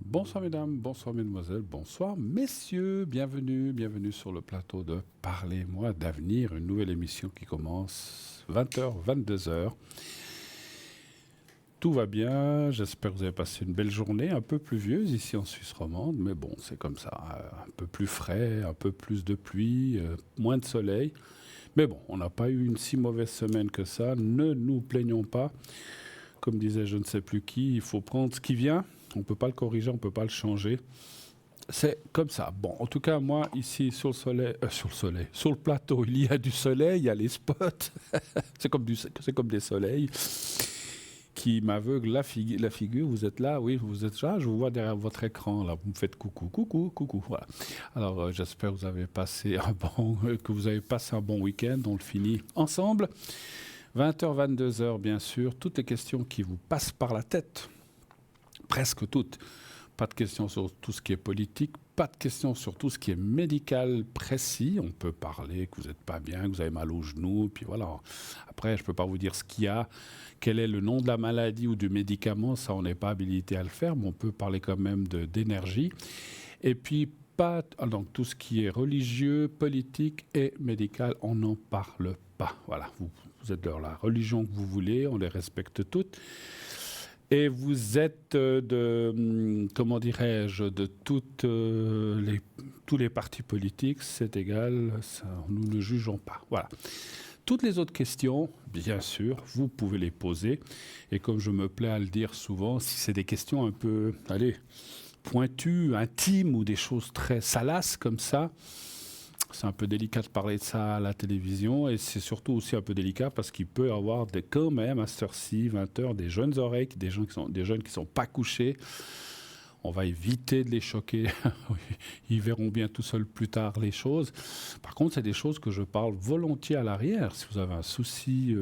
Bonsoir mesdames, bonsoir mesdemoiselles, bonsoir messieurs, bienvenue sur le plateau de Parlez-moi d'avenir, une nouvelle émission qui commence 20h, 22h. Tout va bien, j'espère que vous avez passé une belle journée, un peu pluvieuse ici en Suisse romande, mais bon, c'est comme ça, un peu plus frais, un peu plus de pluie, moins de soleil. Mais bon, on n'a pas eu une si mauvaise semaine que ça, ne nous plaignons pas. Comme disait je ne sais plus qui, il faut prendre ce qui vient. On ne peut pas le corriger, on ne peut pas le changer. C'est comme ça. Bon, en tout cas, moi, ici, sur le plateau, il y a du soleil, il y a les spots. C'est comme des soleils qui m'aveuglent la figure. Vous êtes là, oui, vous êtes là. Je vous vois derrière votre écran, là. Vous me faites coucou, coucou, coucou. Voilà. Alors, j'espère que que vous avez passé un bon week-end. On le finit ensemble. 20h, 22h, bien sûr. Toutes les questions qui vous passent par la tête. Presque toutes. Pas de questions sur tout ce qui est politique, pas de questions sur tout ce qui est médical précis. On peut parler que vous n'êtes pas bien, que vous avez mal aux genoux, puis voilà. Après, je ne peux pas vous dire ce qu'il y a, quel est le nom de la maladie ou du médicament, ça on n'est pas habilité à le faire, mais on peut parler quand même d'énergie. Et puis, pas, donc tout ce qui est religieux, politique et médical, on n'en parle pas. Voilà, vous êtes de la religion que vous voulez, on les respecte toutes. Et vous êtes comment dirais-je, de tous les partis politiques, c'est égal, ça, nous ne jugeons pas. Voilà. Toutes les autres questions, bien sûr, vous pouvez les poser. Et comme je me plais à le dire souvent, si c'est des questions un peu, allez, pointues, intimes ou des choses très salaces comme ça, c'est un peu délicat de parler de ça à la télévision et c'est surtout aussi un peu délicat parce qu'il peut y avoir quand même à cette heure-ci, 20h, des jeunes oreilles, des jeunes qui sont pas couchés. On va éviter de les choquer. Ils verront bien tout seuls plus tard les choses. Par contre, c'est des choses que je parle volontiers à l'arrière. Si vous avez un souci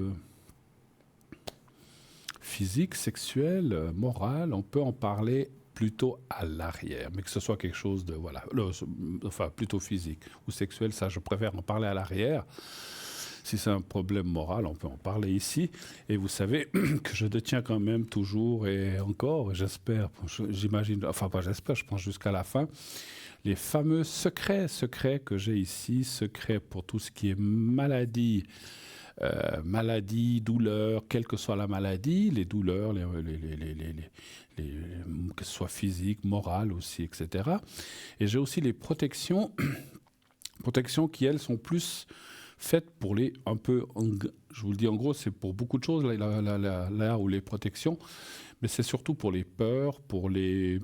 physique, sexuel, moral, on peut en parler plutôt à l'arrière, mais que ce soit quelque chose de, voilà, enfin plutôt physique ou sexuel, ça je préfère en parler à l'arrière. Si c'est un problème moral, on peut en parler ici. Et vous savez que je détiens quand même toujours et encore, j'espère, j'imagine, enfin pas j'espère, je pense jusqu'à la fin, les fameux secrets que j'ai ici, secrets pour tout ce qui est maladie, douleur, quelle que soit la maladie, les douleurs, les- que ce soit physique, morale aussi, etc. Et j'ai aussi les protections qui, elles, sont plus faites pour les un peu, je vous le dis en gros, c'est pour beaucoup de choses, là où les protections, mais c'est surtout pour les peurs, pour les...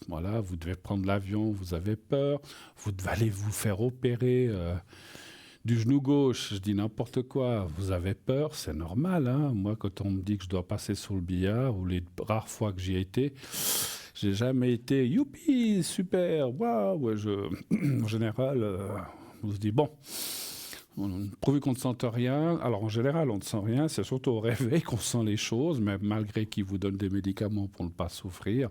Voilà, vous devez prendre l'avion, vous avez peur, vous devez aller vous faire opérer du genou gauche, je dis n'importe quoi, vous avez peur, c'est normal. Hein. Moi, quand on me dit que je dois passer sur le billard, ou les rares fois que j'y ai été, j'ai jamais été youpi, super, waouh. En général, on se dit bon, pourvu qu'on ne sente rien. Alors en général, on ne sent rien, c'est surtout au réveil qu'on sent les choses, mais malgré qu'ils vous donnent des médicaments pour ne pas souffrir.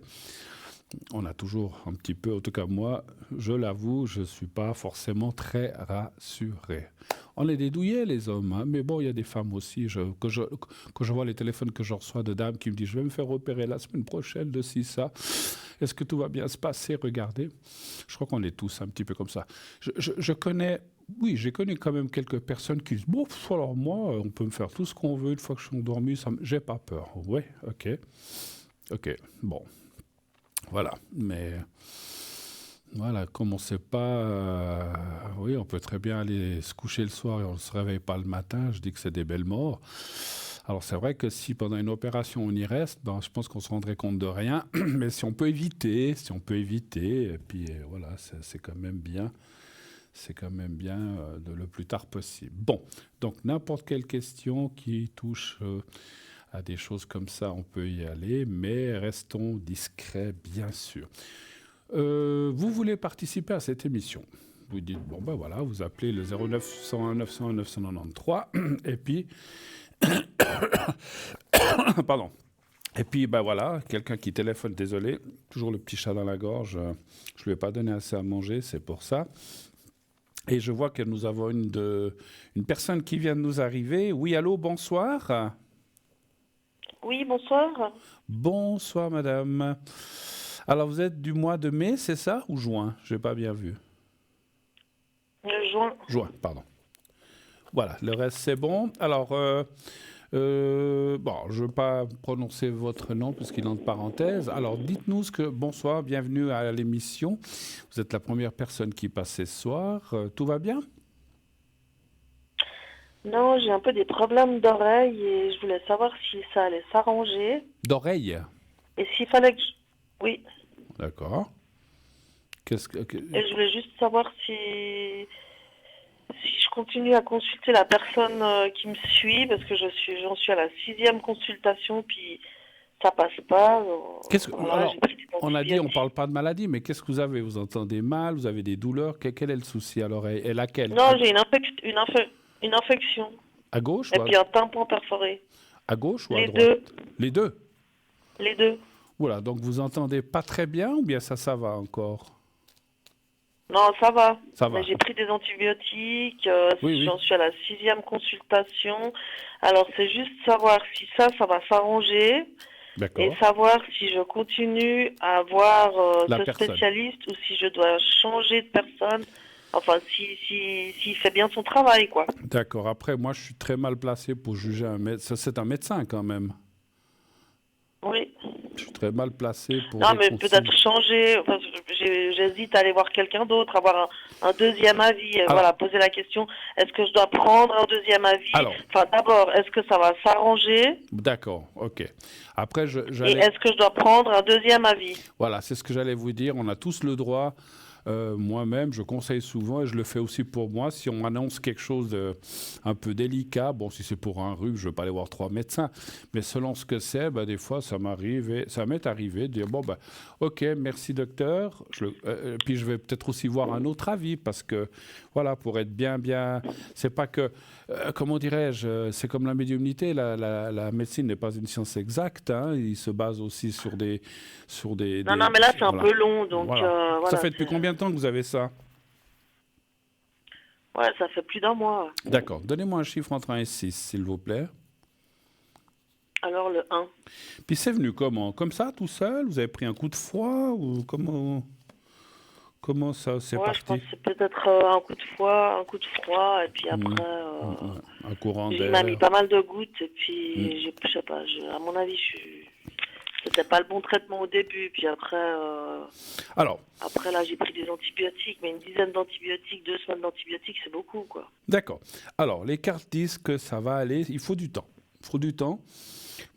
On a toujours un petit peu, en tout cas moi, je l'avoue, je ne suis pas forcément très rassuré. On est des douillets les hommes, hein, mais bon, il y a des femmes aussi. Quand je vois les téléphones que je reçois de dames qui me disent je vais me faire opérer la semaine prochaine de ci, ça, est-ce que tout va bien se passer? Regardez, je crois qu'on est tous un petit peu comme ça. Je connais, oui, j'ai connu quand même quelques personnes qui disent bon, alors moi, on peut me faire tout ce qu'on veut une fois que je suis endormi, j'ai pas peur. Ouais, ok, bon. Voilà, mais voilà, comme on ne sait pas, oui, on peut très bien aller se coucher le soir et on ne se réveille pas le matin. Je dis que c'est des belles morts. Alors c'est vrai que si pendant une opération on y reste, ben, je pense qu'on se rendrait compte de rien. Mais si on peut éviter, et puis voilà, c'est quand même bien. C'est quand même bien de le plus tard possible. Bon, donc n'importe quelle question qui touche à des choses comme ça, on peut y aller, mais restons discrets, bien sûr. Vous voulez participer à cette émission. Vous dites, bon ben voilà, vous appelez le 09 101 901 993, et puis, pardon, et puis ben voilà, quelqu'un qui téléphone, désolé, toujours le petit chat dans la gorge, je lui ai pas donné assez à manger, c'est pour ça. Et je vois que nous avons une personne qui vient de nous arriver. Oui, allô, bonsoir. Oui, bonsoir. Bonsoir, madame. Alors, vous êtes du mois de mai, c'est ça, ou juin? Je n'ai pas bien vu. Juin. Juin, pardon. Voilà, le reste, c'est bon. Alors, bon, je ne veux pas prononcer votre nom puisqu'il est entre parenthèses. Alors, dites-nous ce que... Bonsoir, bienvenue à l'émission. Vous êtes la première personne qui passe ce soir. Tout va bien? Non, j'ai un peu des problèmes d'oreille et je voulais savoir si ça allait s'arranger. D'oreille? Et s'il fallait que Oui. D'accord. Qu'est-ce que... Et je voulais juste savoir si je continue à consulter la personne qui me suit, parce que j'en suis à la 6e consultation, puis ça passe pas. Voilà, Alors, j'ai pris des on a dit, on ne antibiotiques. parle pas de maladie, mais qu'est-ce que vous avez? Vous entendez mal? Vous avez des douleurs? Quel est le souci à l'oreille? Et laquelle? Non, j'ai une infection. À gauche Et ou puis un tympan perforé. à gauche ou à Les droite? deux. Les deux? Les deux. Voilà, donc vous entendez pas très bien ou bien ça va encore? Non, ça va. Ça va. Mais j'ai pris des antibiotiques. Oui, oui. J'en suis à la 6e consultation. Alors, c'est juste savoir si ça va s'arranger. D'accord. Et savoir si je continue à voir La ce personne. spécialiste ou si je dois changer de personne. Enfin, s'il fait bien son travail, quoi. D'accord. Après, moi, je suis très mal placé pour juger un médecin. C'est un médecin quand même. Oui. Je suis très mal placé pour Non, des mais consignes. peut-être changer. Enfin, j'hésite à aller voir quelqu'un d'autre, avoir un deuxième avis. Alors- Voilà, poser la question, est-ce que je dois prendre un deuxième avis? Alors. Enfin, d'abord, est-ce que ça va s'arranger? D'accord, ok. Après, Et j'allais... est-ce que je dois prendre un deuxième avis? Voilà, c'est ce que j'allais vous dire. On a tous le droit. Moi-même, je conseille souvent, et je le fais aussi pour moi, si on m'annonce quelque chose de un peu délicat, bon, si c'est pour un rhume, je ne vais pas aller voir 3 médecins, mais selon ce que c'est, ben, des fois, ça m'est arrivé de dire, bon, ben, ok, merci docteur, puis je vais peut-être aussi voir un autre avis, parce que, voilà, pour être bien, c'est pas que, comment dirais-je, c'est comme la médiumnité, la médecine n'est pas une science exacte, hein, il se base aussi sur des... Non, mais là, c'est un voilà. peu long, donc Voilà. voilà. Ça fait depuis combien de temps que vous avez ça? Ouais, ça fait plus d'un mois. D'accord. Donnez-moi un chiffre entre 1 et 6, s'il vous plaît. Alors, le 1. Puis c'est venu comment? Comme ça, tout seul? Vous avez pris un coup de froid? Ou comment ça s'est Ouais, parti? je pense que c'est peut-être un coup de froid, et puis après, Un courant il m'a mis d'air. pas mal de gouttes, et puis, je sais pas, à mon avis, c'était pas le bon traitement au début, puis Alors, après là, j'ai pris des antibiotiques, mais une dizaine d'antibiotiques, 2 semaines d'antibiotiques, c'est beaucoup, quoi. d'accord. Alors, les cartes disent que ça va aller. Il faut du temps. Il faut du temps.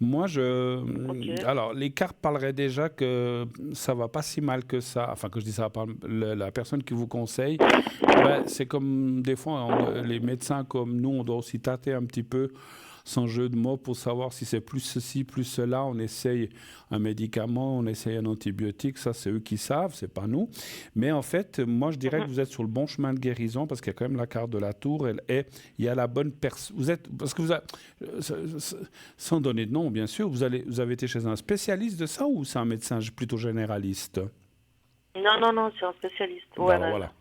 Moi, Ok. alors, les cartes parleraient déjà que ça va pas si mal que ça. Enfin, que je dis ça, la personne qui vous conseille, ben, c'est comme des fois, les médecins comme nous, on doit aussi tâter un petit peu sans jeu de mots pour savoir si c'est plus ceci, plus cela. On essaye un médicament, on essaye un antibiotique. Ça, c'est eux qui savent, c'est pas nous. Mais en fait, moi, je dirais que vous êtes sur le bon chemin de guérison parce qu'il y a quand même la carte de la tour. Il y a la bonne personne. Vous êtes, parce que sans donner de nom, bien sûr, vous avez été chez un spécialiste de ça ou c'est un médecin plutôt généraliste? Non, c'est un spécialiste. Ben, Ouais, voilà.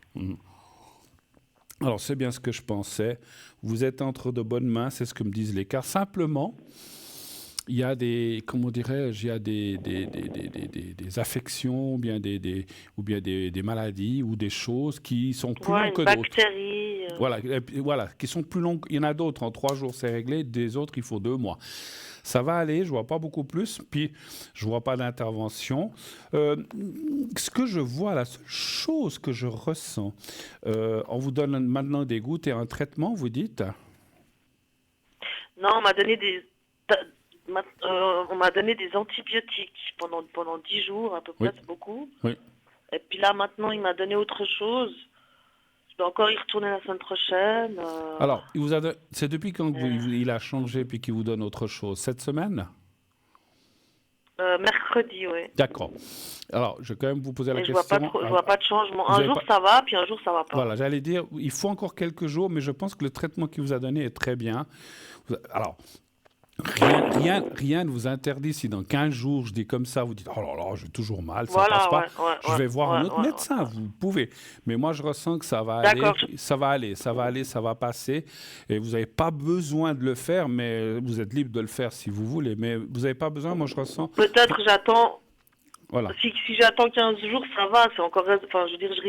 Alors, c'est bien ce que je pensais. Vous êtes entre de bonnes mains, c'est ce que me disent les cartes. Simplement, il y a comment dirais-je, il y a des affections, ou bien des maladies ou des choses qui sont plus longues une que d'autres. bactérie. Voilà, qui sont plus longues. Il y en a d'autres, en 3 jours, c'est réglé. Des autres, il faut 2 mois. Ça va aller, je vois pas beaucoup plus, puis je vois pas d'intervention. Ce que je vois, la seule chose que je ressens, on vous donne maintenant des gouttes et un traitement, vous dites? Non, on m'a donné des antibiotiques pendant 10 jours, à peu près, Oui. c'est beaucoup. Oui. Et puis là, maintenant, il m'a donné autre chose. Je dois encore y retourner la semaine prochaine. Alors, c'est depuis quand il a changé puis qu'il vous donne autre chose? Cette semaine? Mercredi, oui. D'accord. Alors, je vais quand même vous poser la Et je question. vois pas de changement. Vous Un avez jour, pas- ça va, puis un jour, ça va pas. Voilà, j'allais dire, il faut encore quelques jours, mais je pense que le traitement qu'il vous a donné est très bien. Alors, rien ne vous interdit, si dans 15 jours, je dis comme ça, vous dites, oh là là, j'ai toujours mal, ça Voilà, passe pas. ouais, Je vais voir un autre ouais. médecin, vous pouvez. Mais moi, je ressens que ça va aller, D'accord. ça va passer. Et vous n'avez pas besoin de le faire, mais vous êtes libre de le faire si vous voulez. Mais vous n'avez pas besoin, moi, je ressens. Peut-être j'attends Voilà. Si j'attends 15 jours, ça va, c'est encore... Enfin, je veux dire, je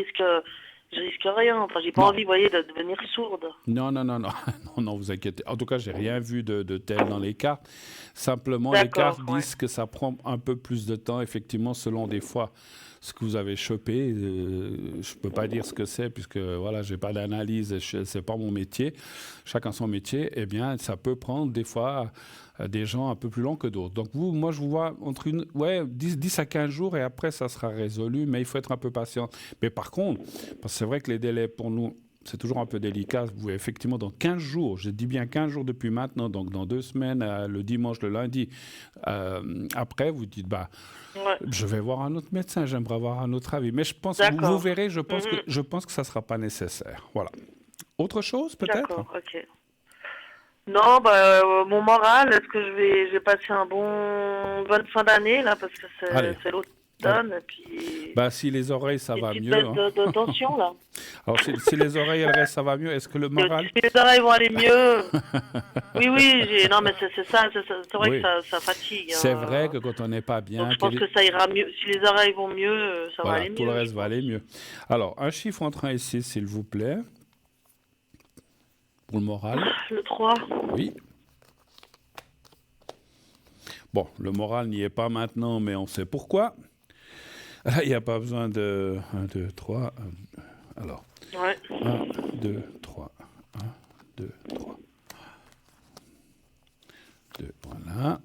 risque rien. Enfin, j'ai pas Non. envie, vous voyez, de devenir sourde. Non, non, non, non, non, non, vous inquiétez. En tout cas, j'ai rien vu de tel dans les cartes. Simplement, les D'accord, cartes ouais. disent que ça prend un peu plus de temps, effectivement, selon des fois ce que vous avez chopé. Je peux pas dire ce que c'est, puisque voilà, j'ai pas d'analyse, c'est pas mon métier. Chacun son métier. Eh bien, ça peut prendre des fois des gens un peu plus longs que d'autres. Donc moi, je vous vois entre 10 à 15 jours et après, ça sera résolu, mais il faut être un peu patient. Mais par contre, parce que c'est vrai que les délais pour nous, c'est toujours un peu délicat. Vous, effectivement, dans 15 jours, je dis bien 15 jours depuis maintenant, donc dans 2 semaines, le dimanche, le lundi, après, vous dites, bah, Ouais. je vais voir un autre médecin, j'aimerais avoir un autre avis. Mais je pense, vous D'accord. verrez, je pense que ça ne sera pas nécessaire. Voilà. Autre chose, peut-être? D'accord, ok. Non, bah, mon moral, est-ce que je vais passer bonne fin d'année, là, parce que Allez. c'est l'automne, et puis... Bah, si les oreilles, ça Une va petite mieux. baisse Hein. de tension, là. Alors, si les oreilles, elles restent, ça va mieux. Est-ce que le moral? Si les oreilles vont aller mieux... Oui, non, mais c'est ça, c'est vrai Oui. que ça fatigue. C'est vrai que quand on n'est pas bien... Donc je pense que ça ira mieux. Si les oreilles vont mieux, ça va Voilà, aller mieux. tout le reste va aller mieux. Alors, un chiffre entre 1 et 6, s'il vous plaît. Pour le moral. Le 3. Oui. Bon, le moral n'y est pas maintenant, mais on sait pourquoi. Là, il n'y a pas besoin de 1, 2, 3. Alors, Ouais. 1, 2, 3. 1, 2, 3. 2, voilà.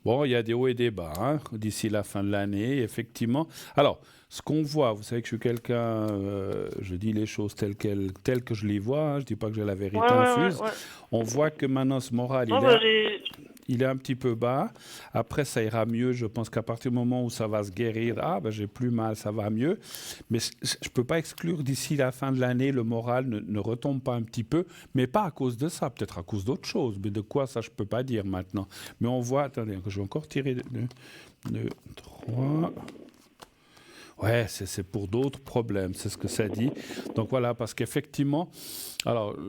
Bon, il y a des hauts et des bas hein, d'ici la fin de l'année, effectivement. Alors, ce qu'on voit, vous savez que je suis quelqu'un, je dis les choses telles que je les vois, hein, je ne dis pas que j'ai la vérité infuse. Ouais. On voit que maintenant, ce moral, il est un petit peu bas. Après, ça ira mieux. Je pense qu'à partir du moment où ça va se guérir, j'ai plus mal, ça va mieux. Mais je ne peux pas exclure d'ici la fin de l'année, le moral ne retombe pas un petit peu, mais pas à cause de ça, peut-être à cause d'autre chose. Mais de quoi, ça, je ne peux pas dire maintenant. Mais on voit, attendez, je vais encore tirer 2, 3... Ouais, c'est pour d'autres problèmes, c'est ce que ça dit. Donc voilà, parce qu'effectivement, alors, il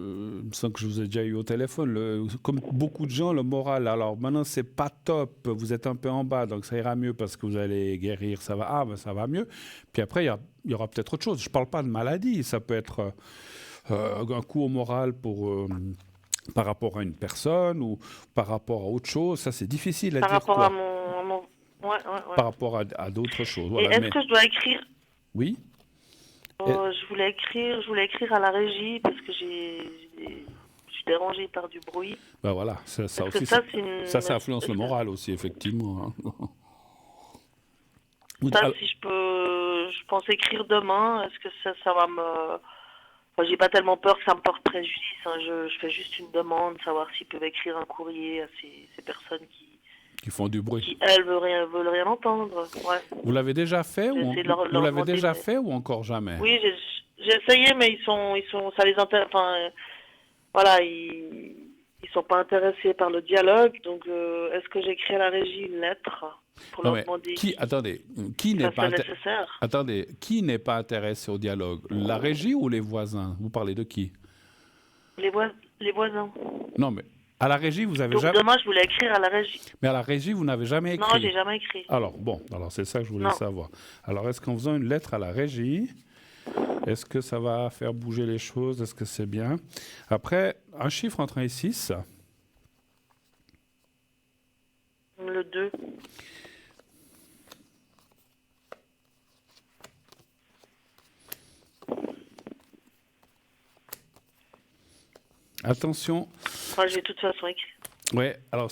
me semble que je vous ai déjà eu au téléphone, comme beaucoup de gens, le moral, alors maintenant, c'est pas top, vous êtes un peu en bas, donc ça ira mieux parce que vous allez guérir, ça va, ça va mieux. Puis après, il y aura peut-être autre chose. Je ne parle pas de maladie, ça peut être un coup au moral par rapport à une personne ou par rapport à autre chose, ça c'est difficile à par dire rapport quoi. à mon... Ouais. Par rapport à d'autres choses. Et Voilà, est-ce que je dois écrire? Oui. Je voulais écrire à la régie parce que je suis dérangée par du bruit. Ben voilà, ça aussi, ça influence le moral aussi, effectivement. Hein. Si je pense écrire demain, est-ce que ça va me... Enfin, j'ai pas tellement peur que ça me porte préjudice. Hein. Je fais juste une demande, savoir s'ils peuvent écrire un courrier à ces personnes qui font du bruit. Qui, elles, veulent rien entendre. Ouais. Vous l'avez déjà fait ou encore jamais? Oui, j'ai essayé, mais ça les intéresse. Enfin, voilà, ils sont pas intéressés par le dialogue. Donc, est-ce que j'écris à la régie une lettre pour leur demander qui n'est pas intéressé au dialogue? La régie ou les voisins? Vous parlez de qui? Les voisins. Non, mais à la régie, vous avez jamais... Demain, je voulais écrire à la régie. Mais à la régie, vous n'avez jamais écrit? Non, j'ai jamais écrit. Alors, c'est ça que je voulais savoir. Alors, est-ce qu'en faisant une lettre à la régie, est-ce que ça va faire bouger les choses? Est-ce que c'est bien? Après, un chiffre entre 1 et 6. Le 2. Attention. Enfin, j'ai de toute façon écrit. Ouais, alors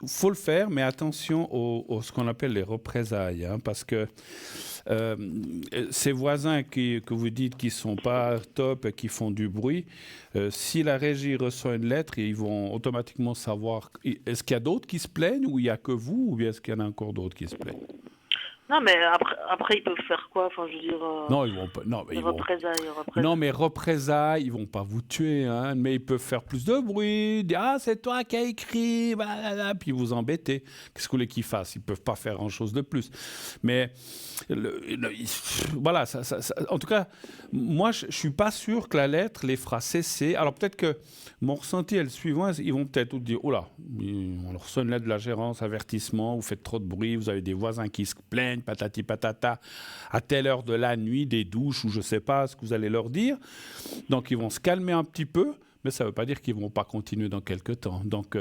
faut le faire, mais attention aux ce qu'on appelle les représailles, hein, parce que ces voisins que vous dites qui sont pas top et qui font du bruit, si la régie reçoit une lettre, ils vont automatiquement savoir. Est-ce qu'il y a d'autres qui se plaignent ou il y a que vous, ou est-ce qu'il y en a encore d'autres qui se plaignent? Non, mais après, ils peuvent faire quoi? Enfin, je veux dire, Non, ils vont pas. Non, mais des ils vont. Non, mais représailles, ils vont pas vous tuer, hein, mais ils peuvent faire plus de bruit, dire ah c'est toi qui as écrit, blablabla, puis vous embêter. Qu'est-ce que vous voulez qu'ils fassent? Ils peuvent pas faire grand-chose de plus. Mais voilà, en tout cas, moi je suis pas sûr que la lettre les fera cesser. Alors peut-être que mon ressenti est le suivant, ils vont peut-être vous dire oh là, on leur sonne lettre de la gérance, avertissement, vous faites trop de bruit, vous avez des voisins qui se plaignent, patati patata, à telle heure de la nuit, des douches ou je sais pas ce que vous allez leur dire. Donc ils vont se calmer un petit peu, mais ça ne veut pas dire qu'ils ne vont pas continuer dans quelques temps. Donc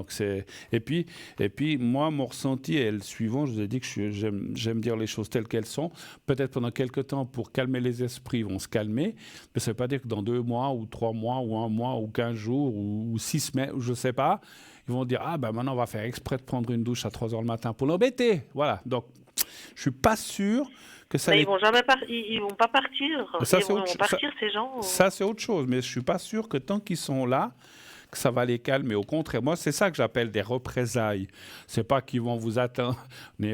c'est... Et puis, moi, mon ressenti est le suivant. Je vous ai dit que j'aime dire les choses telles qu'elles sont. Peut-être pendant quelques temps, pour calmer les esprits, ils vont se calmer, mais ça ne veut pas dire que dans 2 mois, ou 3 mois, ou 1 mois, ou 15 jours, ou 6 semaines, ou je ne sais pas, ils vont dire « Ah, ben maintenant, on va faire exprès de prendre une douche à 3 heures le matin pour l'embêter. » Voilà. Donc, je ne suis pas sûr que ça... Mais ils vont jamais ils vont pas partir. Ça, ils vont partir, ces gens. Ça, c'est autre chose. Mais je ne suis pas sûr que tant qu'ils sont là, que ça va les calmer. Au contraire, moi, c'est ça que j'appelle des représailles. C'est pas qu'ils vont vous attendre. Mais,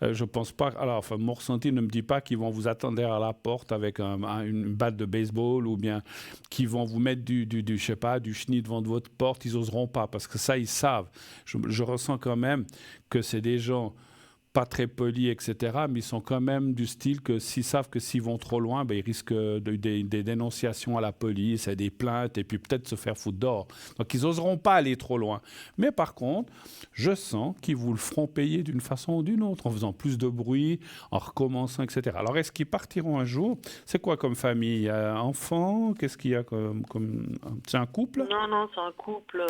je pense pas. Alors, enfin, mon ressenti ne me dit pas qu'ils vont vous attendre derrière la porte avec une batte de baseball ou bien qu'ils vont vous mettre je sais pas, du chenille devant votre porte. Ils oseront pas parce que ça, ils savent. Je ressens quand même que c'est des gens pas très polis, etc., mais ils sont quand même du style que s'ils savent que s'ils vont trop loin, ben, ils risquent des dénonciations à la police, et des plaintes, et puis peut-être se faire foutre dehors. Donc ils n'oseront pas aller trop loin. Mais par contre, je sens qu'ils vous le feront payer d'une façon ou d'une autre, en faisant plus de bruit, en recommençant, etc. Alors est-ce qu'ils partiront un jour? C'est quoi comme famille? Enfants? Qu'est-ce qu'il y a comme... C'est un couple? Non, c'est un couple.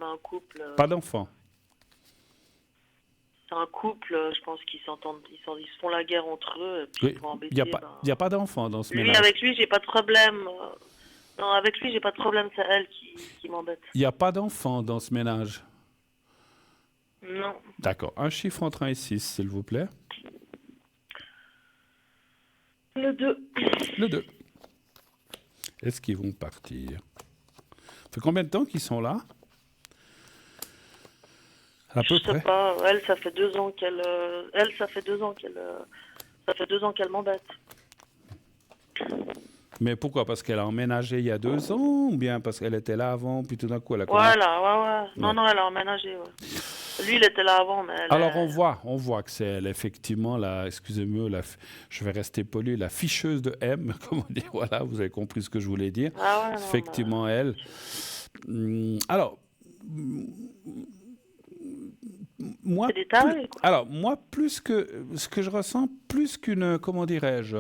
Un couple. Pas d'enfants? C'est un couple, je pense qu'ils s'entendent, ils se font la guerre entre eux. Et puis Oui. Il n'y a pas d'enfant dans ce ménage. Avec lui, j'ai pas de problème. Non, avec lui, j'ai pas de problème, c'est elle qui m'embête. Il n'y a pas d'enfant dans ce ménage? Non. D'accord. Un chiffre entre 1 et 6, s'il vous plaît. Le 2. Le 2. Est-ce qu'ils vont partir? Ça fait combien de temps qu'ils sont là? À peu près. Je sais pas. Elle, ça fait 2 ans qu'elle. Ça fait 2 ans qu'elle m'embête. Mais pourquoi? Parce qu'elle a emménagé il y a 2 ans ou bien parce qu'elle était là avant, puis tout d'un coup elle a... Voilà, ouais. Non, elle a emménagé, ouais. Lui, il était là avant, mais... Alors on voit que c'est elle, effectivement, excusez-moi, je vais rester poli, la ficheuse de M, comme on dit, voilà, vous avez compris ce que je voulais dire. Ah ouais, non, effectivement, elle. Alors... Moi, c'est des tarés, quoi. Alors, moi, plus que ce que je ressens, plus qu'une, comment dirais-je...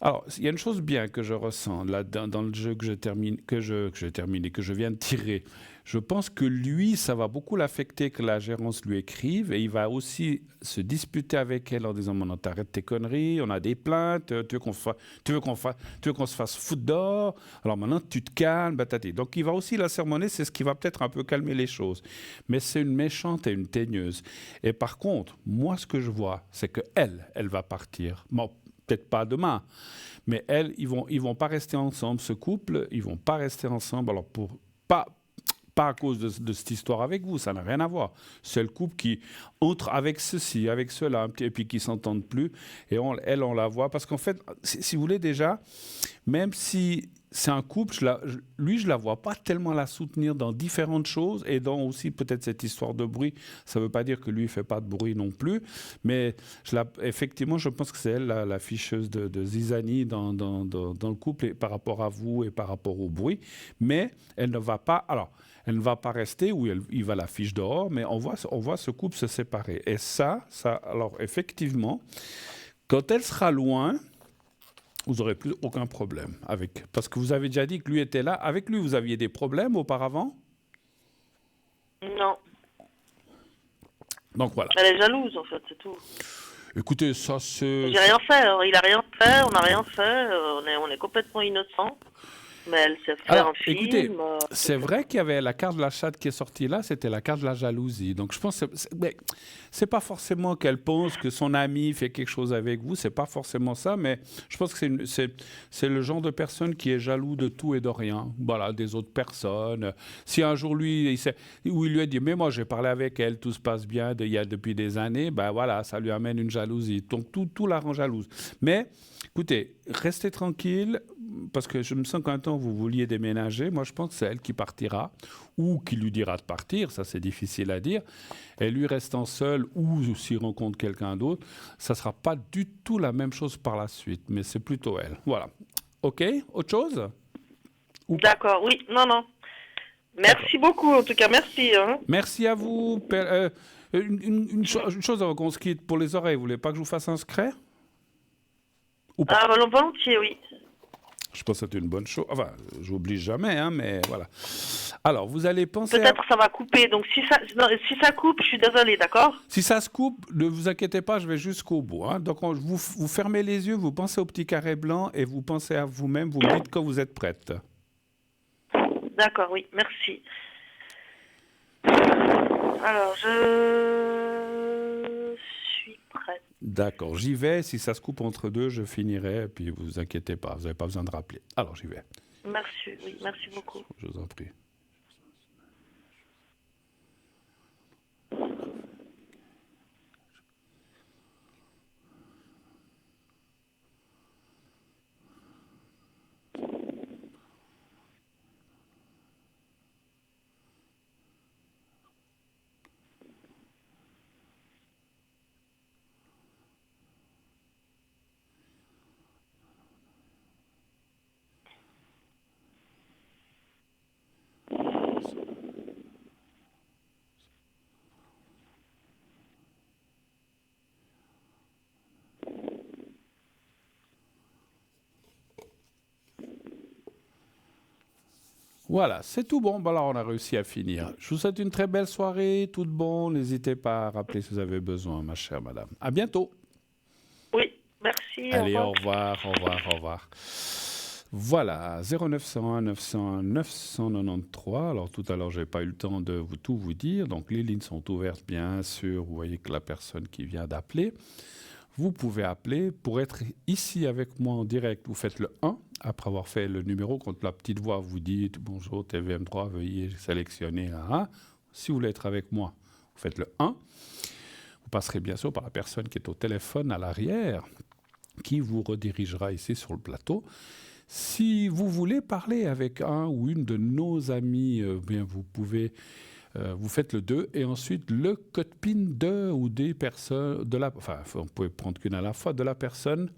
Alors, il y a une chose bien que je ressens là dans le jeu que je termine et que je viens de tirer. Je pense que lui, ça va beaucoup l'affecter que la gérance lui écrive et il va aussi se disputer avec elle en disant non, t'arrêtes tes conneries, on a des plaintes, tu veux qu'on se fasse foutre dehors, alors maintenant tu te calmes, batati. Donc il va aussi la sermonner, c'est ce qui va peut-être un peu calmer les choses. Mais c'est une méchante et une teigneuse. Et par contre, moi ce que je vois, c'est que elle va partir. Bon, peut-être pas demain, mais ils vont pas rester ensemble, ce couple, ils vont pas rester ensemble, alors pas à cause de cette histoire avec vous, ça n'a rien à voir. C'est le couple qui entre avec ceci, avec cela, et puis qui ne s'entendent plus, et on la voit, parce qu'en fait, si vous voulez déjà, même si c'est un couple, je la vois pas tellement la soutenir dans différentes choses, et dans aussi peut-être cette histoire de bruit, ça ne veut pas dire que lui ne fait pas de bruit non plus, mais effectivement, je pense que c'est elle la ficheuse de zizanie dans le couple, et par rapport à vous et par rapport au bruit, mais elle ne va pas... Alors, elle ne va pas rester où il va la fiche dehors, mais on voit ce couple se séparer. Et ça, alors effectivement, quand elle sera loin, vous n'aurez plus aucun problème avec. Parce que vous avez déjà dit que lui était là. Avec lui, vous aviez des problèmes auparavant? Non. Donc voilà. Elle est jalouse, en fait, c'est tout. Écoutez, ça c'est... J'ai rien fait, il a rien fait, on n'a rien fait, on est complètement innocents. Mais elle s'est fait Alors, un écoutez, film. c'est vrai qu'il y avait la carte de la chatte qui est sortie là, c'était la carte de la jalousie. Donc je pense que mais c'est pas forcément qu'elle pense que son ami fait quelque chose avec vous, c'est pas forcément ça, mais je pense que c'est le genre de personne qui est jaloux de tout et de rien, voilà, des autres personnes. Si un jour où il lui a dit, mais moi j'ai parlé avec elle, tout se passe bien il y a depuis des années, ben voilà, ça lui amène une jalousie. Donc tout la rend jalouse. Mais écoutez, restez tranquille, parce que je me sens qu'un temps vous vouliez déménager. Moi, je pense que c'est elle qui partira, ou qui lui dira de partir, ça c'est difficile à dire. Et lui restant seul, ou s'il rencontre quelqu'un d'autre, ça ne sera pas du tout la même chose par la suite, mais c'est plutôt elle. Voilà. OK? Autre chose? Ou pas? D'accord, oui, non, non. D'accord. Merci beaucoup, en tout cas, merci. Hein. Merci à vous. Une chose avant qu'on se quitte, pour les oreilles, vous voulez pas que je vous fasse un secret? Ou pas? Ah, volontiers, oui. Je pense que c'est une bonne chose. Enfin, j'oublie jamais, hein, mais voilà. Alors, vous allez penser à... Peut-être ça va couper, donc non, si ça coupe, je suis désolée, d'accord? Si ça se coupe, ne vous inquiétez pas, je vais jusqu'au bout. Hein. Donc, vous fermez les yeux, vous pensez au petit carré blanc et vous pensez à vous-même, vous me dites quand vous êtes prête. D'accord, oui, merci. Alors, je suis prête. D'accord, j'y vais. Si ça se coupe entre deux, je finirai. Et puis, vous inquiétez pas, vous n'avez pas besoin de rappeler. Alors, j'y vais. Merci, oui, merci beaucoup. Je vous en prie. Voilà, c'est tout bon. Là, on a réussi à finir. Je vous souhaite une très belle soirée, tout de bon. N'hésitez pas à rappeler si vous avez besoin, ma chère madame. À bientôt. Oui, merci, au Allez, revoir. au revoir, au revoir, au revoir. Voilà, 0901 901 993. Alors tout à l'heure, je n'ai pas eu le temps de tout vous dire. Donc les lignes sont ouvertes, bien sûr. Vous voyez que la personne qui vient d'appeler, vous pouvez appeler pour être ici avec moi en direct. Vous faites le 1 après avoir fait le numéro. Quand la petite voix vous dit bonjour TVM3, veuillez sélectionner un 1. Si vous voulez être avec moi, vous faites le 1. Vous passerez bien sûr par la personne qui est au téléphone à l'arrière, qui vous redirigera ici sur le plateau. Si vous voulez parler avec un ou une de nos amis, bien vous pouvez, vous faites le 2 et ensuite le code PIN de ou des personnes, vous pouvez prendre qu'une à la fois, de la personne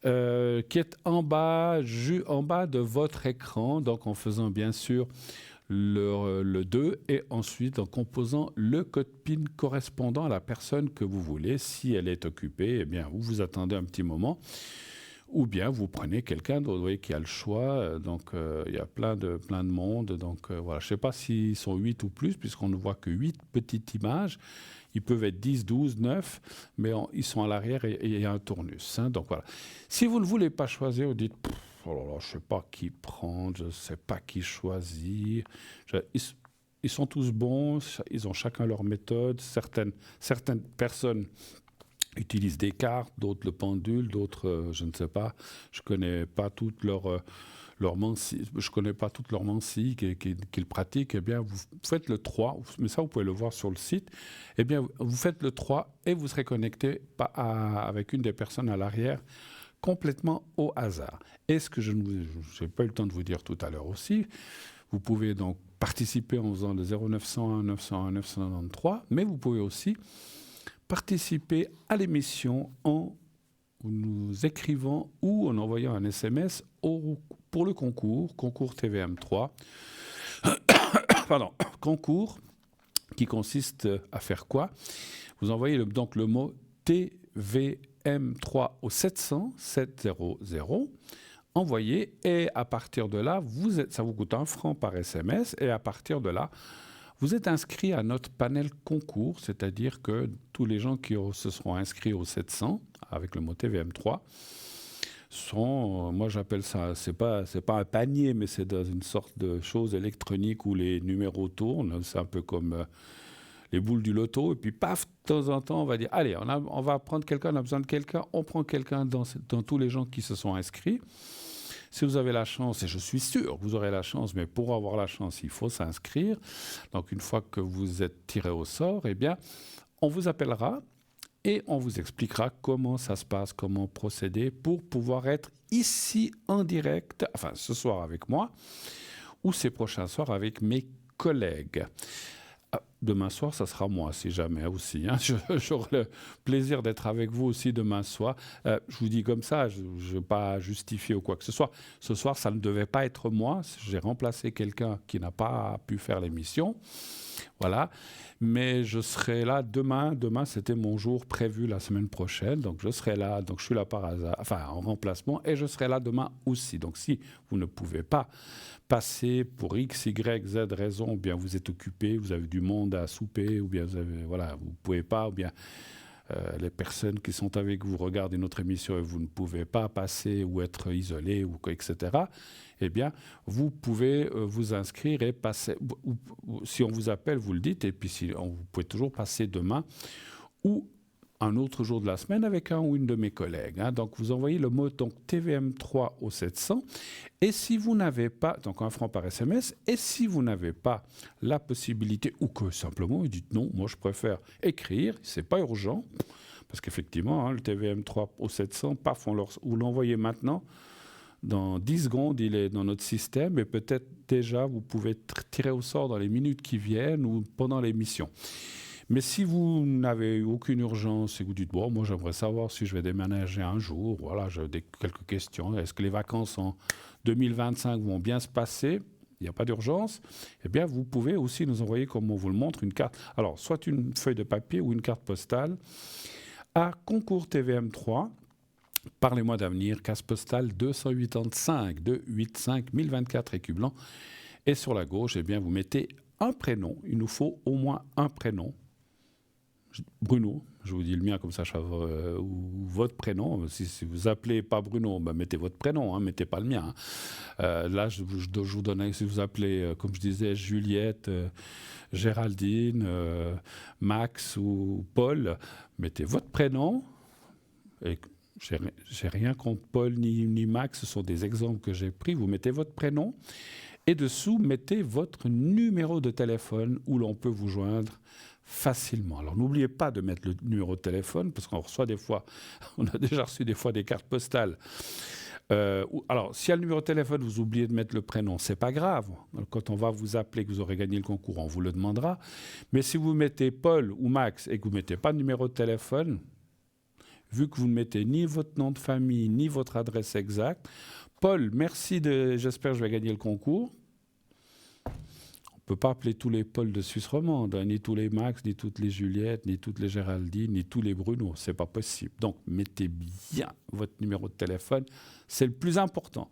qui est en bas de votre écran, donc en faisant bien sûr le 2 et ensuite en composant le code PIN correspondant à la personne que vous voulez. Si elle est occupée, eh bien vous attendez un petit moment. Ou bien vous prenez quelqu'un d'autre, vous voyez, qui a le choix. Donc il y a plein de monde. Donc voilà, je ne sais pas s'ils sont 8 ou plus, puisqu'on ne voit que 8 petites images. Ils peuvent être 10, 12, 9, mais ils sont à l'arrière et il y a un tournus. Hein, donc voilà. Si vous ne voulez pas choisir, vous dites oh là là, je ne sais pas qui prendre, je ne sais pas qui choisir. Ils sont tous bons, ils ont chacun leur méthode. Certaines personnes utilisent des cartes, d'autres le pendule, d'autres, je ne sais pas. Je connais pas toutes leurs mancies, je connais pas toutes leurs mancies qu'ils pratiquent. Eh bien, vous faites le 3, mais ça, vous pouvez le voir sur le site. Eh bien, vous faites le 3 et vous serez connecté avec une des personnes à l'arrière, complètement au hasard. Et ce que je n'ai pas eu le temps de vous dire tout à l'heure aussi, vous pouvez donc participer en faisant le 0901 901 993, mais vous pouvez aussi participer à l'émission en nous écrivant ou en envoyant un SMS pour le concours TVM3. Pardon, concours qui consiste à faire quoi? Vous envoyez donc le mot TVM3 au 700 700. Envoyez et à partir de là, ça vous coûte 1 franc par SMS et à partir de là, vous êtes inscrit à notre panel concours, c'est-à-dire que tous les gens qui se seront inscrits au 700 avec le mot TVM3 Moi j'appelle ça, c'est pas un panier, mais c'est dans une sorte de chose électronique où les numéros tournent. C'est un peu comme les boules du loto. Et puis paf, de temps en temps, on va dire, allez, on va prendre quelqu'un, on a besoin de quelqu'un, on prend quelqu'un dans tous les gens qui se sont inscrits. Si vous avez la chance, et je suis sûr que vous aurez la chance, mais pour avoir la chance, il faut s'inscrire. Donc une fois que vous êtes tiré au sort, eh bien, on vous appellera et on vous expliquera comment ça se passe, comment procéder pour pouvoir être ici en direct, enfin ce soir avec moi, ou ces prochains soirs avec mes collègues. Demain soir, ça sera moi, si jamais aussi. Hein. J'aurai le plaisir d'être avec vous aussi demain soir. Je vous dis comme ça, je ne veux pas justifier ou quoi que ce soit. Ce soir, ça ne devait pas être moi. J'ai remplacé quelqu'un qui n'a pas pu faire l'émission. Voilà. Mais je serai là demain. Demain, c'était mon jour prévu la semaine prochaine. Donc, je serai là. Donc, je suis là par hasard, enfin, en remplacement. Et je serai là demain aussi. Donc, si vous ne pouvez pas passer pour X, Y, Z raison, ou bien vous êtes occupé, vous avez du monde à souper, ou bien vous ne pouvez pas, ou bien les personnes qui sont avec vous regardent une autre émission et vous ne pouvez pas passer ou être isolé, ou etc., eh bien, vous pouvez vous inscrire et passer. Si on vous appelle, vous le dites, et puis vous pouvez toujours passer demain ou un autre jour de la semaine avec un ou une de mes collègues. Hein. Donc, vous envoyez le mot donc, TVM3 au 700. Et si vous n'avez pas, donc 1 franc par SMS, et si vous n'avez pas la possibilité, ou que simplement vous dites non, moi je préfère écrire, c'est pas urgent, parce qu'effectivement, hein, le TVM3 au 700, paf, vous l'envoyez maintenant. Dans 10 secondes, il est dans notre système et peut-être déjà vous pouvez tirer au sort dans les minutes qui viennent ou pendant l'émission. Mais si vous n'avez aucune urgence et que vous dites, bon, moi j'aimerais savoir si je vais déménager un jour, voilà, j'ai quelques questions, est-ce que les vacances en 2025 vont bien se passer ? Il n'y a pas d'urgence, eh bien vous pouvez aussi nous envoyer, comme on vous le montre, une carte. Alors, soit une feuille de papier ou une carte postale à Concours TVM3. Par les mois d'avenir, case postale 285 285 1024 Écublens. Et sur la gauche, eh bien, vous mettez un prénom. Il nous faut au moins un prénom. Bruno, je vous dis le mien comme ça, ou votre prénom. Si vous appelez pas Bruno, ben mettez votre prénom, hein, mettez pas le mien. Hein. Là, je vous donne, si vous appelez, comme je disais, Juliette, Géraldine, Max ou Paul, mettez votre prénom. Et j'ai rien contre Paul ni Max, ce sont des exemples que j'ai pris. Vous mettez votre prénom et dessous, mettez votre numéro de téléphone où l'on peut vous joindre facilement. Alors n'oubliez pas de mettre le numéro de téléphone parce qu'on reçoit des fois, on a déjà reçu des fois des cartes postales. Alors, s'il y a le numéro de téléphone, vous oubliez de mettre le prénom, c'est pas grave. Quand on va vous appeler, que vous aurez gagné le concours, on vous le demandera. Mais si vous mettez Paul ou Max et que vous ne mettez pas de numéro de téléphone, vu que vous ne mettez ni votre nom de famille, ni votre adresse exacte, Paul, merci, j'espère que je vais gagner le concours. On ne peut pas appeler tous les Paul de Suisse romande, hein, ni tous les Max, ni toutes les Juliette, ni toutes les Géraldine, ni tous les Bruno. Ce n'est pas possible. Donc, mettez bien votre numéro de téléphone. C'est le plus important.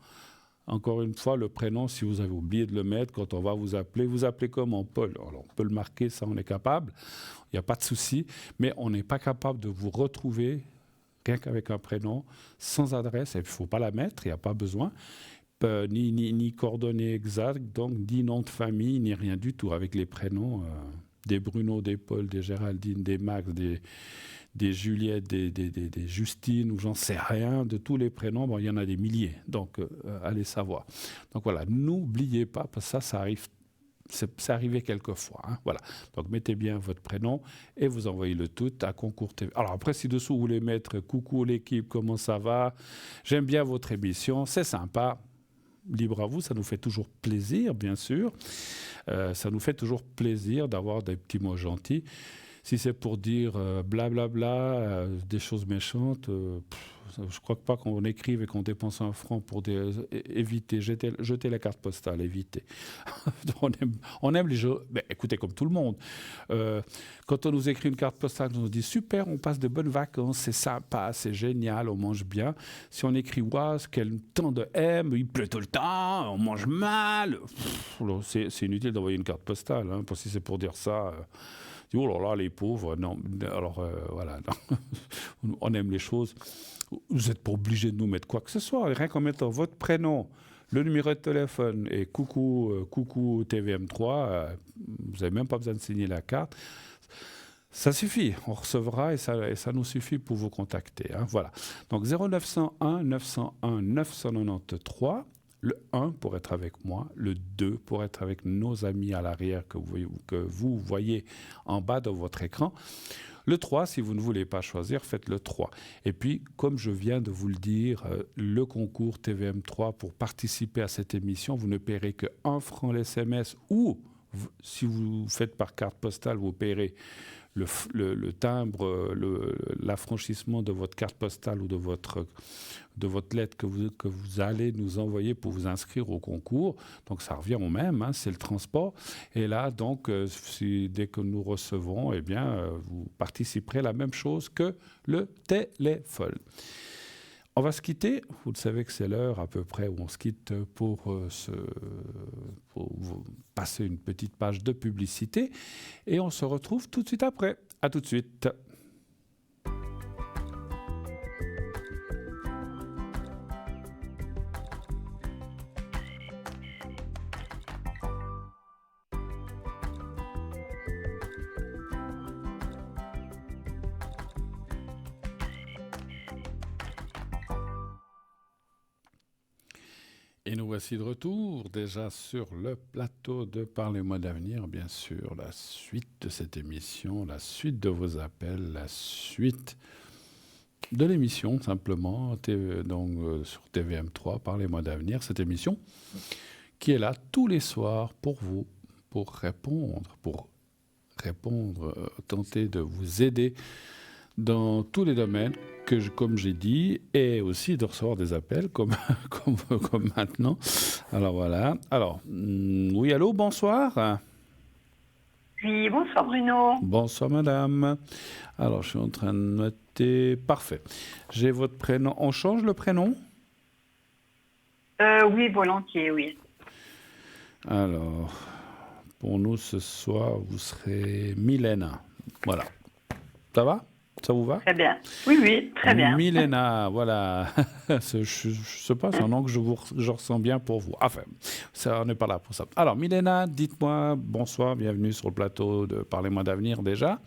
Encore une fois, le prénom, si vous avez oublié de le mettre, quand on va vous appelez comment, Paul? Alors, on peut le marquer, ça, on est capable. Il n'y a pas de souci. Mais on n'est pas capable de vous retrouver rien qu'avec un prénom, sans adresse. Il ne faut pas la mettre, il n'y a pas besoin. Ni coordonnées exactes, donc ni nom de famille, ni rien du tout, avec les prénoms des Bruno, des Paul, des Géraldine, des Max, des Juliette, des Justine, ou j'en sais rien, de tous les prénoms, bon, il y en a des milliers, donc allez savoir. Donc voilà, n'oubliez pas, parce que ça arrive, c'est arrivé quelquefois. Hein, voilà. Donc mettez bien votre prénom et vous envoyez le tout à Concours TV. Alors après, si dessous vous voulez mettre coucou l'équipe, comment ça va? J'aime bien votre émission, c'est sympa. Libre à vous, ça nous fait toujours plaisir, bien sûr. Ça nous fait toujours plaisir d'avoir des petits mots gentils. Si c'est pour dire blablabla, des choses méchantes, je ne crois pas qu'on écrive et qu'on dépense un franc pour éviter, jeter la carte postale, éviter. on aime les jeux. Mais écoutez, comme tout le monde, quand on nous écrit une carte postale, on nous dit super, on passe de bonnes vacances, c'est sympa, c'est génial, on mange bien. Si on écrit waouh, quel temps de M, il pleut tout le temps, on mange mal, c'est inutile d'envoyer une carte postale. Hein, si c'est pour dire ça. Oh là là, les pauvres, non. Alors voilà, non. On aime les choses Vous n'êtes pas obligé de nous mettre quoi que ce soit. Rien qu'en mettant votre prénom, le numéro de téléphone et coucou TVM3, vous n'avez même pas besoin de signer la carte. Ça suffit, on recevra et ça nous suffit pour vous contacter. Hein, voilà. Donc 0901 901 993, le 1 pour être avec moi, le 2 pour être avec nos amis à l'arrière que vous voyez en bas de votre écran. Le 3, si vous ne voulez pas choisir, faites le 3. Et puis, comme je viens de vous le dire, le concours TVM3, pour participer à cette émission, vous ne paierez que 1 franc l'SMS ou, si vous faites par carte postale, vous paierez le timbre, l'affranchissement de votre carte postale ou de votre lettre que vous allez nous envoyer pour vous inscrire au concours. Donc ça revient au même, hein, c'est le transport. Et là, donc, dès que nous recevons, eh bien, vous participerez à la même chose que le téléphone. On va se quitter. Vous le savez que c'est l'heure à peu près où on se quitte pour passer une petite page de publicité. Et on se retrouve tout de suite après. À tout de suite. Et nous voici de retour, déjà sur le plateau de Parlez-moi d'avenir, bien sûr, la suite de cette émission, la suite de vos appels, la suite de l'émission, simplement, sur TVM3, Parlez-moi d'avenir, cette émission qui est là tous les soirs pour vous, pour répondre, tenter de vous aider dans tous les domaines, comme j'ai dit, et aussi de recevoir des appels comme maintenant. Alors voilà. Alors, oui, allô, bonsoir. Oui, bonsoir Bruno. Bonsoir madame. Alors, je suis en train de noter. Parfait. J'ai votre prénom. On change le prénom ? Oui, volontiers, oui. Alors, pour nous ce soir, vous serez Milena. Voilà. Ça va ? Ça vous va ? Très bien. Oui, très bien. Milena, voilà. Je sais pas, c'est un nom que je ressens bien pour vous. Enfin, on n'est pas là pour ça. Alors, Milena, dites-moi, bonsoir, bienvenue sur le plateau de Parlez-moi d'avenir déjà.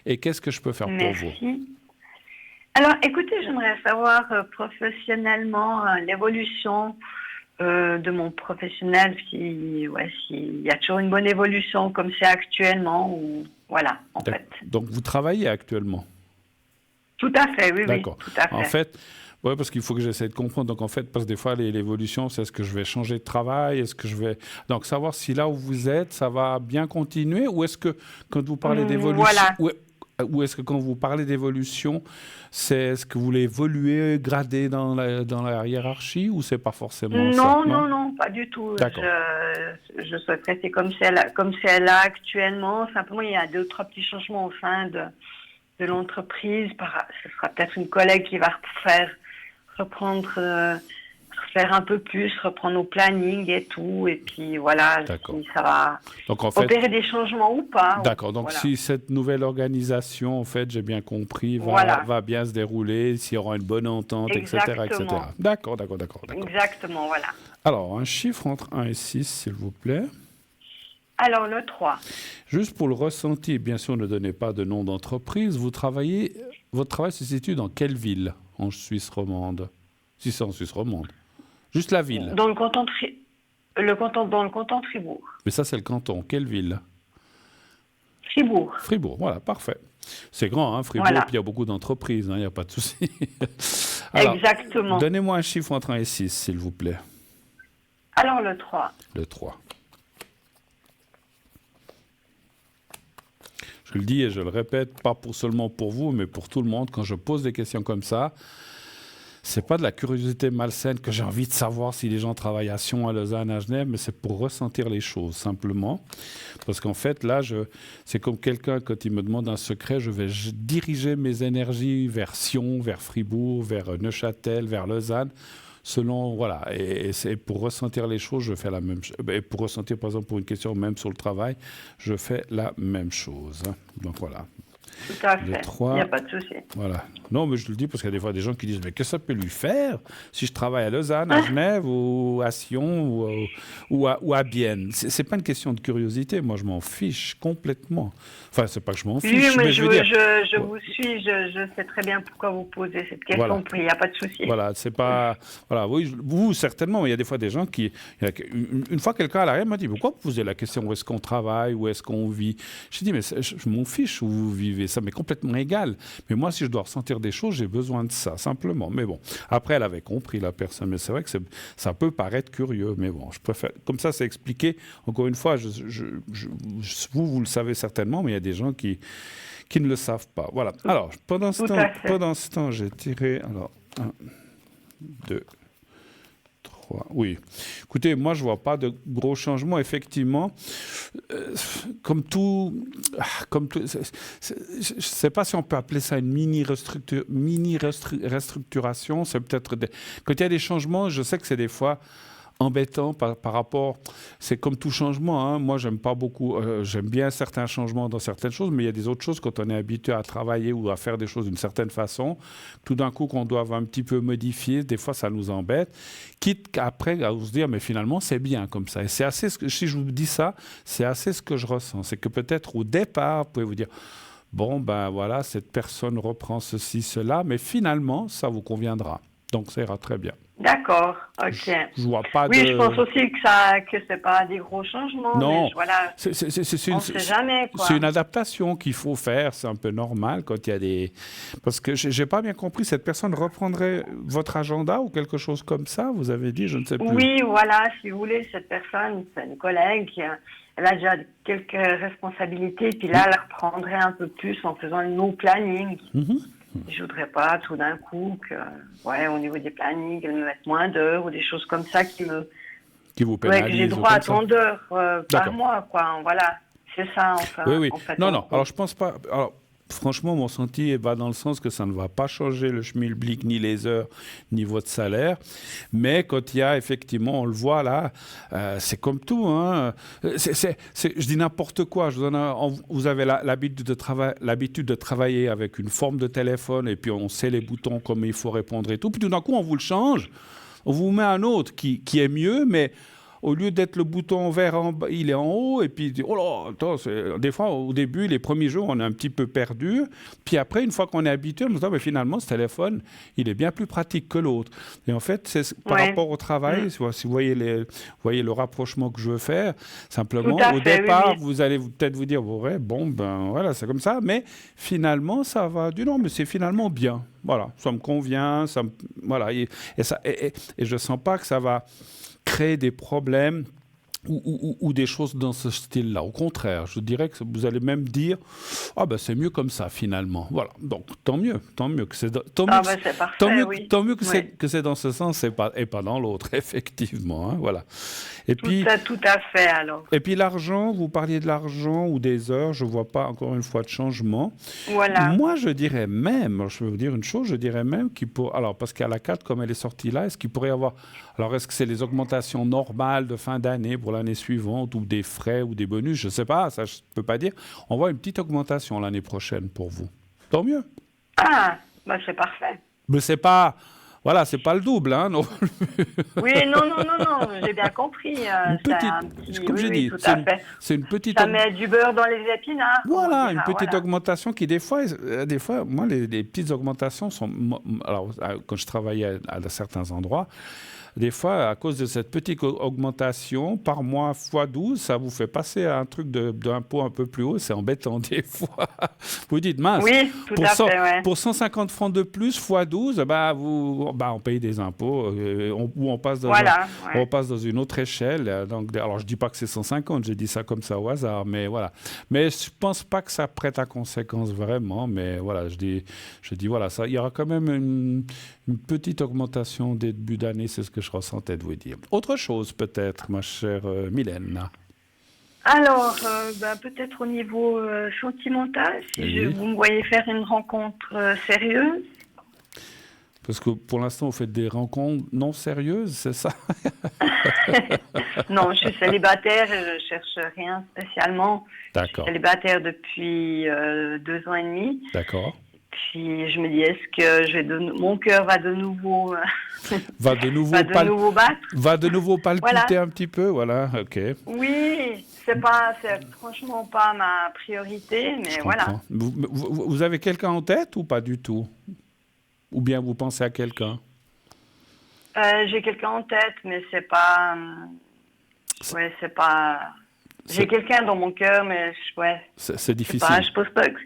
Et qu'est-ce que je peux faire pour vous ? Merci. Alors, écoutez, j'aimerais savoir professionnellement l'évolution de mon professionnel, s'il y a toujours une bonne évolution comme c'est actuellement, ou voilà, en fait. Donc, vous travaillez actuellement ? Tout à fait, oui, D'accord. Oui, tout à fait. En fait, ouais, parce qu'il faut que j'essaie de comprendre. Donc, en fait, parce que des fois, l'évolution, c'est est-ce que je vais changer de travail ? Est-ce que je vais... Donc, savoir si là où vous êtes, ça va bien continuer ? Ou est-ce que, quand vous parlez d'évolution... Voilà. Ou est-ce que quand vous parlez d'évolution, est-ce que vous voulez évoluer, grader dans la hiérarchie, ou c'est pas forcément ça ? Non, pas du tout. D'accord. Je souhaiterais rester comme c'est là actuellement. Simplement, il y a 2 ou 3 petits changements au sein de l'entreprise. Ce sera peut-être une collègue qui va faire un peu plus, reprendre nos plannings et tout, et puis voilà, si ça va donc, en fait, opérer des changements ou pas. D'accord, donc voilà. Si cette nouvelle organisation, en fait, j'ai bien compris, va bien se dérouler, s'il y aura une bonne entente, Exactement. etc. D'accord. Exactement, voilà. Alors, un chiffre entre 1 et 6, s'il vous plaît. Alors, le 3. Juste pour le ressenti, bien sûr, ne donnez pas de nom d'entreprise. Votre travail se situe dans quelle ville en Suisse romande ? Si c'est en Suisse romande. Juste la ville. Dans le canton de Fribourg. Mais ça, c'est le canton. Quelle ville ? Fribourg, voilà, parfait. C'est grand, hein, Fribourg, voilà. Puis il y a beaucoup d'entreprises, il n'y a pas de souci. Alors, exactement. Donnez-moi un chiffre entre 1 et 6, s'il vous plaît. Alors, le 3. Le 3. Je le dis et je le répète, pas seulement pour vous, mais pour tout le monde. Quand je pose des questions comme ça, c'est pas de la curiosité malsaine que j'ai envie de savoir si les gens travaillent à Sion, à Lausanne, à Genève, mais c'est pour ressentir les choses, simplement. Parce qu'en fait, là, c'est comme quelqu'un, quand il me demande un secret, je vais diriger mes énergies vers Sion, vers Fribourg, vers Neuchâtel, vers Lausanne, selon, voilà. Et c'est pour ressentir les choses, je fais la même chose. Et pour ressentir, par exemple, pour une question même sur le travail, je fais la même chose. Donc, voilà. Tout à fait. Le 3, il n'y a pas de souci. voilà. Non, mais je le dis parce qu'il y a des fois des gens qui disent mais qu'est-ce que ça peut lui faire si je travaille à Lausanne, à Genève ou à Sion ou à Bienne. C'est pas une question de curiosité. Moi, je m'en fiche complètement. Enfin, c'est pas que je m'en fiche. Oui, mais je veux dire, je vous suis. Je sais très bien pourquoi vous posez cette question. Voilà. Il n'y a pas de souci. Voilà, c'est pas. Voilà, oui, vous, certainement, il y a des fois des gens qui. Une fois, quelqu'un à l'arrière m'a dit pourquoi vous posez la question où est-ce qu'on travaille, où est-ce qu'on vit. J'ai dit mais je m'en fiche où vous vivez, ça m'est complètement égal. Mais moi, si je dois ressentir des choses, j'ai besoin de ça, simplement. Mais bon, après, elle avait compris, la personne. Mais c'est vrai que ça peut paraître curieux. Mais bon, je préfère. Comme ça, c'est expliqué. Encore une fois, vous le savez certainement, mais il y a des gens qui ne le savent pas. Voilà. Alors, pendant ce temps, j'ai tiré. Alors, 1, 2, 3. Oui. Écoutez, moi, je ne vois pas de gros changements. Effectivement, comme tout, je ne sais pas si on peut appeler ça une mini-restructuration. C'est peut-être quand il y a des changements, je sais que c'est des fois embêtant par rapport, c'est comme tout changement, hein. Moi j'aime pas beaucoup, j'aime bien certains changements dans certaines choses, mais il y a des autres choses quand on est habitué à travailler ou à faire des choses d'une certaine façon, tout d'un coup qu'on doit un petit peu modifier, des fois ça nous embête, quitte qu'après à se dire mais finalement c'est bien comme ça. Et c'est assez, si je vous dis ça, c'est assez ce que je ressens, c'est que peut-être au départ, vous pouvez vous dire bon ben voilà, cette personne reprend ceci, cela, mais finalement ça vous conviendra, donc ça ira très bien. D'accord, ok. Je vois pas oui, je pense aussi que c'est pas des gros changements. Non, mais voilà, on ne sait jamais, quoi. C'est une adaptation qu'il faut faire, c'est un peu normal quand il y a des... Parce que j'ai pas bien compris, cette personne reprendrait votre agenda ou quelque chose comme ça, vous avez dit, je ne sais plus. Oui, voilà, si vous voulez, cette personne, c'est une collègue, elle a déjà quelques responsabilités, puis là, elle reprendrait un peu plus en faisant nos plannings. Je voudrais pas tout d'un coup que, au niveau des plannings, elle me mette moins d'heures ou des choses comme ça qui vous pénalisent. Que j'ai droit à tant d'heures par mois, quoi. Voilà, c'est ça, enfin. Oui. En fait, non. Alors, je pense pas. Alors, franchement, mon senti va dans le sens que ça ne va pas changer le schmilblick, ni les heures, ni votre salaire. Mais quand il y a effectivement, on le voit là, c'est comme tout. Hein. Je dis n'importe quoi. Vous avez l'habitude de travailler avec une forme de téléphone et puis on sait les boutons, comme il faut répondre et tout. Puis tout d'un coup, on vous le change. On vous met un autre qui est mieux, mais au lieu d'être le bouton vert, il est en haut. Et puis, oh là, attends, des fois, au début, les premiers jours, on est un petit peu perdu. Puis après, une fois qu'on est habitué, on se dit, mais finalement, ce téléphone, il est bien plus pratique que l'autre. Et en fait, c'est par rapport au travail, si vous voyez le rapprochement que je veux faire, simplement, au départ, vous allez peut-être vous dire, bon, ben voilà, c'est comme ça. Mais finalement, ça va du non, mais c'est finalement bien. Voilà, ça me convient. Voilà, et je ne sens pas que ça va créer des problèmes ou des choses dans ce style-là. Au contraire, je dirais que vous allez même dire ah ben c'est mieux comme ça finalement. Voilà. Donc tant mieux que c'est tant mieux que c'est dans ce sens et pas dans l'autre effectivement. Hein, voilà. Et puis tout à fait alors. Et puis l'argent, vous parliez de l'argent ou des heures, je vois pas encore une fois de changement. Voilà. Moi je dirais même, je vais vous dire une chose, je dirais même alors parce qu'à la 4 comme elle est sortie là, est-ce qu'il pourrait y avoir est-ce que c'est les augmentations normales de fin d'année pour l'année suivante ou des frais ou des bonus, je ne sais pas, ça je ne peux pas dire. On voit une petite augmentation l'année prochaine pour vous. Tant mieux. Ah, bah c'est parfait. Mais c'est pas... Voilà, c'est pas le double, hein, non. Oui, non, j'ai bien compris. Comme j'ai dit, c'est une petite... Ça met du beurre dans les épinards. Voilà, une petite augmentation qui, des fois, moi, les petites augmentations sont... Alors, quand je travaillais à certains endroits, des fois, à cause de cette petite augmentation, par mois x12, ça vous fait passer à un truc d'impôt un peu plus haut. C'est embêtant des fois. Vous dites, mince, oui, pour 150 francs de plus x12, on paye des impôts ou on passe dans une autre échelle. Donc, alors, je ne dis pas que c'est 150, j'ai dit ça comme ça au hasard. Mais voilà. Mais je ne pense pas que ça prête à conséquence vraiment. Mais voilà, je dis voilà, ça, il y aura quand même une petite augmentation des débuts d'année, c'est ce que je ressentais de vous dire. Autre chose peut-être, ma chère Mylène. Alors, peut-être au niveau sentimental, si vous me voyez faire une rencontre sérieuse. Parce que pour l'instant, vous faites des rencontres non sérieuses, c'est ça? Non, je suis célibataire et je cherche rien spécialement. D'accord. Je suis célibataire depuis 2 ans et demi. D'accord. Puis je me dis, est-ce que mon cœur va de nouveau, Va de nouveau, battre? Va de nouveau palpiter Voilà. un petit peu, voilà, ok. Oui, c'est franchement pas ma priorité, mais Je voilà. comprends. Vous avez quelqu'un en tête ou pas du tout? Ou bien vous pensez à quelqu'un? J'ai quelqu'un en tête, mais c'est pas. Ouais, c'est pas. J'ai quelqu'un dans mon cœur, mais ouais. C'est difficile. Je pense pas que.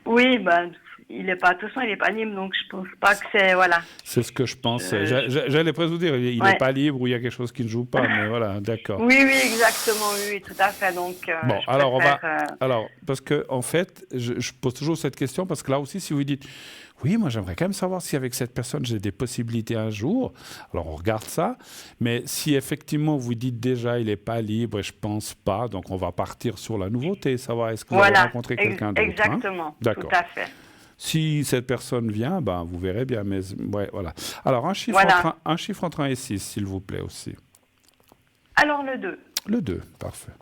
Oui, ben, il est pas. De toute façon, il est pas libre, donc je pense pas que c'est. Voilà. C'est ce que je pense. J'allais presque vous dire, il n'est pas libre ou il y a quelque chose qui ne joue pas, mais voilà, d'accord. Oui, exactement, oui, tout à fait. Donc, bon, alors alors, parce que en fait, je pose toujours cette question parce que là aussi, si vous dites, oui, moi j'aimerais quand même savoir si avec cette personne j'ai des possibilités un jour. Alors on regarde ça, mais si effectivement vous dites déjà il n'est pas libre et je pense pas, donc on va partir sur la nouveauté, savoir est-ce que vous avez rencontré quelqu'un d'autre. Exactement, D'accord. Tout à fait. Si cette personne vient, ben, vous verrez bien. Mais ouais, voilà. Alors, un chiffre entre 1 et 6, s'il vous plaît, aussi. Alors, le 2. Le 2, parfait.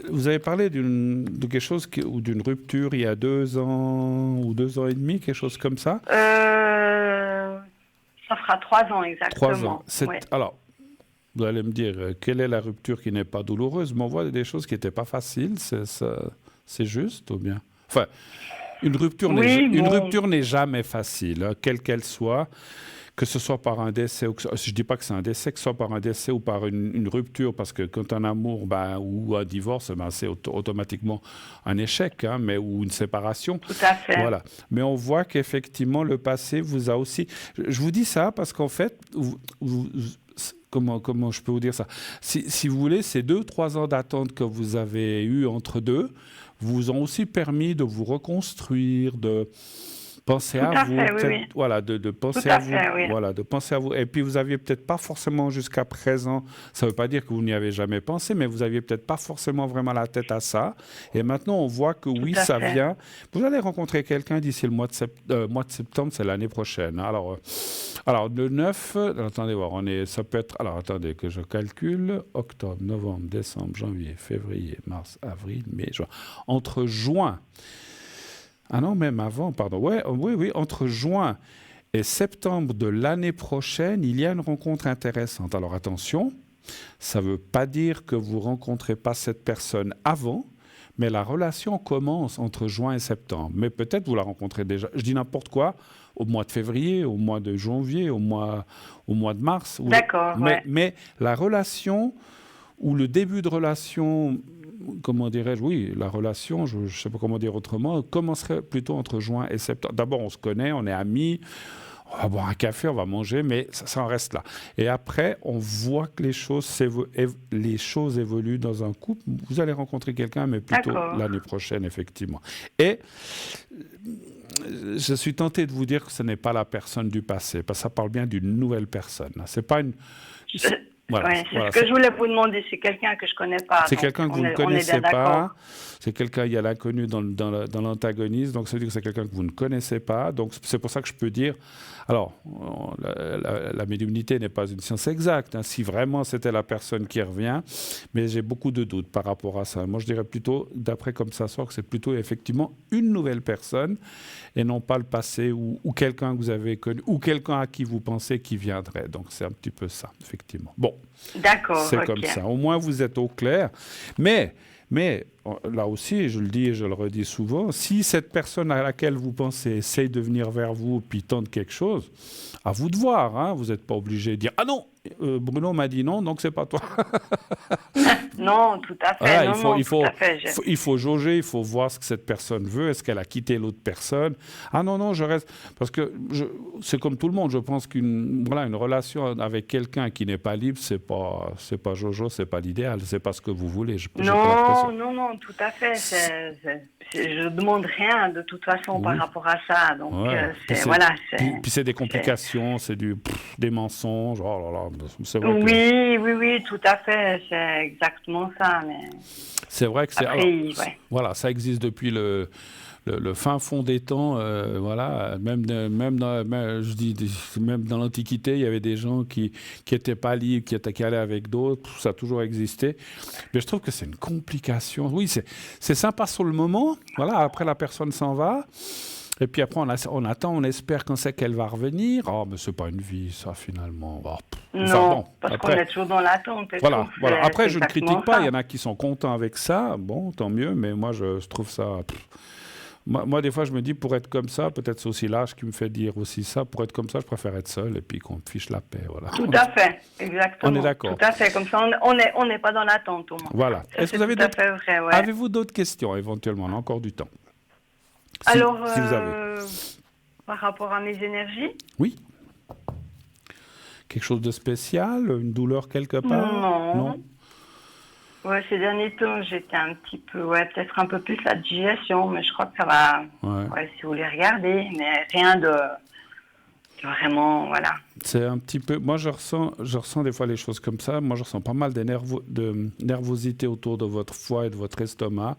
Vous avez parlé de quelque chose ou d'une rupture il y a 2 ans ou 2 ans et demi, quelque chose comme ça? Ça fera 3 ans exactement. 3 ans. Ouais. Alors, vous allez me dire, quelle est la rupture qui n'est pas douloureuse? Mais on voit des choses qui n'étaient pas faciles, c'est juste ou bien? Enfin, une rupture n'est jamais facile, hein, quelle qu'elle soit. Que ce soit par un décès, je ne dis pas que c'est un décès, que ce soit par un décès ou par une rupture, parce que quand un amour ou un divorce, c'est automatiquement un échec, hein, ou une séparation. Tout à fait. Voilà. Mais on voit qu'effectivement, le passé vous a aussi... Je vous dis ça parce qu'en fait, comment je peux vous dire ça? Si vous voulez, ces 2-3 ans d'attente que vous avez eu entre deux vous ont aussi permis de vous reconstruire, de... Pensez à vous, voilà, de penser à vous, voilà, de penser à vous. Et puis vous aviez peut-être pas forcément jusqu'à présent, ça ne veut pas dire que vous n'y avez jamais pensé, mais vous aviez peut-être pas forcément vraiment la tête à ça. Et maintenant on voit que oui, ça vient. Vous allez rencontrer quelqu'un d'ici le mois de septembre, c'est l'année prochaine. Alors le 9, attendez voir, ça peut être, alors attendez que je calcule, octobre, novembre, décembre, janvier, février, mars, avril, mai, juin. Entre juin. Ah non, même avant, pardon. Oui, entre juin et septembre de l'année prochaine, il y a une rencontre intéressante. Alors attention, ça ne veut pas dire que vous ne rencontrez pas cette personne avant, mais la relation commence entre juin et septembre. Mais peut-être vous la rencontrez déjà, je dis n'importe quoi, au mois de février, au mois de janvier, au mois de mars. D'accord, mais la relation ou le début de relation... Comment dirais-je? Oui, la relation, je ne sais pas comment dire autrement, commencerait plutôt entre juin et septembre. D'abord, on se connaît, on est amis, on va boire un café, on va manger, mais ça en reste là. Et après, on voit que les choses évoluent dans un couple. Vous allez rencontrer quelqu'un, mais plutôt l'année prochaine, effectivement. Et je suis tenté de vous dire que ce n'est pas la personne du passé, parce que ça parle bien d'une nouvelle personne. C'est pas une... Voilà, ce que je voulais vous demander, c'est quelqu'un que je ne connais pas. C'est quelqu'un que vous ne connaissez pas. C'est quelqu'un, il y a l'inconnu dans l'antagonisme, donc ça veut dire que c'est quelqu'un que vous ne connaissez pas. Donc c'est pour ça que je peux dire, alors la médiumnité n'est pas une science exacte, hein, si vraiment c'était la personne qui revient, mais j'ai beaucoup de doutes par rapport à ça. Moi je dirais plutôt, d'après comme ça sort, que c'est plutôt effectivement une nouvelle personne et non pas le passé ou quelqu'un que vous avez connu ou quelqu'un à qui vous pensez qui viendrait. Donc c'est un petit peu ça, effectivement. Bon, d'accord, c'est comme ça. Au moins vous êtes au clair. Mais là aussi, je le dis et je le redis souvent, si cette personne à laquelle vous pensez essaye de venir vers vous puis tente quelque chose, à vous de voir. Hein, vous n'êtes pas obligé de dire « Ah non, Bruno m'a dit non, donc c'est pas toi. » Non, tout à fait. Voilà, Non, tout à fait. il faut jauger, il faut voir ce que cette personne veut. Est-ce qu'elle a quitté l'autre personne? Ah non, je reste. Parce que c'est comme tout le monde. Je pense qu'une une relation avec quelqu'un qui n'est pas libre, c'est pas Jojo, c'est pas l'idéal. C'est pas ce que vous voulez. Non, tout à fait. Je demande rien de toute façon par rapport à ça. Donc, Puis c'est des complications, c'est des mensonges. Oh là là, c'est vrai oui, tout à fait. C'est exactement ça. Mais... C'est vrai que c'est. Après, voilà, ça existe depuis le fin fond des temps. Voilà, même dans l'Antiquité, il y avait des gens qui n'étaient pas libres, qui allaient avec d'autres. Ça a toujours existé. Mais je trouve que c'est une complication. Oui, c'est sympa sur le moment. Voilà, après la personne s'en va. Et puis après, on attend, on espère quand c'est qu'elle va revenir. Oh, mais c'est pas une vie, ça, finalement. Parce qu'on est toujours dans l'attente. Voilà. Après, je ne critique pas. Il y en a qui sont contents avec ça. Bon, tant mieux. Mais moi, je trouve ça... Moi, des fois, je me dis, pour être comme ça, peut-être c'est aussi l'âge qui me fait dire aussi ça. Pour être comme ça, je préfère être seul et puis qu'on me fiche la paix. Voilà. Tout à fait, exactement. On est d'accord. Tout à fait. Comme ça, on n'est pas dans l'attente, au moins. Voilà. Est-ce que vous avez Avez-vous d'autres questions, éventuellement? On a encore du temps. Alors, si vous avez. Par rapport à mes énergies? Oui. Quelque chose de spécial? Une douleur quelque part? Non. Ouais, ces derniers temps, j'étais un petit peu, peut-être un peu plus la digestion, mais je crois que ça va, si vous voulez regarder, mais rien de vraiment, voilà. C'est un petit peu, moi je ressens des fois les choses comme ça, moi je ressens pas mal de nervosité autour de votre foie et de votre estomac,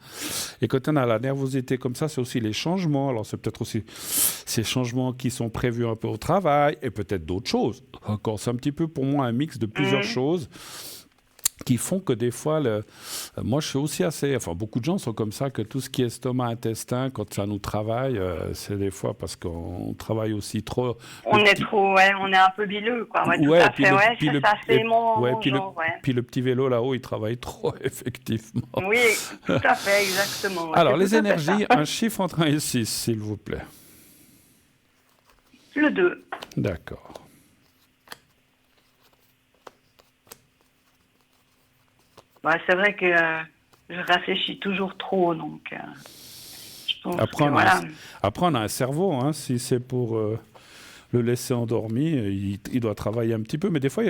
et quand on a la nervosité comme ça, c'est aussi les changements, alors c'est peut-être aussi ces changements qui sont prévus un peu au travail, et peut-être d'autres choses, encore c'est un petit peu pour moi un mix de plusieurs choses, qui font que des fois, moi je suis aussi assez, beaucoup de gens sont comme ça, que tout ce qui est estomac, intestin, quand ça nous travaille, c'est des fois parce qu'on travaille aussi trop. On est un peu bileux, quoi. Puis le petit vélo là-haut, il travaille trop, effectivement. Oui, tout à fait, exactement. Alors, les énergies, un chiffre entre 1 et 6, s'il vous plaît. Le 2. D'accord. C'est vrai que je réfléchis toujours trop, donc je pense après, on a un cerveau, hein, si c'est pour le laisser endormi, il doit travailler un petit peu, mais des fois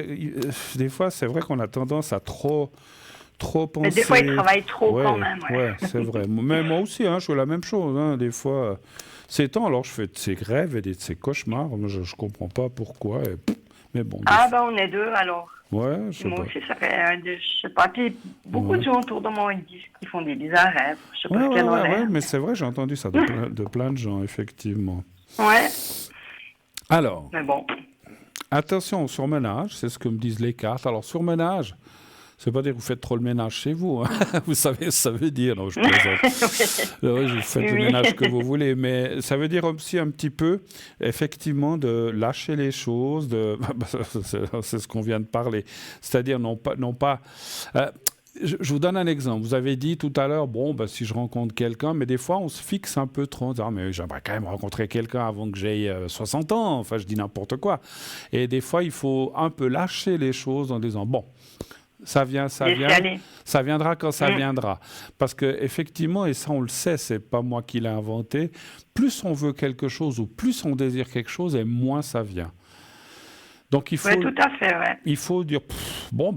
c'est vrai qu'on a tendance à trop penser. Mais des fois, il travaille trop quand même. Ouais, c'est vrai. Mais moi aussi, je fais la même chose. Hein, des fois, ces temps, alors je fais de ces grèves et de ces cauchemars, je ne comprends pas pourquoi. Mais bon. On est deux alors. Ouais, moi aussi, ça fait, je sais pas. Puis beaucoup de gens autour de moi, ils disent qu'ils font des bizarres rêves. Je sais pas ce qu'il y a dans l'air. Mais c'est vrai, j'ai entendu ça de plein de gens, effectivement. Ouais. Alors. Mais bon. Attention au surmenage, c'est ce que me disent les cartes. Alors, surmenage, ça ne veut pas dire que vous faites trop le ménage chez vous. Hein. Vous savez, ça veut dire. Non, je plaisante. Vous faites le ménage que vous voulez. Mais ça veut dire aussi un petit peu, effectivement, de lâcher les choses. C'est ce qu'on vient de parler. C'est-à-dire, non pas je vous donne un exemple. Vous avez dit tout à l'heure, si je rencontre quelqu'un, mais des fois, on se fixe un peu trop. Mais j'aimerais quand même rencontrer quelqu'un avant que j'aie 60 ans. Enfin, je dis n'importe quoi. Et des fois, il faut un peu lâcher les choses en disant, ça viendra quand ça viendra. Parce qu'effectivement, et ça on le sait, c'est pas moi qui l'ai inventé, plus on veut quelque chose ou plus on désire quelque chose et moins ça vient. Donc il faut, tout à fait, il faut dire,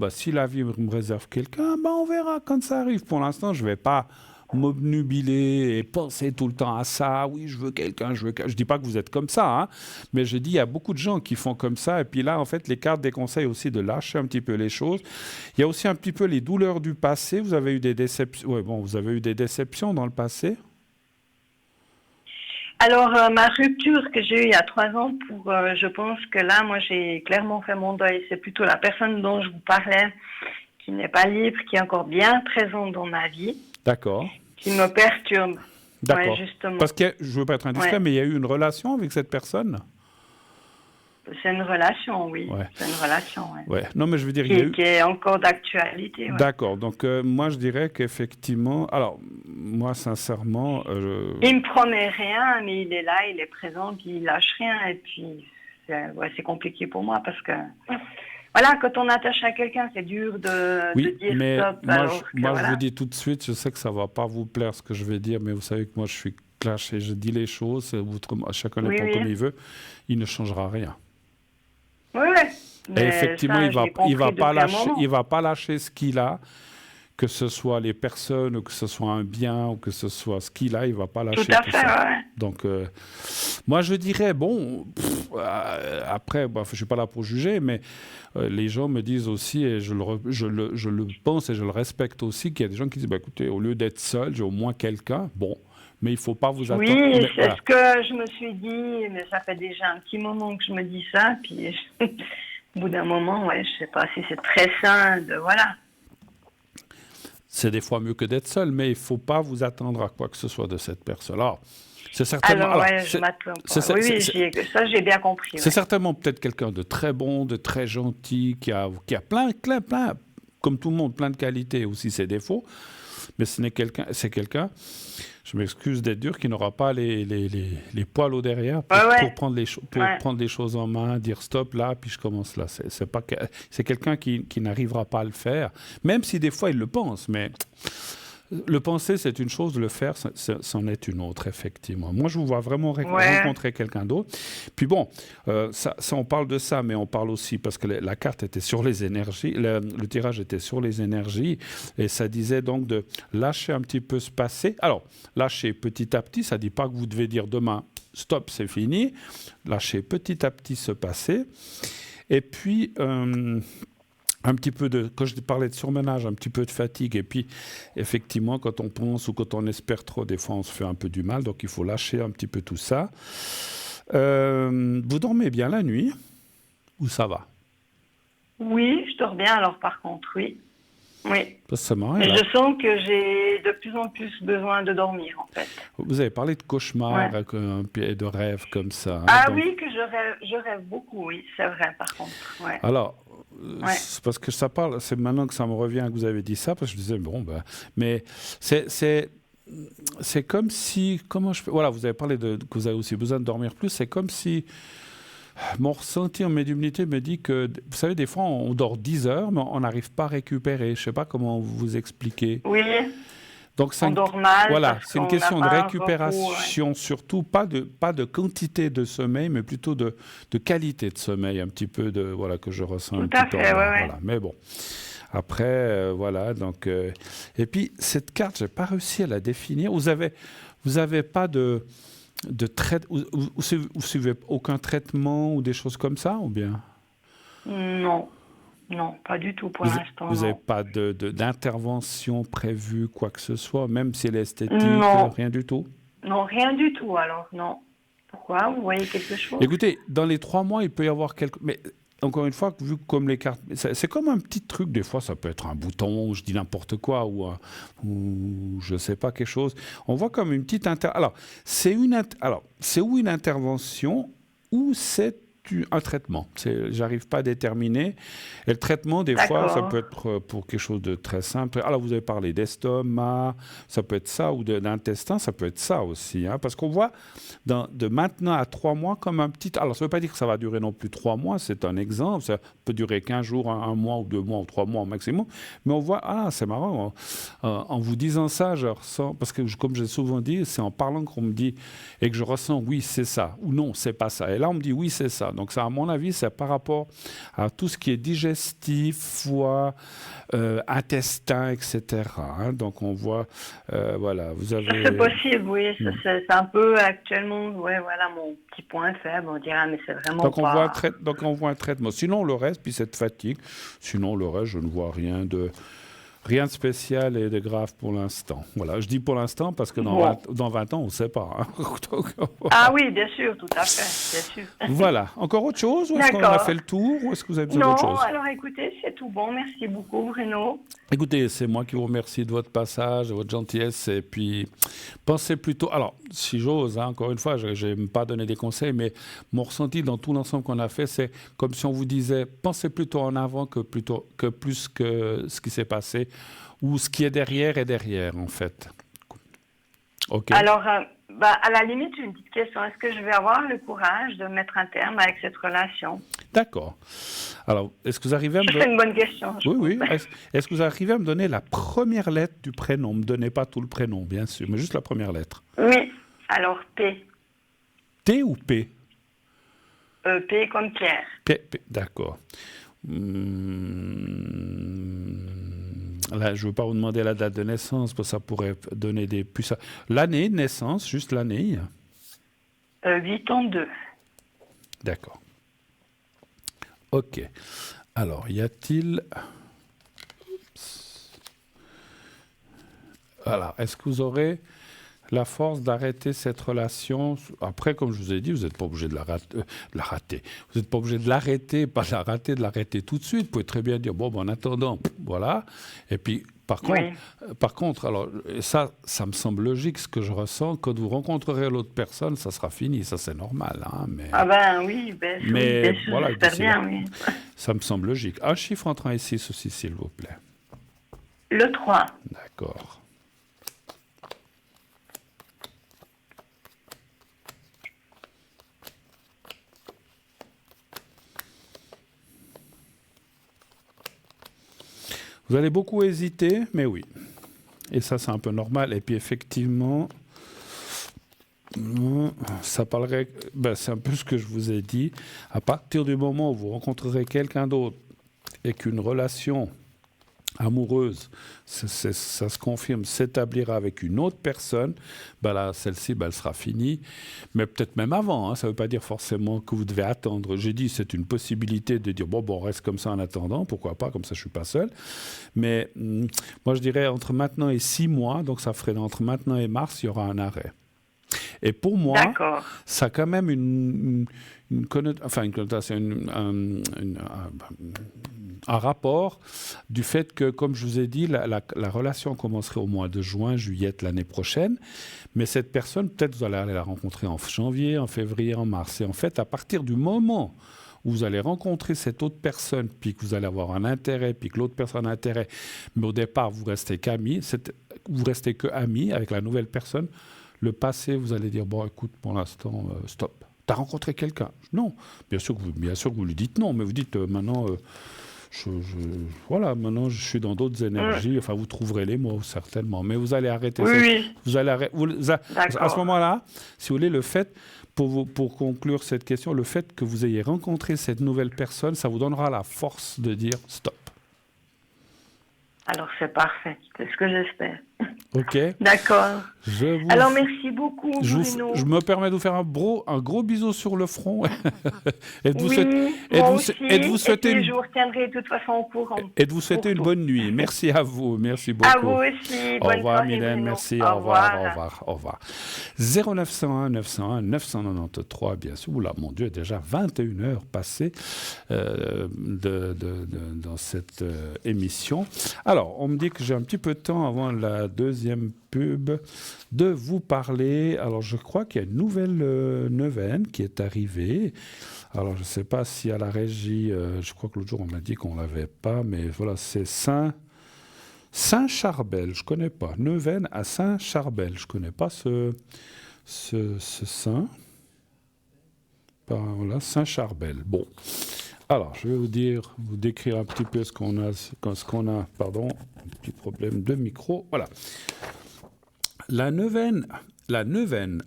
si la vie me réserve quelqu'un, on verra quand ça arrive. Pour l'instant, je vais pas m'obnubiler et penser tout le temps à ça. Oui, je veux quelqu'un, je dis pas que vous êtes comme ça, hein, mais je dis il y a beaucoup de gens qui font comme ça. Et puis là, en fait, les cartes déconseillent aussi de lâcher un petit peu les choses. Il y a aussi un petit peu les douleurs du passé. Vous avez eu des déceptions. Vous avez eu des déceptions dans le passé. Alors, ma rupture que j'ai eue il y a 3 ans, je pense que là, moi, j'ai clairement fait mon deuil. C'est plutôt la personne dont je vous parlais, qui n'est pas libre, qui est encore bien présente dans ma vie. D'accord. Qui me perturbe. D'accord. Justement. Parce que, je ne veux pas être indiscret, mais il y a eu une relation avec cette personne? C'est une relation, oui. C'est une relation, Non, mais je veux dire... Qui est encore d'actualité. D'accord. Donc, moi, je dirais qu'effectivement... Alors, moi, sincèrement... Il me promet rien, mais il est là, il est présent, puis il lâche rien. Et puis, c'est compliqué pour moi parce que... voilà, quand on attache à quelqu'un, c'est dur de dire mais stop. moi je vous dis tout de suite, je sais que ça ne va pas vous plaire ce que je vais dire, mais vous savez que moi je suis clash et je dis les choses, chacun les prend comme il veut, il ne changera rien. Oui, oui. Et effectivement, il va pas lâcher ce qu'il a, que ce soit les personnes, ou que ce soit un bien, ou que ce soit ce qu'il a, il va pas lâcher tout à fait, ça. Ouais. Donc, moi je dirais, après, je suis pas là pour juger, mais les gens me disent aussi, et je le pense et je le respecte aussi, qu'il y a des gens qui disent, écoutez, au lieu d'être seul, j'ai au moins quelqu'un, mais il faut pas vous attendre. Oui, c'est ce que je me suis dit, mais ça fait déjà un petit moment que je me dis ça, puis au bout d'un moment, je sais pas si c'est très sain voilà. C'est des fois mieux que d'être seul, mais il faut pas vous attendre à quoi que ce soit de cette personne. Alors, c'est certainement. Je m'attends pas. Oui, ça j'ai bien compris. C'est certainement peut-être quelqu'un de très bon, de très gentil, qui a plein, comme tout le monde, plein de qualités, aussi ses défauts. Mais c'est quelqu'un, je m'excuse d'être dur, qui n'aura pas les poils au derrière pour prendre les choses en main, dire stop là, puis je commence là. C'est quelqu'un qui n'arrivera pas à le faire, même si des fois il le pense, mais le penser c'est une chose, le faire c'en est une autre, effectivement. Moi je vous vois vraiment rencontrer quelqu'un d'autre. Puis ça on parle de ça, mais on parle aussi, parce que la carte était sur les énergies, le tirage était sur les énergies, et ça disait donc de lâcher un petit peu ce passé. Alors, lâcher petit à petit, ça ne dit pas que vous devez dire demain, stop, c'est fini. Lâcher petit à petit ce passé. Et puis, un petit peu quand je parlais de surmenage, un petit peu de fatigue. Et puis, effectivement, quand on pense ou quand on espère trop, des fois, on se fait un peu du mal. Donc, il faut lâcher un petit peu tout ça. Vous dormez bien la nuit ou ça va? Oui, je dors bien. Alors, par contre, oui. Oui. Ça marche, et je sens que j'ai de plus en plus besoin de dormir, en fait. Vous avez parlé de cauchemars et de rêves comme ça. Oui, que je rêve beaucoup, oui, c'est vrai, par contre. Ouais. Alors, c'est parce que c'est maintenant que ça me revient que vous avez dit ça, parce que je disais, mais c'est comme si, voilà, vous avez parlé que vous avez aussi besoin de dormir plus, c'est comme si mon ressenti en médiumnité me dit que, vous savez, des fois, on dort 10 heures, mais on n'arrive pas à récupérer. Je ne sais pas comment vous expliquer. Oui. Donc, on dort mal. Voilà, c'est une question de récupération, surtout, pas de quantité de sommeil, mais plutôt de qualité de sommeil, un petit peu que je ressens un petit peu. Voilà. Mais bon, après, voilà. Donc, et puis, cette carte, je n'ai pas réussi à la définir. Vous avez pas de vous suivez aucun traitement ou des choses comme ça, ou bien? Non, pas du tout pour l'instant. Vous n'avez pas d'intervention prévue, quoi que ce soit, même si elle est esthétique, rien du tout? Non, rien du tout, alors, non. Pourquoi? Vous voyez quelque chose? Écoutez, dans les 3 mois, il peut y avoir mais encore une fois, vu comme les cartes, c'est comme un petit truc, des fois ça peut être un bouton, je dis n'importe quoi, ou je ne sais pas, quelque chose. On voit comme une petite Alors, c'est où une intervention ou c'est un traitement. J'arrive pas à déterminer. Et le traitement, des fois, ça peut être pour quelque chose de très simple. Alors, vous avez parlé d'estomac, ça peut être ça, ou d'intestin, ça peut être ça aussi. Parce qu'on voit de maintenant à 3 mois comme un petit... Alors, ça ne veut pas dire que ça va durer non plus 3 mois, c'est un exemple. Ça peut durer 15 jours, 1 mois, ou 2 mois, ou 3 mois au maximum. Mais on voit, c'est marrant, en vous disant ça, je ressens... Parce que, comme j'ai souvent dit, c'est en parlant qu'on me dit, et que je ressens, oui, c'est ça, ou non, c'est pas ça. Et là, on me dit, oui, c'est ça. Donc, ça, à mon avis, c'est par rapport à tout ce qui est digestif, foie, intestin, etc. Donc, on voit, voilà, vous avez... C'est possible, oui. C'est un peu actuellement, voilà, mon petit point faible. On dirait, mais c'est vraiment donc, on voit un traitement. Sinon, le reste, puis cette fatigue. Sinon, le reste, je ne vois rien de spécial et de grave pour l'instant. Voilà, je dis pour l'instant parce que dans 20 ans, on ne sait pas. Donc, ah oui, bien sûr, tout à fait, bien sûr. Voilà. Encore autre chose? Ou est-ce qu'on a fait le tour? Ou est-ce que vous avez besoin d'autre chose? Non, alors écoutez, c'est tout bon. Merci beaucoup, Bruno. Écoutez, c'est moi qui vous remercie de votre passage, de votre gentillesse. Et puis, pensez plutôt... Alors, si j'ose, encore une fois, je n'aime pas donner des conseils, mais mon ressenti dans tout l'ensemble qu'on a fait, c'est comme si on vous disait, pensez plutôt en avant que plus que ce qui s'est passé, ou ce qui est derrière, en fait. OK. Alors, à la limite, une petite question. Est-ce que je vais avoir le courage de mettre un terme avec cette relation? D'accord. Alors, est-ce que vous arrivez à me C'est une bonne question. Oui. Est-ce que vous arrivez à me donner la première lettre du prénom? Ne me donnez pas tout le prénom, bien sûr, mais juste la première lettre. Oui. Alors, P. T ou P? P comme Pierre. P, d'accord. Là, je ne veux pas vous demander la date de naissance, parce que ça pourrait donner des puces. L'année de naissance, juste l'année. 82. D'accord. Ok. Alors, y a-t-il... Alors, est-ce que vous aurez la force d'arrêter cette relation? Après, comme je vous ai dit, vous n'êtes pas obligé de la rater. Vous n'êtes pas obligé de l'arrêter, pas de la rater, de l'arrêter tout de suite. Vous pouvez très bien dire, bon, en attendant, voilà. Et puis, par contre, alors, ça me semble logique, ce que je ressens. Quand vous rencontrerez l'autre personne, ça sera fini. Ça, c'est normal. Hein, mais... Ah ben oui, mais voilà, j'espère bien, oui. Ça me semble logique. Un chiffre entre 1 et 6 aussi, s'il vous plaît. Le 3. D'accord. Vous allez beaucoup hésiter, mais oui. Et ça, c'est un peu normal. Et puis, effectivement, ça parlerait... c'est un peu ce que je vous ai dit. À partir du moment où vous rencontrerez quelqu'un d'autre et qu'une relation amoureuse, ça se confirme, s'établira avec une autre personne, là, celle-ci, elle sera finie. Mais peut-être même avant. Hein, ça ne veut pas dire forcément que vous devez attendre. J'ai dit, c'est une possibilité de dire, bon, on reste comme ça en attendant. Pourquoi pas, comme ça, je ne suis pas seul. Mais moi, je dirais entre maintenant et 6 mois, donc ça ferait entre maintenant et mars, il y aura un arrêt. Et pour moi, ça a quand même une connotation, un rapport du fait que, comme je vous ai dit, la relation commencerait au mois de juin, juillet l'année prochaine. Mais cette personne, peut-être vous allez aller la rencontrer en janvier, en février, en mars. Et en fait, à partir du moment où vous allez rencontrer cette autre personne, puis que vous allez avoir un intérêt, puis que l'autre personne a un intérêt, mais au départ, vous restez qu'amis, vous restez que amis avec la nouvelle personne, le passé, vous allez dire, bon, écoute, pour l'instant, stop. Tu as rencontré quelqu'un? Non. Bien sûr que vous lui dites non, mais vous dites, maintenant, maintenant, je suis dans d'autres énergies. Enfin, vous trouverez les mots, certainement. Mais vous allez arrêter ça. Oui. Vous allez à ce moment-là, si vous voulez, le fait, pour conclure cette question, le fait que vous ayez rencontré cette nouvelle personne, ça vous donnera la force de dire stop. Alors, c'est parfait. C'est ce que j'espère. OK. D'accord. Alors, merci beaucoup, Bruno. Je me permets de vous faire un gros bisou sur le front. Et de vous souhaiter je vous retiendrai de toute façon au courant. Et de vous souhaiter une bonne nuit. Merci à vous. Merci beaucoup. À vous aussi. Au revoir, Mylène. Merci. Au revoir. 0901 901 993, bien sûr. Oula, mon Dieu, déjà 21 heures passées dans cette émission. Alors, on me dit que j'ai un petit peu de temps avant la deuxième pub de vous parler. Alors, je crois qu'il y a une nouvelle neuvaine qui est arrivée. Alors, je ne sais pas si à la régie, je crois que l'autre jour, on m'a dit qu'on ne l'avait pas, mais voilà, c'est Saint-Charbel. Je ne connais pas. Neuvaine à Saint-Charbel. Je ne connais pas ce saint. Voilà, Saint-Charbel. Bon. Alors, je vais vous décrire un petit peu ce qu'on a. Pardon, un petit problème de micro. Voilà. La neuvaine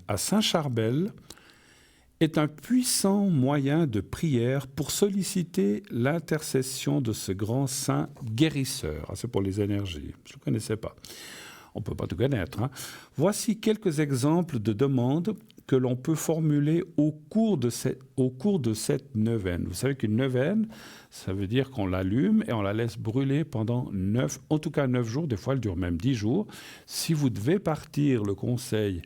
à Saint-Charbel est un puissant moyen de prière pour solliciter l'intercession de ce grand saint guérisseur. C'est pour les énergies. Je ne le connaissais pas. On ne peut pas tout connaître. Hein. Voici quelques exemples de demandes que l'on peut formuler au cours de cette neuvaine. Vous savez qu'une neuvaine, ça veut dire qu'on l'allume et on la laisse brûler pendant 9 jours. Des fois, elle dure même 10 jours. Si vous devez partir, le conseil,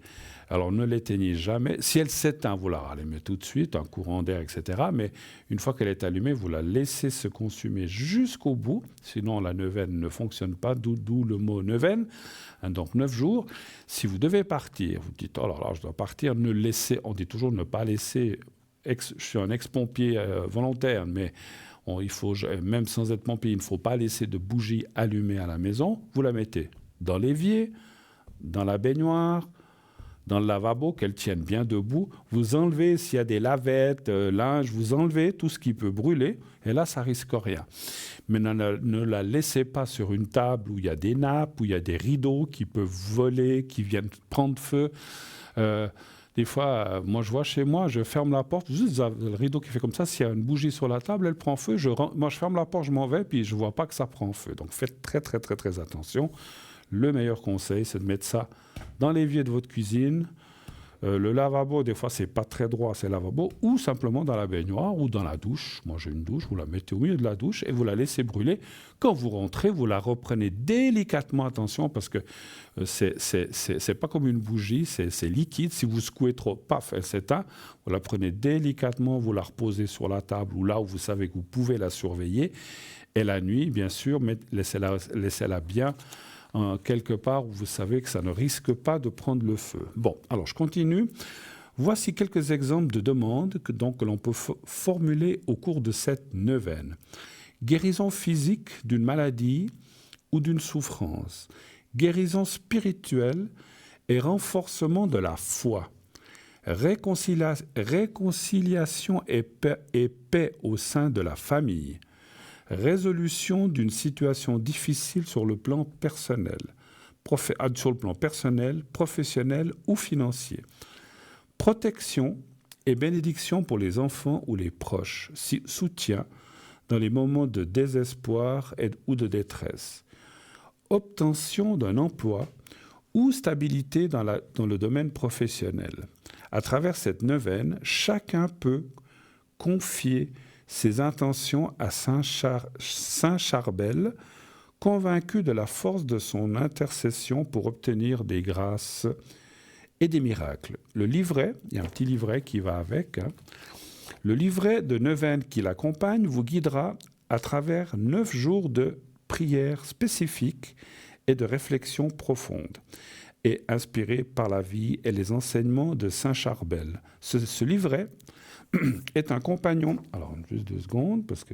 alors ne l'éteignez jamais. Si elle s'éteint, vous la rallumez tout de suite, un courant d'air, etc. Mais une fois qu'elle est allumée, vous la laissez se consumer jusqu'au bout. Sinon, la neuvaine ne fonctionne pas, d'où le mot neuvaine. Donc 9 jours. Si vous devez partir, vous dites, oh là là, je dois partir, on dit toujours ne pas laisser, je suis un ex-pompier volontaire, mais il faut, même sans être pompier, il ne faut pas laisser de bougie allumée à la maison. Vous la mettez dans l'évier, dans la baignoire, dans le lavabo, qu'elle tienne bien debout. Vous enlevez, s'il y a des lavettes, linge, vous enlevez tout ce qui peut brûler, et là, ça risque rien. Mais ne la laissez pas sur une table où il y a des nappes, où il y a des rideaux qui peuvent voler, qui viennent prendre feu. Des fois, moi, je vois chez moi, je ferme la porte, juste le rideau qui fait comme ça, s'il y a une bougie sur la table, elle prend feu, moi, je ferme la porte, je m'en vais, puis je ne vois pas que ça prend feu. Donc, faites très, très, très, très attention. Le meilleur conseil, c'est de mettre ça dans l'évier de votre cuisine. Le lavabo, des fois, c'est pas très droit, c'est lavabo, ou simplement dans la baignoire ou dans la douche. Moi, j'ai une douche, vous la mettez au milieu de la douche et vous la laissez brûler. Quand vous rentrez, vous la reprenez délicatement, attention, parce que c'est pas comme une bougie, c'est liquide. Si vous secouez trop, paf, elle s'éteint. Vous la prenez délicatement, vous la reposez sur la table ou là où vous savez que vous pouvez la surveiller. Et la nuit, bien sûr, laissez-la bien quelque part où vous savez que ça ne risque pas de prendre le feu. Bon, alors je continue. Voici quelques exemples de demandes que l'on peut formuler au cours de cette neuvaine. Guérison physique d'une maladie ou d'une souffrance. Guérison spirituelle et renforcement de la foi. Réconciliation et paix au sein de la famille. Résolution d'une situation difficile sur le plan personnel, professionnel ou financier. Protection et bénédiction pour les enfants ou les proches. Soutien dans les moments de désespoir ou de détresse. Obtention d'un emploi ou stabilité dans le domaine professionnel. À travers cette neuvaine, chacun peut confier ses intentions à Saint Charbel, convaincu de la force de son intercession pour obtenir des grâces et des miracles. Le livret, il y a un petit livret qui va avec, le livret de neuvaine qui l'accompagne vous guidera à travers 9 jours de prières spécifiques et de réflexions profondes et inspirées par la vie et les enseignements de Saint Charbel. Ce livret est un compagnon. Alors, juste 2 secondes, parce que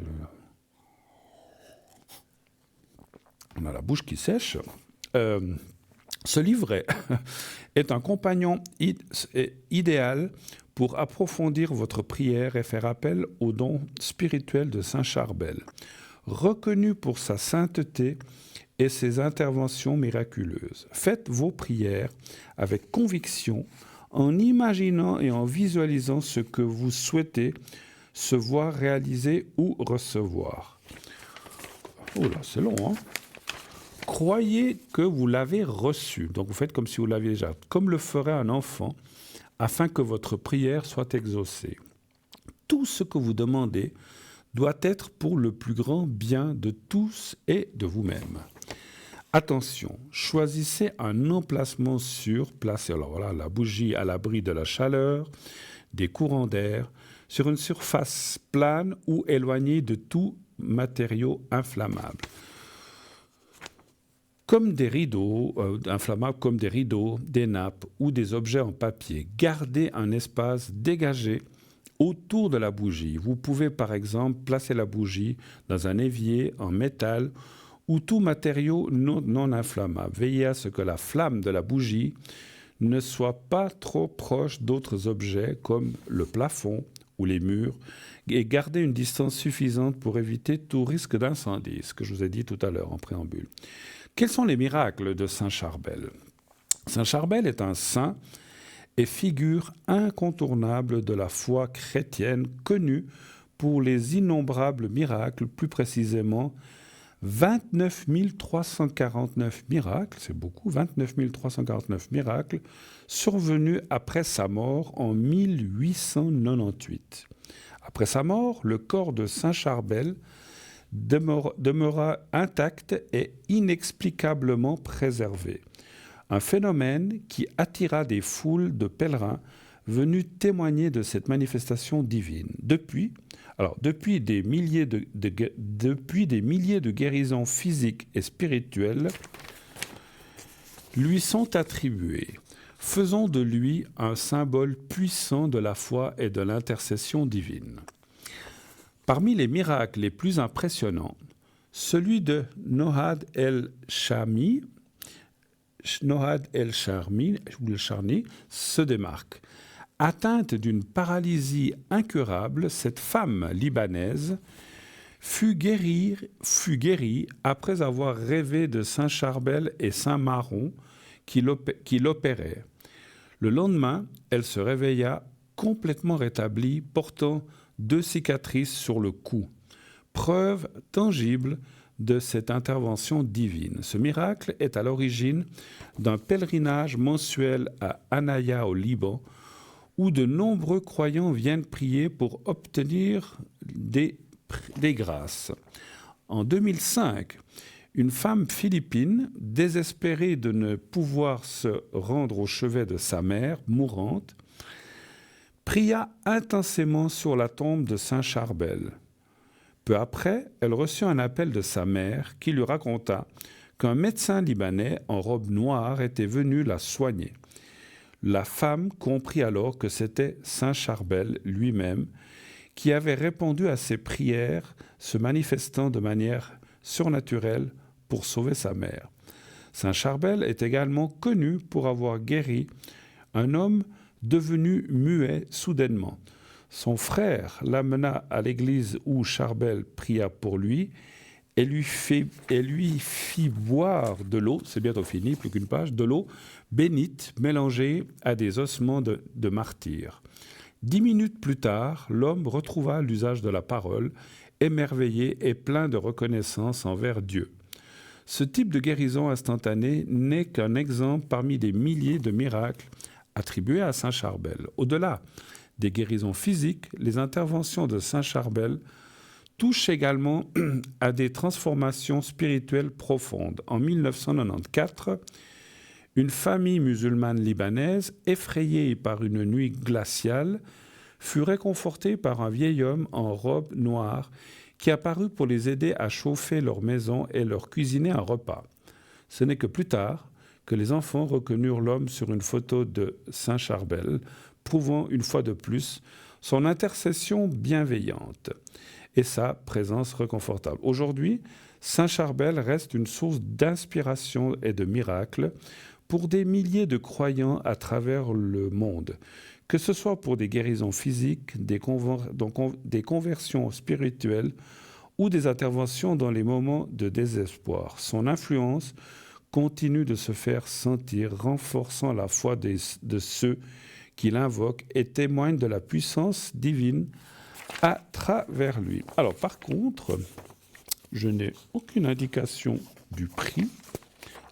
on a la bouche qui sèche. Ce livret est un compagnon idéal pour approfondir votre prière et faire appel au don spirituel de Saint Charbel, reconnu pour sa sainteté et ses interventions miraculeuses. Faites vos prières avec conviction, en imaginant et en visualisant ce que vous souhaitez se voir réaliser ou recevoir. Oh là, c'est long, hein? Croyez que vous l'avez reçu. Donc vous faites comme si vous l'aviez déjà, comme le ferait un enfant, afin que votre prière soit exaucée. Tout ce que vous demandez doit être pour le plus grand bien de tous et de vous-même. Attention, choisissez un emplacement sûr, placez alors voilà, la bougie à l'abri de la chaleur, des courants d'air, sur une surface plane ou éloignée de tout matériau inflammable. Comme des rideaux, inflammables comme des rideaux, des nappes ou des objets en papier. Gardez un espace dégagé autour de la bougie. Vous pouvez par exemple placer la bougie dans un évier en métal ou tout matériau non inflammable. Veillez à ce que la flamme de la bougie ne soit pas trop proche d'autres objets comme le plafond ou les murs et gardez une distance suffisante pour éviter tout risque d'incendie, ce que je vous ai dit tout à l'heure en préambule. Quels sont les miracles de Saint Charbel ? Saint Charbel est un saint et figure incontournable de la foi chrétienne, connue pour les innombrables miracles, plus précisément 29 349 miracles, c'est beaucoup, 29 349 miracles survenus après sa mort en 1898. Après sa mort, le corps de Saint Charbel demeura intact et inexplicablement préservé. Un phénomène qui attira des foules de pèlerins venus témoigner de cette manifestation divine. Depuis des milliers de guérisons physiques et spirituelles lui sont attribuées. Faisons de lui un symbole puissant de la foi et de l'intercession divine. Parmi les miracles les plus impressionnants, celui de Nohad el-Shami, Nohad El-Charni se démarque. Atteinte d'une paralysie incurable, cette femme libanaise fut guérie après avoir rêvé de Saint Charbel et Saint Maron qui l'opéraient. Le lendemain, elle se réveilla complètement rétablie, portant 2 cicatrices sur le cou. Preuve tangible de cette intervention divine. Ce miracle est à l'origine d'un pèlerinage mensuel à Anaya au Liban, où de nombreux croyants viennent prier pour obtenir des grâces. En 2005, une femme philippine, désespérée de ne pouvoir se rendre au chevet de sa mère, mourante, pria intensément sur la tombe de Saint Charbel. Peu après, elle reçut un appel de sa mère qui lui raconta qu'un médecin libanais en robe noire était venu la soigner. La femme comprit alors que c'était Saint Charbel lui-même qui avait répondu à ses prières, se manifestant de manière surnaturelle pour sauver sa mère. Saint Charbel est également connu pour avoir guéri un homme devenu muet soudainement. Son frère l'amena à l'église où Charbel pria pour lui et lui fit boire de l'eau, c'est bientôt fini, plus qu'une page, de l'eau bénite mélangée à des ossements de martyrs. 10 minutes plus tard, l'homme retrouva l'usage de la parole, émerveillé et plein de reconnaissance envers Dieu. Ce type de guérison instantanée n'est qu'un exemple parmi des milliers de miracles attribués à Saint Charbel. Au-delà des guérisons physiques, les interventions de Saint Charbel touchent également à des transformations spirituelles profondes. En 1994, une famille musulmane libanaise, effrayée par une nuit glaciale, fut réconfortée par un vieil homme en robe noire qui apparut pour les aider à chauffer leur maison et leur cuisiner un repas. Ce n'est que plus tard que les enfants reconnurent l'homme sur une photo de Saint Charbel, prouvant une fois de plus son intercession bienveillante et sa présence réconfortable. Aujourd'hui, Saint Charbel reste une source d'inspiration et de miracles pour des milliers de croyants à travers le monde, que ce soit pour des guérisons physiques, des conversions spirituelles ou des interventions dans les moments de désespoir. Son influence continue de se faire sentir, renforçant la foi de ceux qui l'invoquent et témoignent de la puissance divine à travers lui. Alors par contre, je n'ai aucune indication du prix.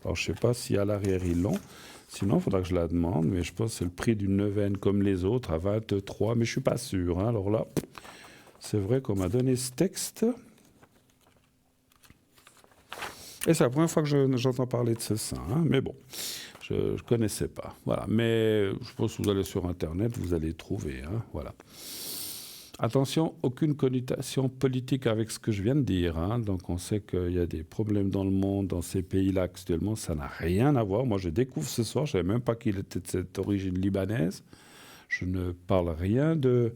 Alors je ne sais pas si à l'arrière ils l'ont. Sinon, il faudra que je la demande, mais je pense que c'est le prix d'une neuvaine comme les autres à 23, mais je ne suis pas sûr. Hein. Alors là, c'est vrai qu'on m'a donné ce texte. Et c'est la première fois que j'entends parler de ce saint, hein. Mais bon, je ne connaissais pas. Voilà. Mais je pense que vous allez sur Internet, vous allez trouver. Hein. Voilà. Attention, aucune connotation politique avec ce que je viens de dire. Hein. Donc on sait qu'il y a des problèmes dans le monde, dans ces pays-là actuellement, ça n'a rien à voir. Moi je découvre ce soir, je ne savais même pas qu'il était de cette origine libanaise. Je ne parle rien de...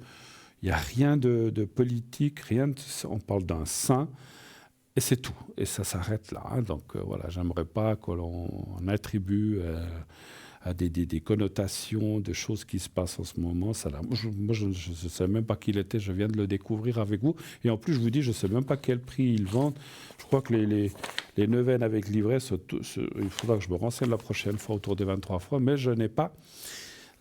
Il n'y a rien de politique, rien de... On parle d'un saint. Et c'est tout. Et ça s'arrête là. Hein. Donc voilà, j'aimerais pas que l'on attribue à des connotations, de choses qui se passent en ce moment. Moi, je ne sais même pas qui il était. Je viens de le découvrir avec vous. Et en plus, je vous dis, je ne sais même pas quel prix ils vendent. Je crois que les neuvaines avec livret, il faudra que je me renseigne la prochaine fois autour des 23 francs. Mais je n'ai pas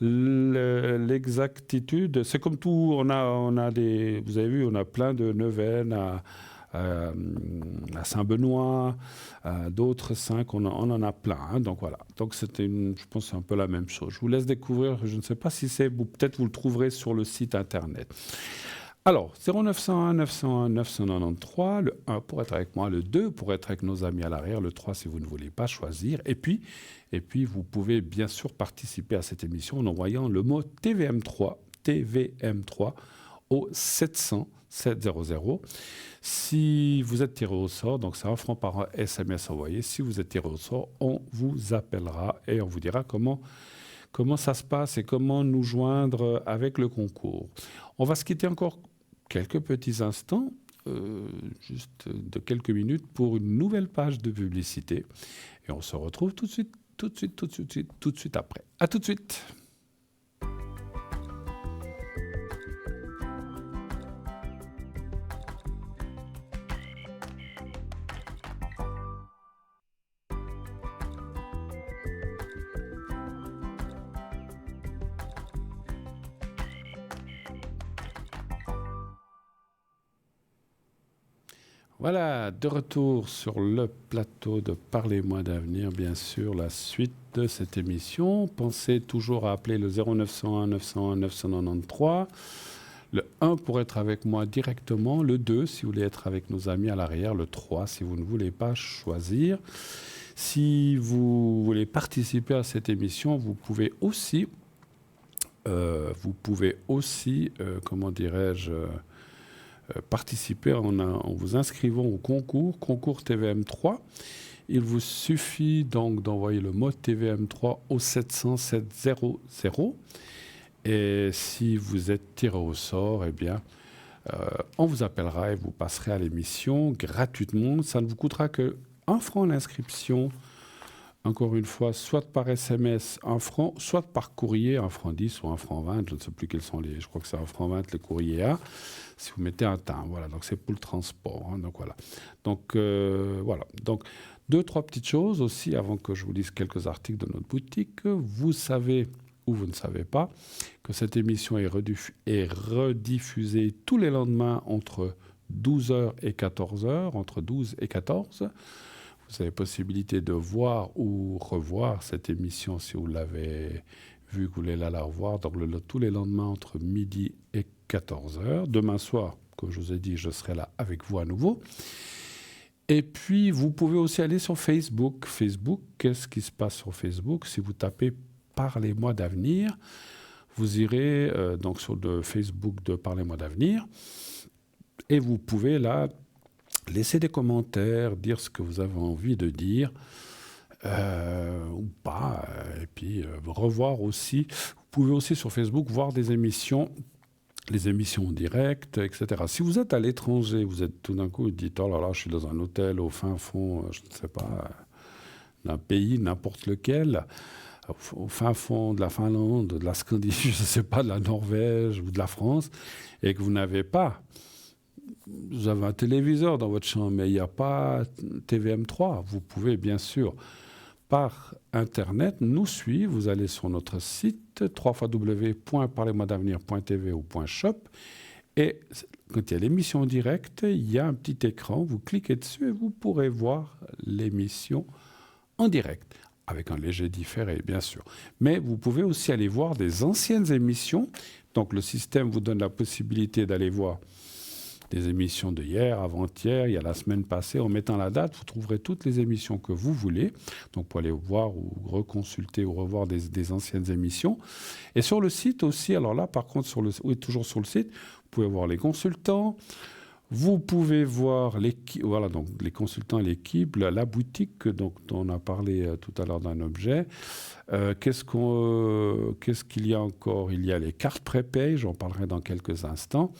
l'exactitude. C'est comme tout. On a des... Vous avez vu, on a plein de neuvaines à Saint-Benoît, d'autres saints, on en a plein. Hein, donc voilà. Donc je pense que c'est un peu la même chose. Je vous laisse découvrir, je ne sais pas si c'est, peut-être vous le trouverez sur le site internet. Alors, 0901 901 993, le 1 pour être avec moi, le 2 pour être avec nos amis à l'arrière, le 3 si vous ne voulez pas choisir. Et puis vous pouvez bien sûr participer à cette émission en envoyant le mot TVM3 au 700 700. Si vous êtes tiré au sort, donc c'est 1 franc par SMS envoyé. Si vous êtes tiré au sort, on vous appellera et on vous dira comment ça se passe et comment nous joindre avec le concours. On va se quitter encore quelques petits instants, juste de quelques minutes, pour une nouvelle page de publicité. Et on se retrouve tout de suite. tout de suite après. À tout de suite. Voilà, de retour sur le plateau de Parlez-moi d'avenir, bien sûr, la suite de cette émission. Pensez toujours à appeler le 0901 901 993, le 1 pour être avec moi directement, le 2 si vous voulez être avec nos amis à l'arrière, le 3 si vous ne voulez pas choisir. Si vous voulez participer à cette émission, vous pouvez aussi, comment dirais-je, participer en vous inscrivant au concours TVM3. Il vous suffit donc d'envoyer le mot TVM3 au 700 700. Et si vous êtes tiré au sort, eh bien, on vous appellera et vous passerez à l'émission gratuitement. Ça ne vous coûtera que 1 franc l'inscription. Encore une fois, soit par SMS, 1 franc, soit par courrier, 1 franc 10 ou 1 franc 20. Je ne sais plus quels sont les... Je crois que c'est 1 franc 20 le courrier A. Si vous mettez un timbre, voilà. Donc, c'est pour le transport. Hein, donc, voilà. Donc, voilà. Donc, 2-3 petites choses aussi avant que je vous lise quelques articles de notre boutique. Vous savez, ou vous ne savez pas, que cette émission est rediffusée tous les lendemains entre 12h et 14h, entre 12 et 14. Vous avez possibilité de voir ou revoir cette émission si vous l'avez vue, que vous voulez la revoir. Donc tous les lendemains entre midi et 14h. Demain soir, comme je vous ai dit, je serai là avec vous à nouveau. Et puis, vous pouvez aussi aller sur Facebook. Facebook, qu'est-ce qui se passe sur Facebook? Si vous tapez « Parlez-moi d'avenir », vous irez donc sur le Facebook de « Parlez-moi d'avenir » et vous pouvez là laisser des commentaires, dire ce que vous avez envie de dire ou pas. Et puis, revoir aussi. Vous pouvez aussi sur Facebook voir des émissions, les émissions en direct, etc. Si vous êtes à l'étranger, vous êtes tout d'un coup, vous dites « Oh là là, je suis dans un hôtel au fin fond, je ne sais pas, d'un pays, n'importe lequel, au fin fond de la Finlande, de la Scandinavie, je ne sais pas, de la Norvège ou de la France, et que vous n'avez pas... Vous avez un téléviseur dans votre chambre, mais il n'y a pas TVM3. Vous pouvez bien sûr, par Internet, nous suivre. Vous allez sur notre site www.parlezmoi-d'avenir.tv ou .shop. Et quand il y a l'émission en direct, il y a un petit écran. Vous cliquez dessus et vous pourrez voir l'émission en direct, avec un léger différé, bien sûr. Mais vous pouvez aussi aller voir des anciennes émissions. Donc le système vous donne la possibilité d'aller voir des émissions de hier, avant-hier, il y a la semaine passée. En mettant la date, vous trouverez toutes les émissions que vous voulez. Donc, pour aller voir ou reconsulter ou revoir des anciennes émissions. Et sur le site aussi, alors là, par contre, toujours sur le site, vous pouvez voir les consultants. Vous pouvez voir voilà, donc les consultants et l'équipe, la boutique dont on a parlé tout à l'heure d'un objet. Qu'est-ce qu'il y a encore? Il y a les cartes prépay, j'en parlerai dans quelques instants.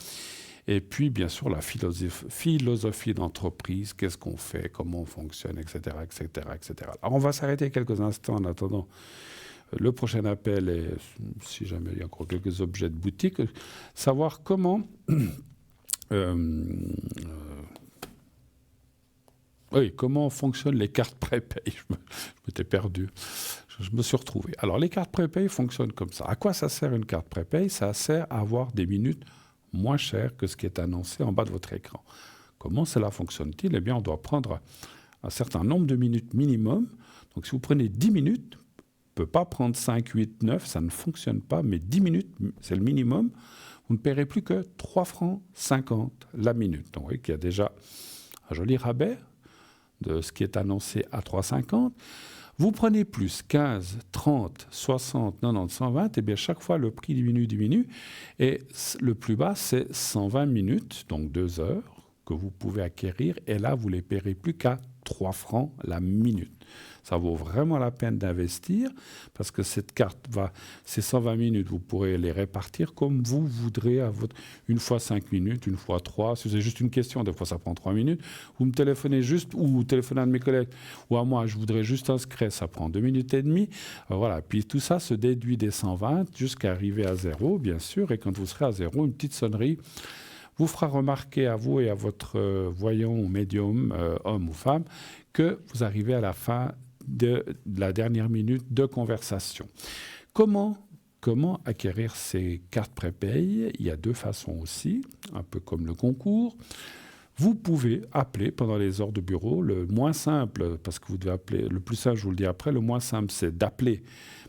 Et puis, bien sûr, la philosophie d'entreprise, qu'est-ce qu'on fait, comment on fonctionne, etc., etc., etc. Alors, on va s'arrêter quelques instants en attendant le prochain appel et, si jamais il y a encore quelques objets de boutique, savoir comment... comment fonctionnent les cartes prépay. Je m'étais perdu. Je me suis retrouvé. Alors, les cartes prépay fonctionnent comme ça. À quoi ça sert une carte prépay? Ça sert à avoir des minutes moins cher que ce qui est annoncé en bas de votre écran. Comment cela fonctionne-t-il? Eh bien, on doit prendre un certain nombre de minutes minimum. Donc, si vous prenez 10 minutes, on ne peut pas prendre 5, 8, 9, ça ne fonctionne pas, mais 10 minutes, c'est le minimum. Vous ne paierez plus que 3 francs 50 la minute. Donc, vous voyez qu'il y a déjà un joli rabais de ce qui est annoncé à 3,50. Vous prenez plus 15, 30, 60, 90, 120, et bien chaque fois le prix diminue. Et le plus bas, c'est 120 minutes, donc 2 heures, que vous pouvez acquérir. Et là, vous ne les paierez plus qu'à 3 francs la minute. Ça vaut vraiment la peine d'investir parce que cette carte ces 120 minutes, vous pourrez les répartir comme vous voudrez une fois 5 minutes, une fois 3. Si c'est juste une question, des fois ça prend 3 minutes. Vous me téléphonez juste ou vous téléphonez à un de mes collègues ou à moi, je voudrais juste inscrire, ça prend 2 minutes et demie. Voilà. Puis tout ça se déduit des 120 jusqu'à arriver à 0, bien sûr. Et quand vous serez à 0, une petite sonnerie vous fera remarquer à vous et à votre voyant ou médium, homme ou femme, que vous arrivez à la fin de la dernière minute de conversation. Comment acquérir ces cartes prépaye? Il y a 2 façons aussi, un peu comme le concours. Vous pouvez appeler pendant les heures de bureau. Le moins simple, parce que vous devez appeler, le plus simple, je vous le dis après, le moins simple, c'est d'appeler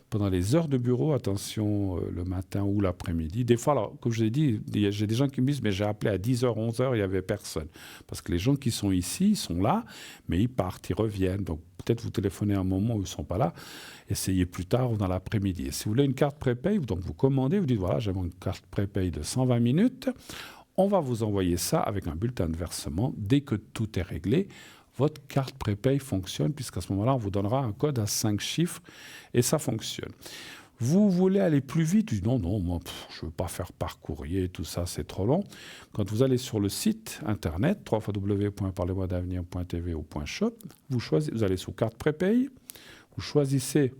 pendant les heures de bureau, attention, le matin ou l'après-midi. Des fois, alors, comme je l'ai dit, j'ai des gens qui me disent « mais j'ai appelé à 10h, 11h, il n'y avait personne ». Parce que les gens qui sont ici, ils sont là, mais ils partent, ils reviennent. Donc, peut-être vous téléphonez à un moment où ils ne sont pas là. Essayez plus tard ou dans l'après-midi. Et si vous voulez une carte prépaye, donc vous commandez, vous dites « voilà, j'ai une carte prépaye de 120 minutes ». On va vous envoyer ça avec un bulletin de versement. Dès que tout est réglé, votre carte prépaye fonctionne, puisqu'à ce moment-là, on vous donnera un code à 5 chiffres et ça fonctionne. Vous voulez aller plus vite? Non, moi, je ne veux pas faire par courrier, tout ça, c'est trop long. Quand vous allez sur le site internet, www.parlez-moi-d'avenir.tv ou .shop, vous allez sous carte prépaye, vous choisissez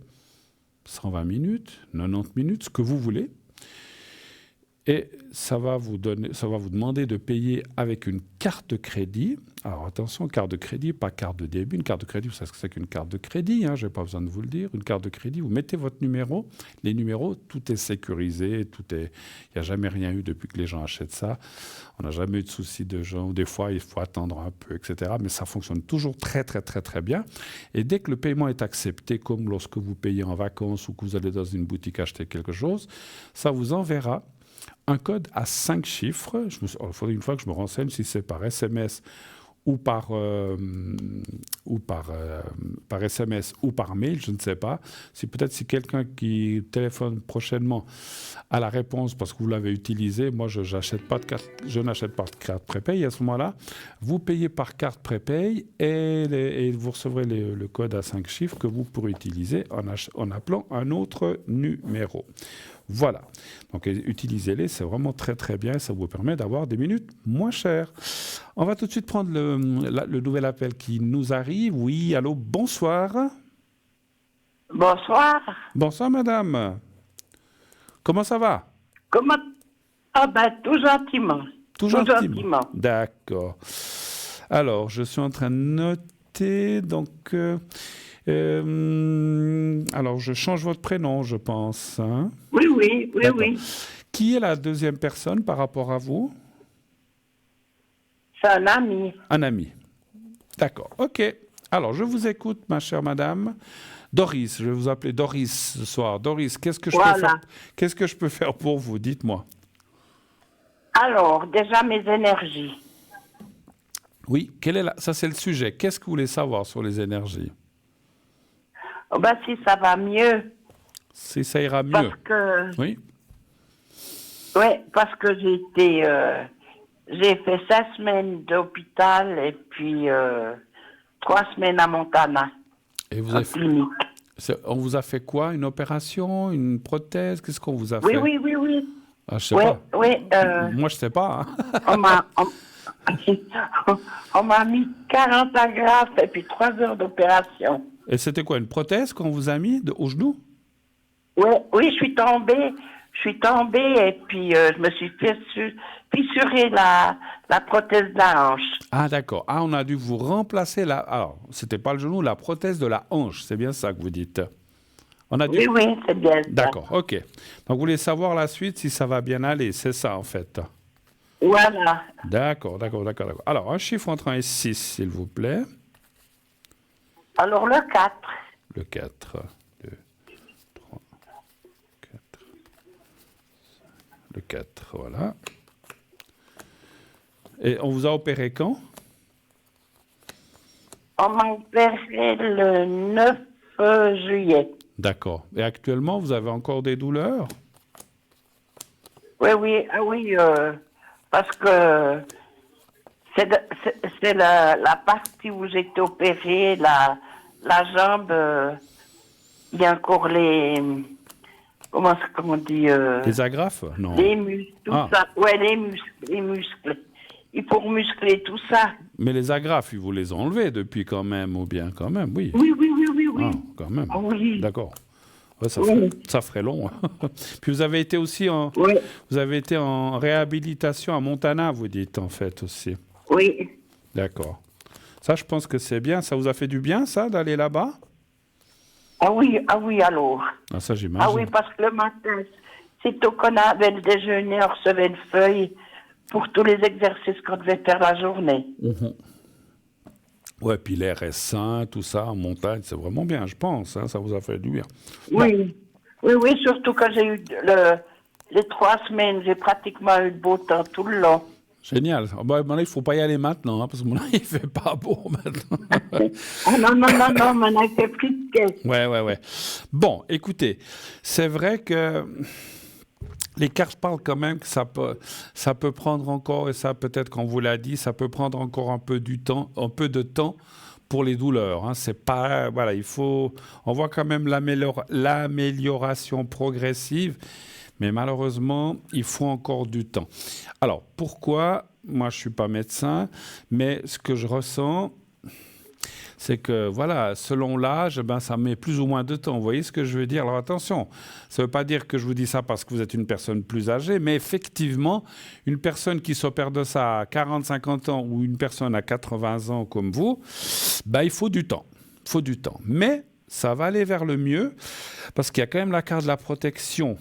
120 minutes, 90 minutes, ce que vous voulez. Et ça va vous demander de payer avec une carte de crédit. Alors attention, carte de crédit, pas carte de débit. Une carte de crédit, vous savez ce que c'est qu'une carte de crédit, je n'ai pas besoin de vous le dire. Une carte de crédit, vous mettez votre numéro. Les numéros, tout est sécurisé, il n'y a jamais rien eu depuis que les gens achètent ça. On n'a jamais eu de souci de gens. Des fois, il faut attendre un peu, etc. Mais ça fonctionne toujours très, très, très, très bien. Et dès que le paiement est accepté, comme lorsque vous payez en vacances ou que vous allez dans une boutique acheter quelque chose, ça vous enverra un code à 5 chiffres. Il faudrait une fois que je me renseigne si c'est par SMS ou par SMS ou par mail, je ne sais pas. Peut-être si quelqu'un qui téléphone prochainement a la réponse parce que vous l'avez utilisé, moi je n'achète pas de carte prépaye. À ce moment-là, vous payez par carte prépaye et vous recevrez le code à 5 chiffres que vous pourrez utiliser en appelant un autre numéro. Voilà. Donc, utilisez-les, c'est vraiment très, très bien. Ça vous permet d'avoir des minutes moins chères. On va tout de suite prendre le nouvel appel qui nous arrive. Oui, allô, bonsoir. Bonsoir. Bonsoir, madame. Comment ça va? Comment? Ah ben, tout gentiment. Tout gentiment. D'accord. Alors, je suis en train de noter, donc... alors, je change votre prénom, je pense. Oui. Qui est la deuxième personne par rapport à vous? C'est un ami. Un ami. D'accord, ok. Alors, je vous écoute, ma chère madame. Doris, je vais vous appeler Doris ce soir. Doris, qu'est-ce que je peux faire pour vous? Dites-moi. Alors, déjà mes énergies. Oui, ça c'est le sujet. Qu'est-ce que vous voulez savoir sur les énergies? Oh ben, si ça va mieux. Si ça ira mieux. Parce que... Oui. Oui, parce que j'ai fait 16 semaines d'hôpital et puis 3 semaines à Montana. Et vous avez clinique. On vous a fait quoi? Une opération? Une prothèse? Qu'est-ce qu'on vous a fait? Oui. Ah, je sais pas. Oui. Moi, je sais pas. On m'a mis 40 agrafes et puis 3 heures d'opération. Et c'était quoi, une prothèse qu'on vous a mis au genou? Oui, je suis tombée et puis je me suis fissuré la prothèse de la hanche. Ah, d'accord. Ah, on a dû vous remplacer alors, c'était pas le genou, la prothèse de la hanche. C'est bien ça que vous dites? Oui, c'est bien ça. D'accord, ok. Donc, vous voulez savoir la suite, si ça va bien aller, c'est ça, en fait? Voilà. D'accord. Alors, un chiffre entre 1 et 6, s'il vous plaît. Alors, le 4. Le 4. 2, 3, 4. Le 4, voilà. Et on vous a opéré quand? On m'a opéré le 9 juillet. D'accord. Et actuellement, vous avez encore des douleurs? Oui, parce que c'est la partie où j'ai été opérée, la jambe, il y a encore les... Comment on dit Les agrafes? Non. Les muscles, tout ça. Ouais, les muscles. Il faut muscler tout ça. Mais les agrafes, vous les enlevez depuis quand même, ou bien quand même, oui. Oui. Ah, quand même. Oui. D'accord. Ouais, Oui. ça ferait long. Puis vous avez été aussi vous avez été en réhabilitation à Montana, vous dites, en fait, aussi. Oui. D'accord. Ça, je pense que c'est bien. Ça vous a fait du bien, ça, d'aller là-bas? Ah oui, alors. Ah, ça, j'imagine. Ah oui, parce que le matin, sitôt qu'on avait le déjeuner, on recevait une feuille pour tous les exercices qu'on devait faire la journée. Ouais, puis l'air est sain, tout ça, en montagne, c'est vraiment bien, je pense. Hein, ça vous a fait du bien. Oui. Oui, surtout quand j'ai eu les 3 semaines, j'ai pratiquement eu le beau temps tout le long. Génial. Ah bah, maintenant, il ne faut pas y aller maintenant, hein, parce que maintenant, il ne fait pas beau maintenant. Ah non, maintenant, il fait plus de caisse. Ouais. Bon, écoutez, c'est vrai que les cartes parlent quand même que ça peut prendre encore, et ça peut-être qu'on vous l'a dit, ça peut prendre encore un peu de temps pour les douleurs. Hein. C'est pas, voilà, on voit quand même l'amélioration progressive, mais malheureusement, il faut encore du temps. Alors, pourquoi? Moi, je ne suis pas médecin, mais ce que je ressens, c'est que, voilà, selon l'âge, ça met plus ou moins de temps. Vous voyez ce que je veux dire? Alors, attention, ça ne veut pas dire que je vous dis ça parce que vous êtes une personne plus âgée, mais effectivement, une personne qui s'opère de ça à 40, 50 ans ou une personne à 80 ans comme vous, il faut du temps. Il faut du temps. Mais ça va aller vers le mieux parce qu'il y a quand même la carte de la protection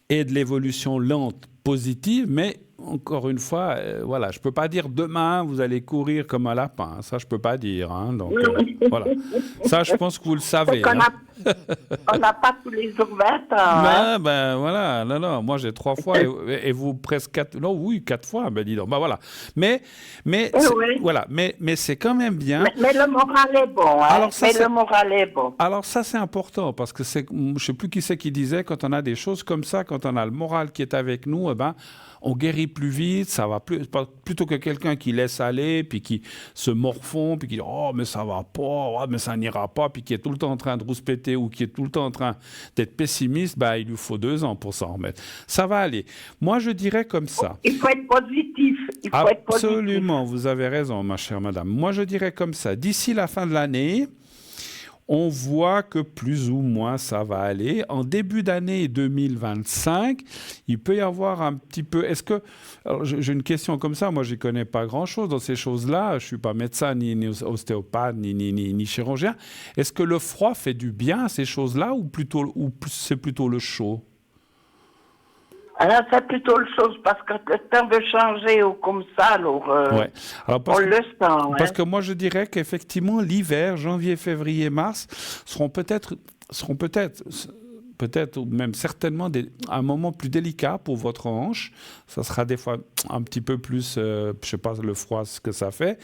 et de l'évolution lente positive, mais encore une fois, voilà, je ne peux pas dire demain vous allez courir comme un lapin, ça je ne peux pas dire. Hein, donc voilà, ça je pense que vous le savez. On n'a pas tous les jours 20 ans. Hein. Voilà, non, moi j'ai 3 fois et vous presque 4, non oui 4 fois, dis donc, voilà. Mais voilà, mais c'est quand même bien. Mais le moral est bon. Hein. Alors, le moral est bon. Alors ça c'est important parce que je ne sais plus qui c'est qui disait, quand on a des choses comme ça, quand on a le moral qui est avec nous, on guérit plus vite, ça va plus, plutôt que quelqu'un qui laisse aller, puis qui se morfond, puis qui dit « Oh, mais ça va pas, oh, mais ça n'ira pas », puis qui est tout le temps en train de rouspéter ou qui est tout le temps en train d'être pessimiste, il lui faut 2 ans pour s'en remettre. Ça va aller. Moi, je dirais comme ça. Il faut être positif. Absolument, vous avez raison, ma chère madame. Moi, je dirais comme ça. D'ici la fin de l'année, on voit que plus ou moins ça va aller. En début d'année 2025, il peut y avoir un petit peu... Alors, j'ai une question comme ça, moi je n'y connais pas grand-chose dans ces choses-là, je ne suis pas médecin, ni ostéopathe, ni chirurgien. Est-ce que le froid fait du bien à ces choses-là ou c'est plutôt le chaud? Alors, c'est plutôt le chose, parce que le temps veut changer ou comme ça, alors, on le sent. Parce que moi, je dirais qu'effectivement, l'hiver, janvier, février, mars, seront peut-être ou même certainement un moment plus délicat pour votre hanche. Ça sera des fois un petit peu plus, je ne sais pas, le froid, ce que ça fait.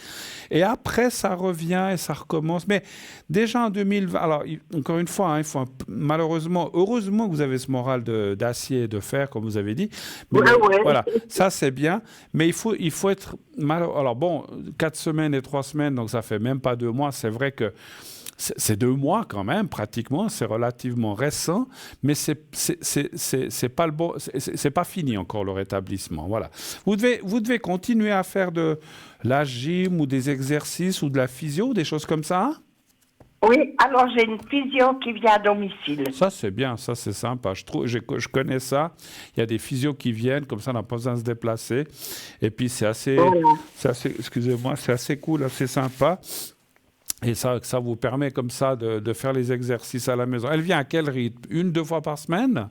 Et après, ça revient et ça recommence. Mais déjà en 2020, alors encore une fois, il faut malheureusement, heureusement que vous avez ce moral d'acier et de fer, comme vous avez dit. Mais voilà, ça c'est bien. Mais il faut être... Alors bon, 4 semaines et 3 semaines, donc ça fait même pas 2 mois. C'est vrai que c'est 2 mois quand même, pratiquement, c'est relativement récent, mais c'est pas le bon, c'est pas fini encore le rétablissement. Voilà. Vous devez continuer à faire de la gym ou des exercices ou de la physio, des choses comme ça. Oui, alors j'ai une physio qui vient à domicile. Ça c'est bien, ça c'est sympa. Je connais ça. Il y a des physios qui viennent, comme ça on n'a pas besoin de se déplacer. Et puis c'est assez excusez-moi, c'est assez cool, assez sympa. Et ça vous permet comme ça de faire les exercices à la maison. Elle vient à quel rythme? 1-2 fois par semaine?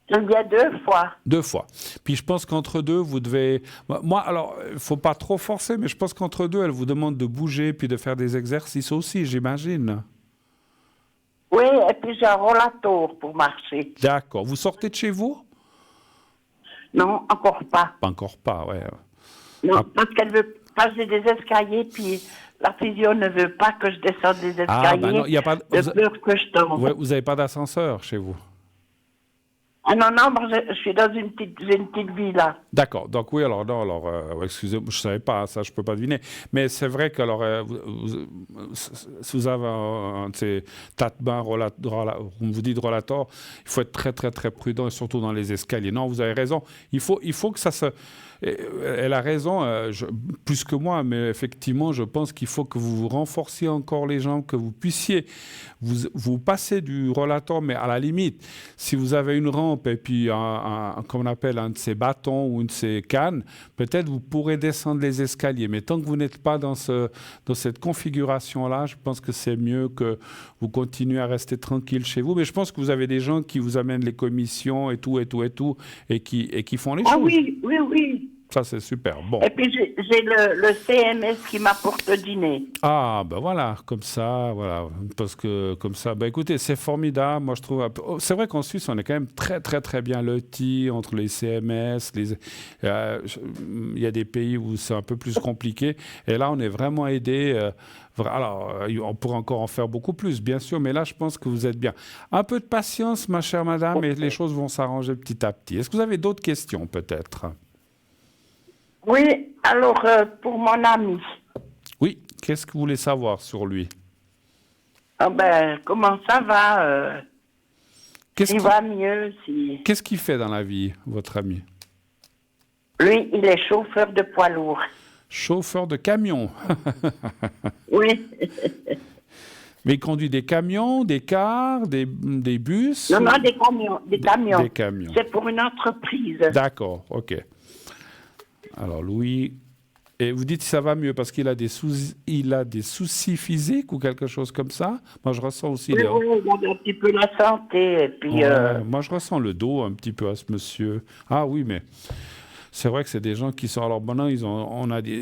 Elle vient 2 fois. 2 fois. Puis je pense qu'entre deux, vous devez... Moi, alors, il ne faut pas trop forcer, mais je pense qu'entre deux, elle vous demande de bouger puis de faire des exercices aussi, j'imagine. Oui, et puis j'ai un rollator pour marcher. D'accord. Vous sortez de chez vous? Non, encore pas. Encore pas, ouais. Non, parce qu'elle veut passer des escaliers, puis... La physio ne veut pas que je descende des escaliers. Non, y a pas... de peur que je tombe. Ouais, vous n'avez pas d'ascenseur chez vous? Ah non, non, moi, je suis dans une petite villa. D'accord. Donc oui, alors non, alors excusez-moi, je savais pas ça, je peux pas deviner. Mais c'est vrai que alors si vous avez un de ces tas de bains on vous dit de rollator, il faut être très très très prudent et surtout dans les escaliers. Non, vous avez raison. Il faut que ça se elle a raison, plus que moi, mais effectivement, je pense qu'il faut que vous renforciez encore les jambes, que vous puissiez vous passer du rollator, mais à la limite, si vous avez une rampe et puis comme on appelle un de ces bâtons ou une de ces cannes, peut-être vous pourrez descendre les escaliers. Mais tant que vous n'êtes pas dans cette configuration-là, je pense que c'est mieux que vous continuez à rester tranquille chez vous. Mais je pense que vous avez des gens qui vous amènent les commissions et tout, et qui font les choses. Ah oui, oui, oui. Ça, c'est super. Bon. Et puis, j'ai le CMS qui m'apporte le dîner. Ah, ben voilà, comme ça, voilà. Parce que, comme ça, ben écoutez, c'est formidable. Moi, je trouve. C'est vrai qu'en Suisse, on est quand même très, très, très bien lotis entre les CMS. Il y a des pays où c'est un peu plus compliqué. Et là, on est vraiment aidés. Alors, on pourrait encore en faire beaucoup plus, bien sûr, mais là, je pense que vous êtes bien. Un peu de patience, ma chère madame, et les choses vont s'arranger petit à petit. Est-ce que vous avez d'autres questions, peut-être ? Oui, alors, pour mon ami. Oui, qu'est-ce que vous voulez savoir sur lui ? Ah ben, comment ça va Il va mieux si... Qu'est-ce qu'il fait dans la vie, votre ami ? Lui, il est chauffeur de poids lourd. Chauffeur de camion. Oui. Mais il conduit des camions, des cars, des bus ? Non, des camions. Des camions. C'est pour une entreprise. D'accord, ok. Alors, Louis, et vous dites que ça va mieux parce qu'il a des soucis physiques ou quelque chose comme ça ? Moi, je ressens aussi... Oui, il a un petit peu la santé. Et puis, moi, je ressens le dos un petit peu à ce monsieur. Ah oui, mais c'est vrai que c'est des gens qui sont... Alors maintenant,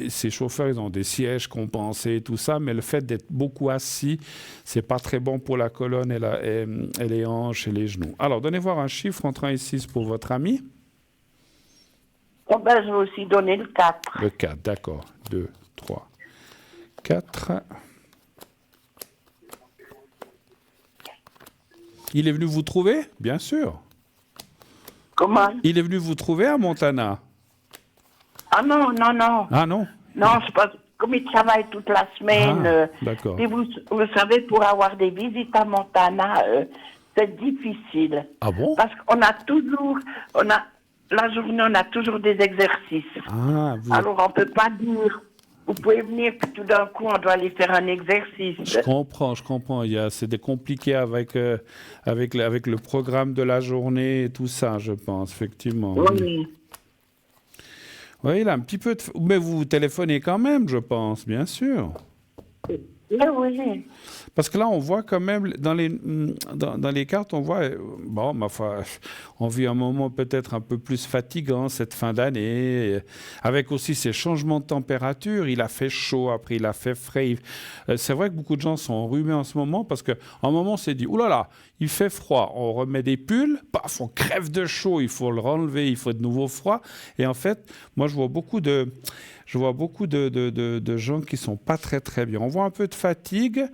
ces chauffeurs, ils ont des sièges compensés et tout ça, mais le fait d'être beaucoup assis, c'est pas très bon pour la colonne et les hanches et les genoux. Alors, donnez voir un chiffre entre 1 et 6 pour votre ami. Oh ben, je vais aussi donner le 4. Le 4, d'accord. 2, 3, 4. Il est venu vous trouver ? Bien sûr. Comment ? Il est venu vous trouver à Montana ? Ah non. Ah non ? Non, c'est pas... Comme il travaille toute la semaine. D'accord. Et vous savez, pour avoir des visites à Montana, c'est difficile. Ah bon ? Parce qu'on a toujours... La journée, on a toujours des exercices. Alors, on ne peut pas dire, vous pouvez venir, puis tout d'un coup, on doit aller faire un exercice. Je comprends. C'est compliqué avec le programme de la journée et tout ça, je pense, effectivement. Oui. Oui, il a un petit peu de... Mais vous téléphonez quand même, je pense, bien sûr. Oui. Parce que là, on voit quand même, dans les cartes, on voit, ma foi, on vit un moment peut-être un peu plus fatigant cette fin d'année, avec aussi ces changements de température. Il a fait chaud, après il a fait frais. C'est vrai que beaucoup de gens sont enrhumés en ce moment, parce qu'à un moment, on s'est dit, oulala, il fait froid, on remet des pulls, paf, on crève de chaud, il faut le renlever, il faut de nouveau froid. Et en fait, moi, je vois beaucoup de gens qui sont pas très très bien. On voit un peu de fatigue.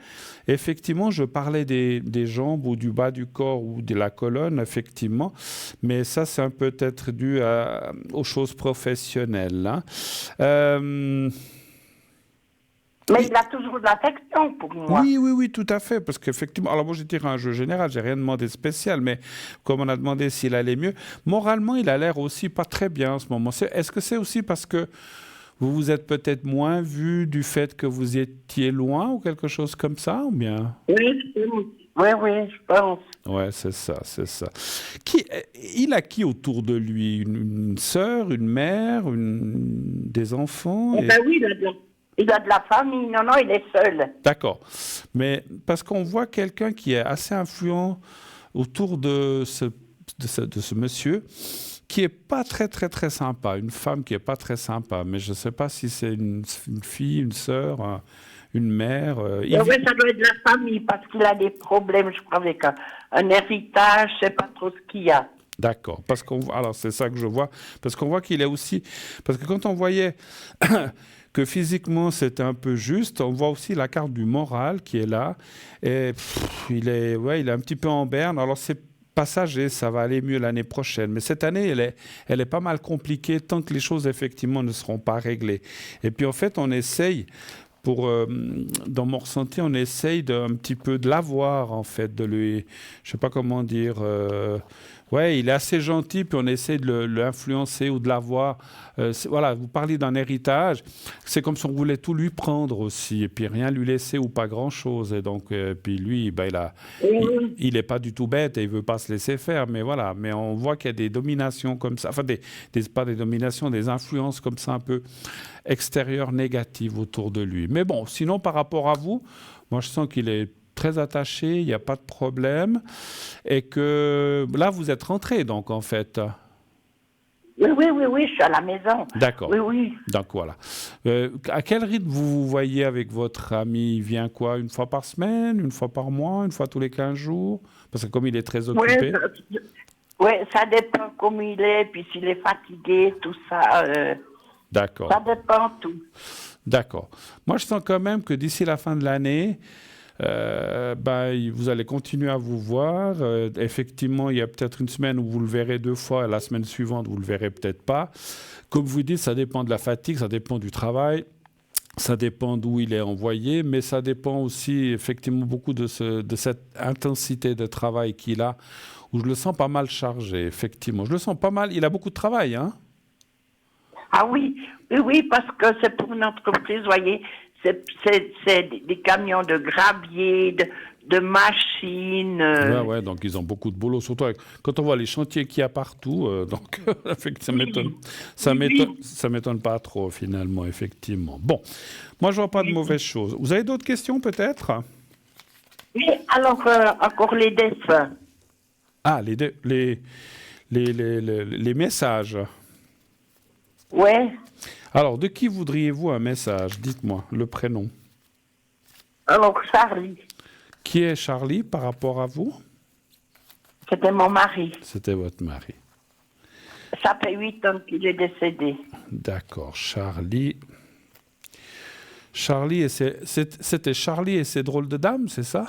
Effectivement, je parlais des jambes ou du bas du corps ou de la colonne, effectivement. Mais ça, c'est peut-être dû aux choses professionnelles. Hein. Mais il a toujours de l'affection pour moi. Oui, tout à fait. Parce qu'effectivement, alors moi, j'ai tiré un jeu général, j'ai rien demandé de spécial, mais comme on a demandé s'il allait mieux, moralement, il a l'air aussi pas très bien en ce moment. Est-ce que c'est aussi parce que vous vous êtes peut-être moins vu du fait que vous étiez loin ou quelque chose comme ça, ou bien ? Oui, je pense. Oui, c'est ça. Il a qui autour de lui ? Une sœur, une mère, des enfants ? Ben oui, il a de la famille. Non, il est seul. D'accord. Mais parce qu'on voit quelqu'un qui est assez influent autour de ce monsieur, qui est pas très très très sympa, une femme qui est pas très sympa, mais je sais pas si c'est une fille, une sœur, une mère. Oui, ça doit être de la famille parce qu'il a des problèmes, je crois, avec un héritage, je sais pas trop ce qu'il y a. D'accord, alors c'est ça que je vois, parce qu'on voit qu'il est aussi, parce que quand on voyait que physiquement c'était un peu juste, on voit aussi la carte du moral qui est là, et il est un petit peu en berne, alors c'est passager, ça va aller mieux l'année prochaine. Mais cette année, elle est pas mal compliquée tant que les choses, effectivement, ne seront pas réglées. Et puis, en fait, on essaye, dans mon ressenti, on essaye un petit peu de l'avoir, en fait, de lui, je sais pas comment dire... ouais, il est assez gentil, puis on essaie de l'influencer ou de l'avoir. Voilà, vous parlez d'un héritage. C'est comme si on voulait tout lui prendre aussi, et puis rien lui laisser ou pas grand-chose. Et donc, puis lui, ben, il est pas du tout bête et il veut pas se laisser faire. Mais voilà, mais on voit qu'il y a des dominations comme ça, enfin, pas des dominations, des influences comme ça un peu extérieures négatives autour de lui. Mais bon, sinon, par rapport à vous, moi, je sens qu'il est très attaché, il n'y a pas de problème. Et que là, vous êtes rentré, donc, en fait. Oui, je suis à la maison. D'accord. Oui. Donc, voilà. À quel rythme vous voyez avec votre ami? Il vient quoi? Une fois par semaine? Une fois par mois? Une fois tous les 15 jours? Parce que comme il est très occupé. Oui, ça dépend comment il est, puis s'il est fatigué, tout ça. D'accord. Ça dépend tout. D'accord. Moi, je sens quand même que d'ici la fin de l'année, vous allez continuer à vous voir. Effectivement, il y a peut-être une semaine où vous le verrez 2 fois, la semaine suivante, vous ne le verrez peut-être pas. Comme vous dites, ça dépend de la fatigue, ça dépend du travail, ça dépend d'où il est envoyé, mais ça dépend aussi effectivement beaucoup de cette intensité de travail qu'il a, où je le sens pas mal chargé, effectivement. Je le sens pas mal, il a beaucoup de travail, hein? Ah oui, parce que c'est pour une entreprise, voyez. C'est des camions de gravier, de machines. Ouais, donc ils ont beaucoup de boulot, surtout quand on voit les chantiers qu'il y a partout. Donc, ça m'étonne pas trop, finalement, effectivement. Bon, moi, je vois pas de mauvaises choses. Vous avez d'autres questions, peut-être? Oui, alors, encore les défunts. Ah, les messages. Ouais. Alors, de qui voudriez-vous un message? Dites-moi le prénom. Alors, Charlie. Qui est Charlie par rapport à vous? C'était mon mari. C'était votre mari. Ça fait 8 ans qu'il est décédé. D'accord, Charlie. C'était Charlie et ses drôles de dames, c'est ça?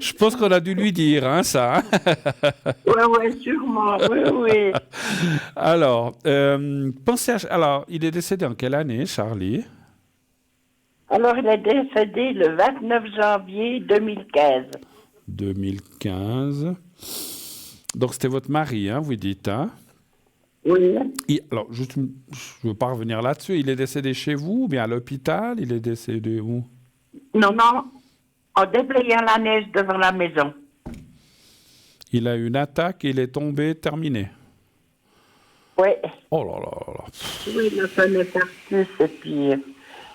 Je pense qu'on a dû lui dire, hein, ça. Hein. Ouais, sûrement, oui. Alors, alors, il est décédé en quelle année, Charlie? Alors, il est décédé le 29 janvier 2015. 2015. Donc, c'était votre mari, hein, vous dites, hein? Oui. Alors, je ne veux pas revenir là-dessus. Il est décédé chez vous ou bien à l'hôpital? Il est décédé où? Non, en déblayant la neige devant la maison. Il a eu une attaque, il est tombé, terminé. Oui. Oh là là. Oui, le fun est parti, c'est pire.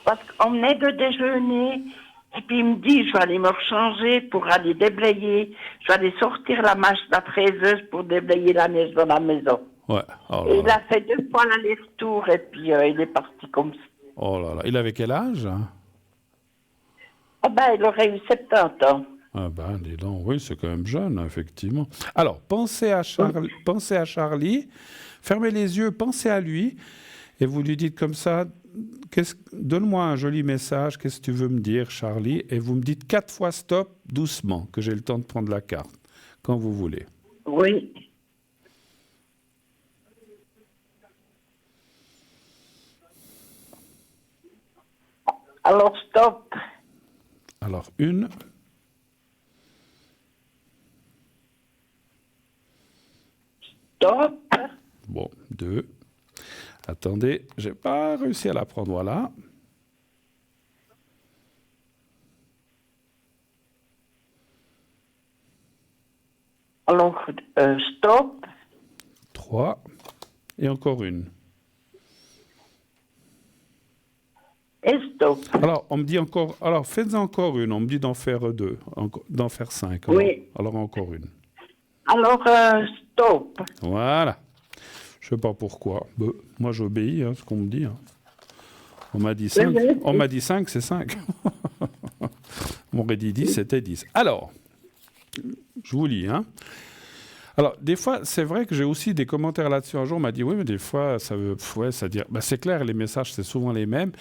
Parce qu'on venait de déjeuner, et puis il me dit, je vais aller me rechanger pour aller déblayer. Je vais aller sortir la machine à fraiseuse pour déblayer la neige dans la maison. Ouais. Oh là et là. il a fait 2 fois l'aller-retour, et puis il est parti comme ça. Oh là là. Il avait quel âge? Ah ben, il aurait eu 70 ans. Ah ben, dis donc, oui, c'est quand même jeune, effectivement. Alors, pensez à Charlie, fermez les yeux, pensez à lui, et vous lui dites comme ça, donne-moi un joli message, qu'est-ce que tu veux me dire, Charlie? Et vous me dites 4 fois stop, doucement, que j'ai le temps de prendre la carte, quand vous voulez. Oui. Alors, stop. Alors, 1. Stop. Bon, 2. Attendez, j'ai pas réussi à la prendre, voilà. Alors, stop. 3. Et encore 1. Et stop. Alors, on me dit encore... Alors, faites-en encore 1. On me dit d'en faire 2. D'en faire 5. Oui. Alors, encore 1. Alors, stop. Voilà. Je sais pas pourquoi. Moi, j'obéis à ce qu'on me dit. Hein. On m'a dit 5. On m'a dit 5, c'est 5. On m'aurait dit 10, c'était 10. Alors, je vous lis. Hein. Alors, des fois, c'est vrai que j'ai aussi des commentaires là-dessus. Un jour, on m'a dit, oui, mais des fois, ça veut, ouais, ça dire, bah, c'est clair, les messages, c'est souvent les mêmes.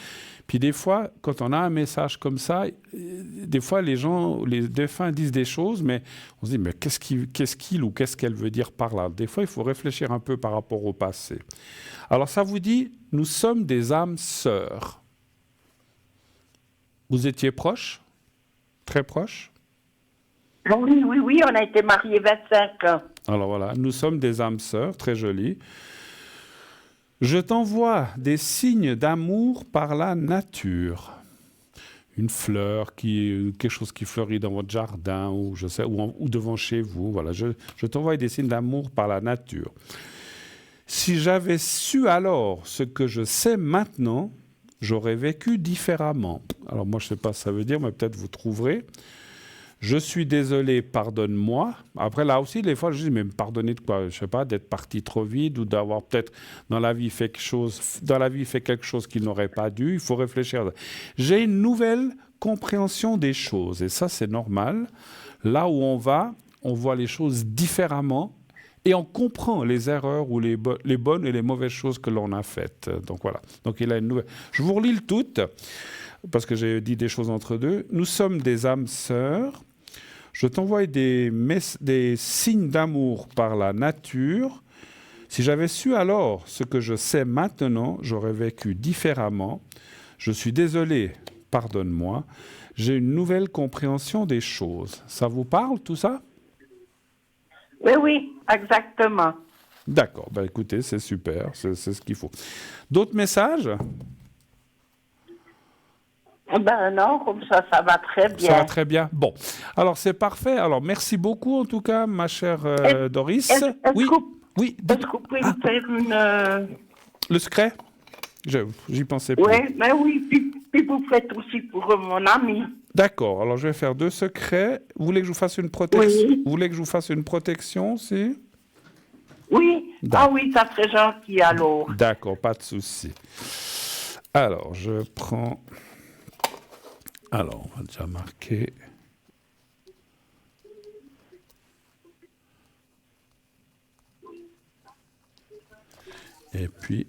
Puis des fois, quand on a un message comme ça, des fois, les gens, les défunts disent des choses, mais on se dit, mais qu'est-ce qu'il ou qu'est-ce qu'elle veut dire par là? Des fois, il faut réfléchir un peu par rapport au passé. Alors, ça vous dit, nous sommes des âmes sœurs. Vous étiez proches? Très proches? Oui, oui, oui, on a été mariés 25 ans. Alors voilà, nous sommes des âmes sœurs, très jolies. Je t'envoie des signes d'amour par la nature. Une fleur, quelque chose qui fleurit dans votre jardin ou, je sais, ou devant chez vous. Voilà, je t'envoie des signes d'amour par la nature. Si j'avais su alors ce que je sais maintenant, j'aurais vécu différemment. Alors moi, je ne sais pas ce que ça veut dire, mais peut-être vous trouverez. Je suis désolé, pardonne-moi. Après, là aussi, des fois, je dis, mais pardonnez de quoi? Je ne sais pas, d'être parti trop vite ou d'avoir peut-être dans la vie fait quelque chose qu'il n'aurait pas dû. Il faut réfléchir. J'ai une nouvelle compréhension des choses. Et ça, c'est normal. Là où on va, on voit les choses différemment et on comprend les erreurs ou les bonnes et les mauvaises choses que l'on a faites. Donc voilà. Donc il a une nouvelle. Je vous relis le tout parce que j'ai dit des choses entre deux. Nous sommes des âmes sœurs. Je t'envoie des signes d'amour par la nature. Si j'avais su alors ce que je sais maintenant, j'aurais vécu différemment. Je suis désolé, pardonne-moi. J'ai une nouvelle compréhension des choses. Ça vous parle, tout ça? Oui, oui, exactement. D'accord. Ben, écoutez, c'est super. C'est ce qu'il faut. D'autres messages? Ben non, comme ça va très bien. Ça va très bien. Bon, alors c'est parfait. Alors merci beaucoup en tout cas, ma chère Doris. Oui, oui. Est-ce que vous pouvez me faire une... Le secret? J'y pensais plus. Ouais, ben oui, puis vous faites aussi pour mon ami. D'accord, alors je vais faire 2 secrets. Vous voulez que je vous fasse une protection? Oui. Vous voulez que je vous fasse une protection aussi? Oui, ah oui, ça serait gentil alors. D'accord, pas de souci. Alors, je prends... Alors, on va déjà marquer. Et puis...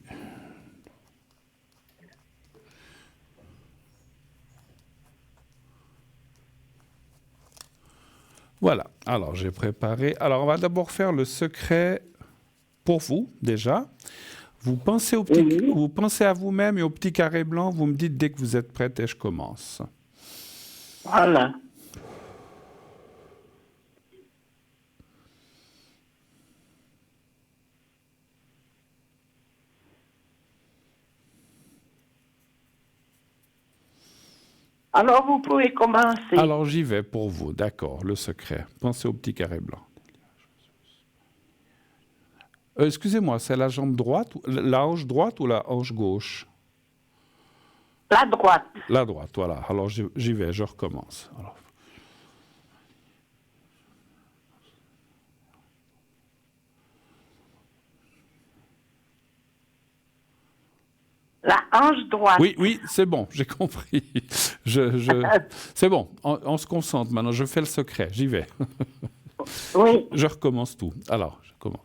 Voilà, alors j'ai préparé. Alors, on va d'abord faire le secret pour vous, déjà. Vous pensez, vous pensez à vous-même et au petit carré blanc, vous me dites dès que vous êtes prête et je commence. Voilà. Alors, vous pouvez commencer. Alors, j'y vais pour vous, d'accord, le secret. Pensez au petit carré blanc. Excusez-moi, c'est la jambe droite, la hanche droite ou la hanche gauche? La droite. La droite, voilà. Alors, j'y vais, je recommence. Alors. La hanche droite. Oui, oui, c'est bon, j'ai compris. C'est bon, on se concentre maintenant. Je fais le secret, j'y vais. Oui. Je recommence tout. Alors, je commence.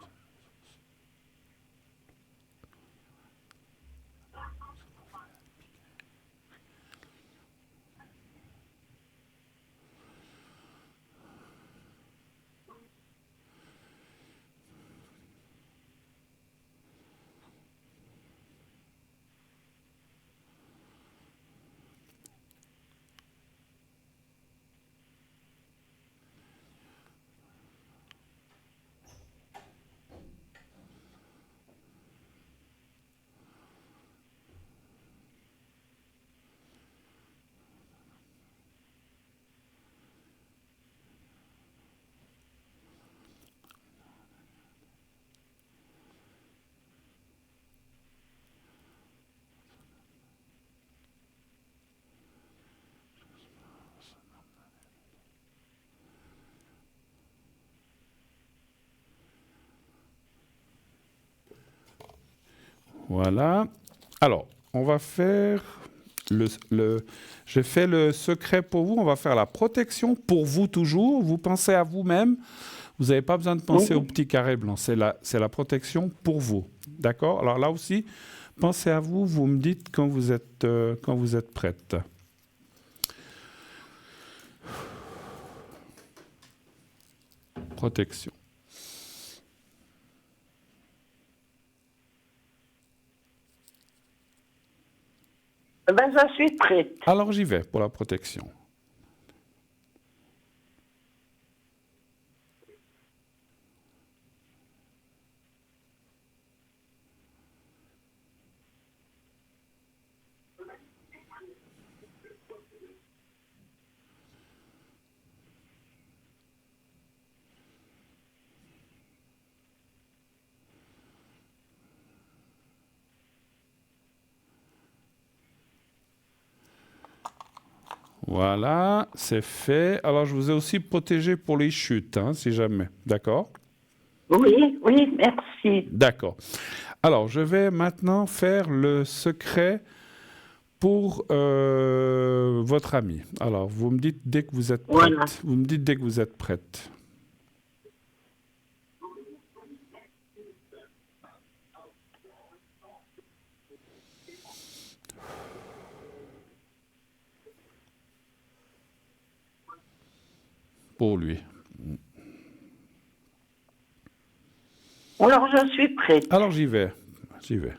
Voilà. Alors, on va faire j'ai fait le secret pour vous. On va faire la protection pour vous toujours. Vous pensez à vous-même. Vous n'avez pas besoin de penser Oui. au petit carré blanc. C'est la protection pour vous. D'accord? Alors là aussi, pensez à vous. Vous me dites quand vous êtes prête. Protection. Ben, je suis prête. Alors j'y vais pour la protection. Voilà, c'est fait. Alors, je vous ai aussi protégé pour les chutes, hein, si jamais. D'accord? Oui, oui, merci. D'accord. Alors, je vais maintenant faire le secret pour votre ami. Alors, vous me dites dès que vous êtes prête. Voilà. Vous me dites dès que vous êtes prête. Pour lui. Alors, je suis prête. Alors, j'y vais. J'y vais.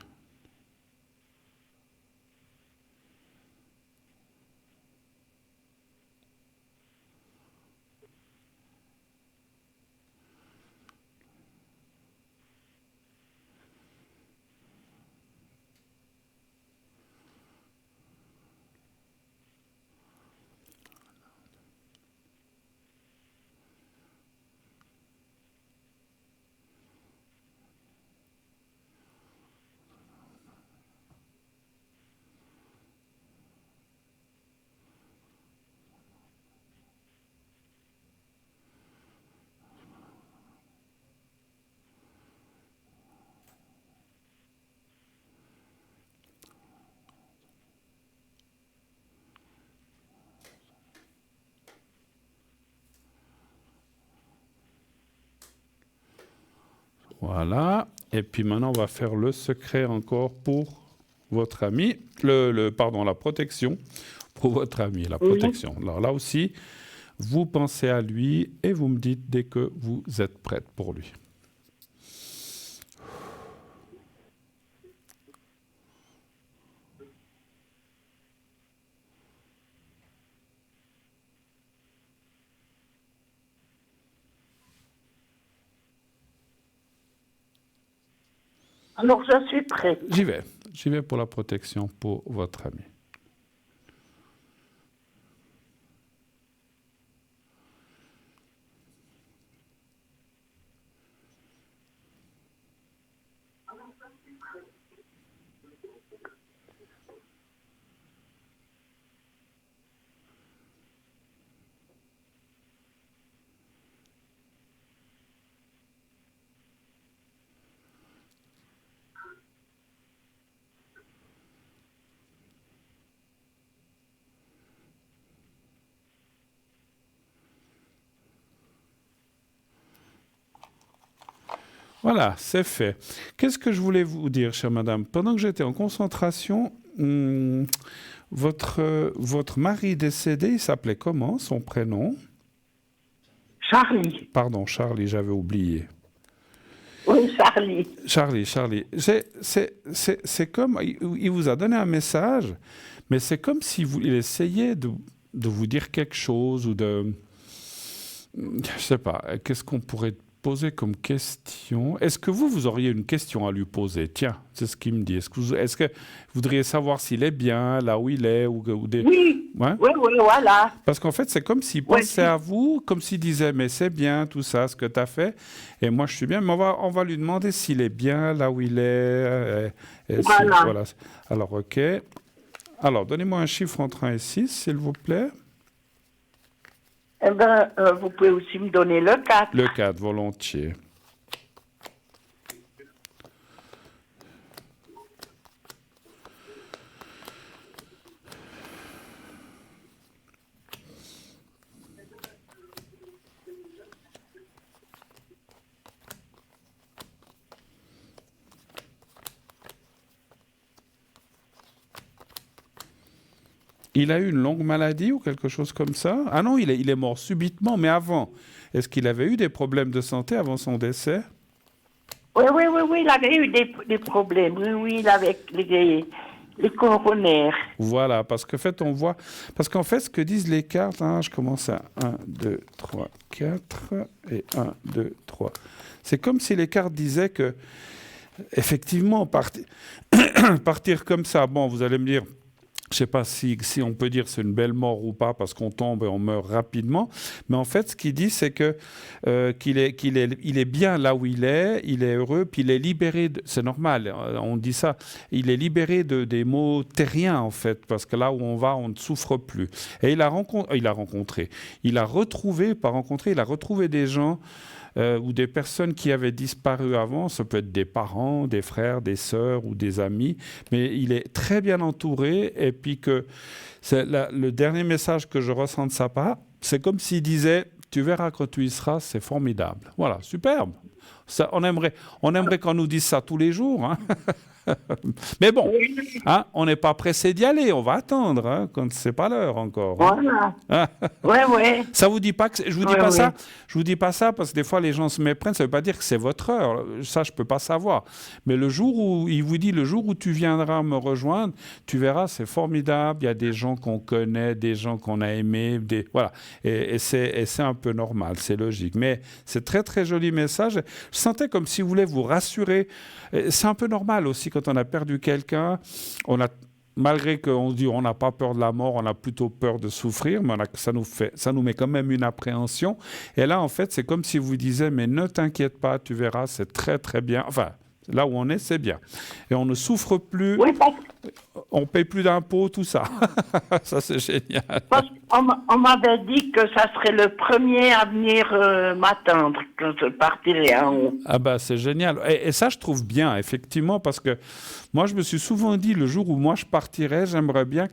Voilà. Et puis maintenant, on va faire le secret encore pour votre ami. Pardon, la protection pour votre ami, la protection. Alors là aussi, vous pensez à lui et vous me dites dès que vous êtes prête pour lui. Alors, je suis prête. J'y vais. J'y vais pour la protection pour votre ami. Voilà, c'est fait. Qu'est-ce que je voulais vous dire, chère madame? Pendant que j'étais en concentration, votre mari décédé, il s'appelait comment, son prénom? Charlie. Pardon, Charlie, j'avais oublié. Oui, Charlie. Charlie. C'est comme, il vous a donné un message, mais c'est comme si il essayait de vous dire quelque chose ou de... Je sais pas, qu'est-ce qu'on pourrait poser comme question? Est-ce que vous auriez une question à lui poser? Tiens, c'est ce qu'il me dit. Est-ce que vous voudriez savoir s'il est bien là où il est ou des... Oui, Ouais? oui, voilà. Parce qu'en fait, c'est comme s'il Ouais, pensait à vous, comme s'il disait, mais c'est bien tout ça, ce que tu as fait, et moi je suis bien, mais on va lui demander s'il est bien là où il est. Voilà. Voilà. Alors, ok. Alors, donnez-moi un chiffre entre 1 et 6, s'il vous plaît. Eh ben, vous pouvez aussi me donner le 4. Le 4, volontiers. Il a eu une longue maladie ou quelque chose comme ça? Ah non, il est mort subitement, mais avant. Est-ce qu'il avait eu des problèmes de santé avant son décès? Oui, il avait eu des problèmes. Oui, il avait les coronaires. Voilà, parce qu'en fait, on voit... Parce qu'en fait, ce que disent les cartes, je commence à 1, 2, 3, 4 et 1, 2, 3. C'est comme si les cartes disaient que, effectivement, partir comme ça, bon, vous allez me dire... Je ne sais pas si on peut dire c'est une belle mort ou pas parce qu'on tombe et on meurt rapidement. Mais en fait, ce qu'il dit, c'est que qu'il est bien là où il est heureux, puis il est libéré. C'est normal, on dit ça. Il est libéré des maux terriens en fait, parce que là où on va, on ne souffre plus. Et il a retrouvé des gens. Ou des personnes qui avaient disparu avant, ça peut être des parents, des frères, des sœurs ou des amis, mais il est très bien entouré et puis que le dernier message que je ressens de sa part, c'est comme s'il disait « tu verras quand tu y seras, c'est formidable ». Voilà, superbe. Ça, on aimerait qu'on nous dise ça tous les jours, hein. Mais bon, on n'est pas pressé d'y aller, on va attendre, quand c'est pas l'heure encore. Voilà. Ouais. Ça vous dit pas que je vous dis pas ça. Je vous dis pas ça parce que des fois les gens se méprennent. Ça veut pas dire que c'est votre heure. Ça, je peux pas savoir. Mais le jour où il vous dit, le jour où tu viendras me rejoindre, tu verras, c'est formidable. Il y a des gens qu'on connaît, des gens qu'on a aimés, voilà. Et c'est un peu normal, c'est logique. Mais c'est très très joli message. Je sentais comme si vous voulez vous rassurer. C'est un peu normal aussi quand on a perdu quelqu'un. Malgré qu'on dit on n'a pas peur de la mort, on a plutôt peur de souffrir, mais ça nous met quand même une appréhension. Et là, en fait, c'est comme si vous disiez, mais ne t'inquiète pas, tu verras, c'est très très bien. Enfin, là où on est, c'est bien. Et on ne souffre plus, on ne paye plus d'impôts, tout ça. Ça, c'est génial. Parce qu'on m'avait dit que ça serait le premier à venir m'attendre quand je partirais en haut. Ah ben, c'est génial. Et ça, je trouve bien, effectivement, parce que moi, je me suis souvent dit, le jour où moi je partirais, j'aimerais bien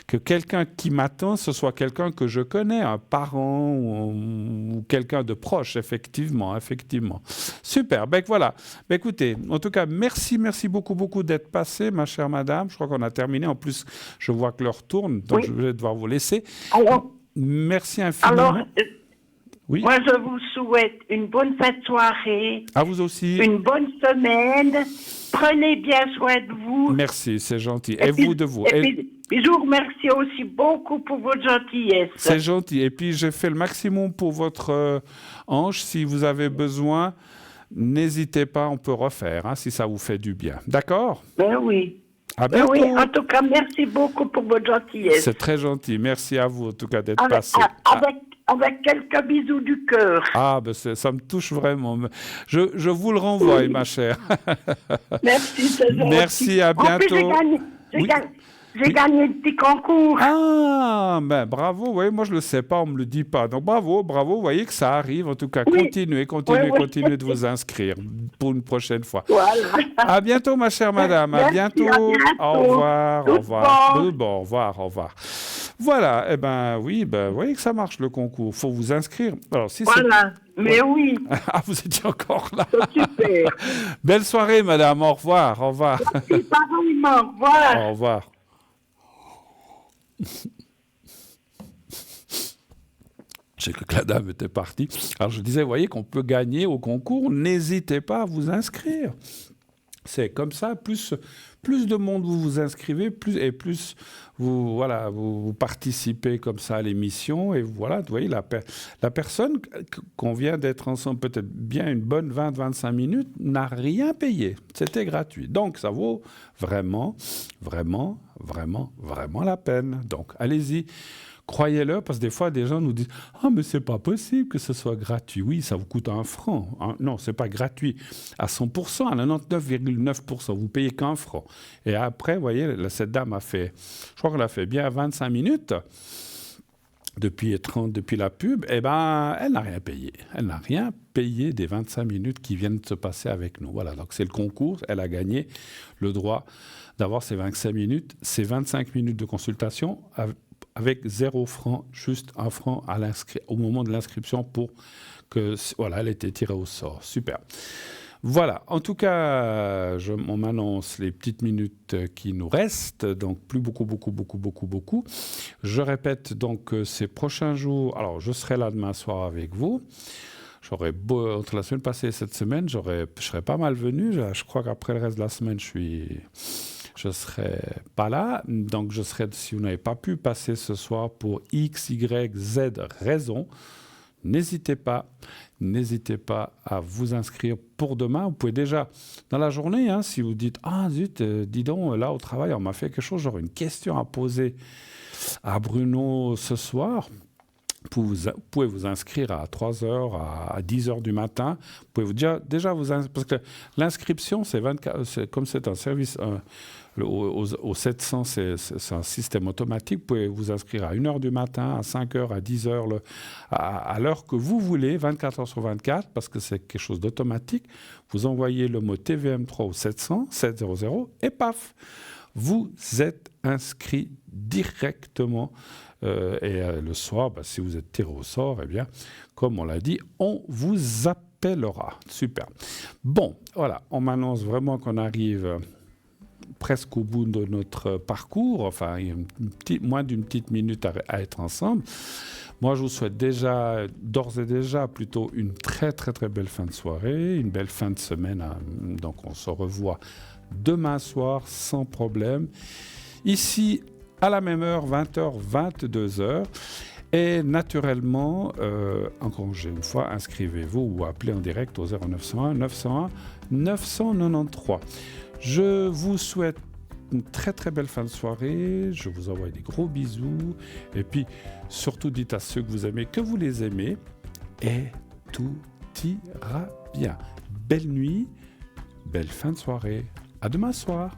que quelqu'un qui m'attend, ce soit quelqu'un que je connais, un parent ou quelqu'un de proche, effectivement. Super, voilà. Écoutez, en tout cas, merci beaucoup d'être passée, ma chère madame. Je crois qu'on a terminé. En plus, je vois que l'heure tourne, donc je vais devoir vous laisser. Alors, merci infiniment. Oui. Moi, je vous souhaite une bonne fête soirée. À vous aussi. Une bonne semaine. Prenez bien soin de vous. Merci, c'est gentil. Et vous de vous. Et puis, je vous remercie aussi beaucoup pour votre gentillesse. C'est gentil. Et puis, j'ai fait le maximum pour votre ange. Si vous avez besoin, n'hésitez pas, on peut refaire, si ça vous fait du bien. D'accord? Ben oui. À bientôt. Oui, en tout cas, merci beaucoup pour votre gentillesse. C'est très gentil. Merci à vous, en tout cas, d'être passé. Avec quelques bisous du cœur. Ah, ça me touche vraiment. Je vous le renvoie, ma chère. Merci, c'est gentil. Merci, à bientôt. En plus, j'ai gagné un petit concours. Ah, bravo. Oui, moi, je ne le sais pas, on ne me le dit pas. Donc, bravo. Vous voyez que ça arrive. En tout cas, continuez de vous inscrire pour une prochaine fois. Voilà. À bientôt, ma chère madame. Merci, à bientôt. Au revoir. Au revoir. Voilà, oui, vous voyez que ça marche le concours. Il faut vous inscrire. Alors, mais oui. Ah, vous étiez encore là. C'est super. Belle soirée, madame. Au revoir. Merci, pareillement. Au revoir. Au revoir. J'ai cru que la dame était partie. Alors, je disais, vous voyez qu'on peut gagner au concours. N'hésitez pas à vous inscrire. C'est comme ça, plus de monde vous inscrivez, plus vous participez comme ça à l'émission. Et voilà, vous voyez, la personne qu'on vient d'être ensemble peut-être bien une bonne 20-25 minutes n'a rien payé. C'était gratuit. Donc, ça vaut vraiment la peine. Donc, allez-y. Croyez-le, parce que des fois, des gens nous disent « Ah, mais c'est pas possible que ce soit gratuit. » Oui, ça vous coûte 1 franc. Non, c'est pas gratuit. À 100%, à 99,9%, vous payez qu'1 franc. Et après, vous voyez, cette dame je crois qu'elle a fait bien 25 minutes depuis la pub. Eh bien, elle n'a rien payé. Elle n'a rien payé des 25 minutes qui viennent de se passer avec nous. Voilà, donc c'est le concours. Elle a gagné le droit d'avoir ces 25 minutes, ces 25 minutes de consultation avec 0 franc, juste 1 franc au moment de l'inscription pour que, elle ait été tirée au sort. Super. Voilà, en tout cas, on m'annonce les petites minutes qui nous restent, donc plus beaucoup. Je répète donc ces prochains jours, alors je serai là demain soir avec vous. Entre la semaine passée et cette semaine, je serai pas mal venu. Je crois qu'après le reste de la semaine, je serai pas là. Donc si vous n'avez pas pu passer ce soir pour X, Y, Z raison, n'hésitez pas à vous inscrire pour demain. Vous pouvez déjà, dans la journée, si vous dites « Ah zut, dis donc, là au travail, on m'a fait quelque chose, j'aurais une question à poser à Bruno ce soir », vous pouvez vous inscrire à 3h, à 10h du matin. Vous pouvez déjà vous inscrire, parce que l'inscription, comme c'est un service... Au 700, c'est un système automatique. Vous pouvez vous inscrire à 1h du matin, à 5h, à 10h, à l'heure que vous voulez, 24h sur 24, parce que c'est quelque chose d'automatique. Vous envoyez le mot TVM3 au 700, 700, et paf, vous êtes inscrit directement. Le soir, si vous êtes tiré au sort, eh bien, comme on l'a dit, on vous appellera. Super. Bon, voilà, on m'annonce vraiment qu'on arrive... presque au bout de notre parcours, enfin, il y a moins d'une petite minute à être ensemble. Moi, je vous souhaite d'ores et déjà, plutôt une très, très, très belle fin de soirée, une belle fin de semaine. Donc, on se revoit demain soir, sans problème. Ici, à la même heure, 20h, 22h. Et naturellement, encore une fois, inscrivez-vous ou appelez en direct au 0901 901 993. Je vous souhaite une très très belle fin de soirée, je vous envoie des gros bisous, et puis surtout dites à ceux que vous aimez que vous les aimez, et tout ira bien. Belle nuit, belle fin de soirée, à demain soir.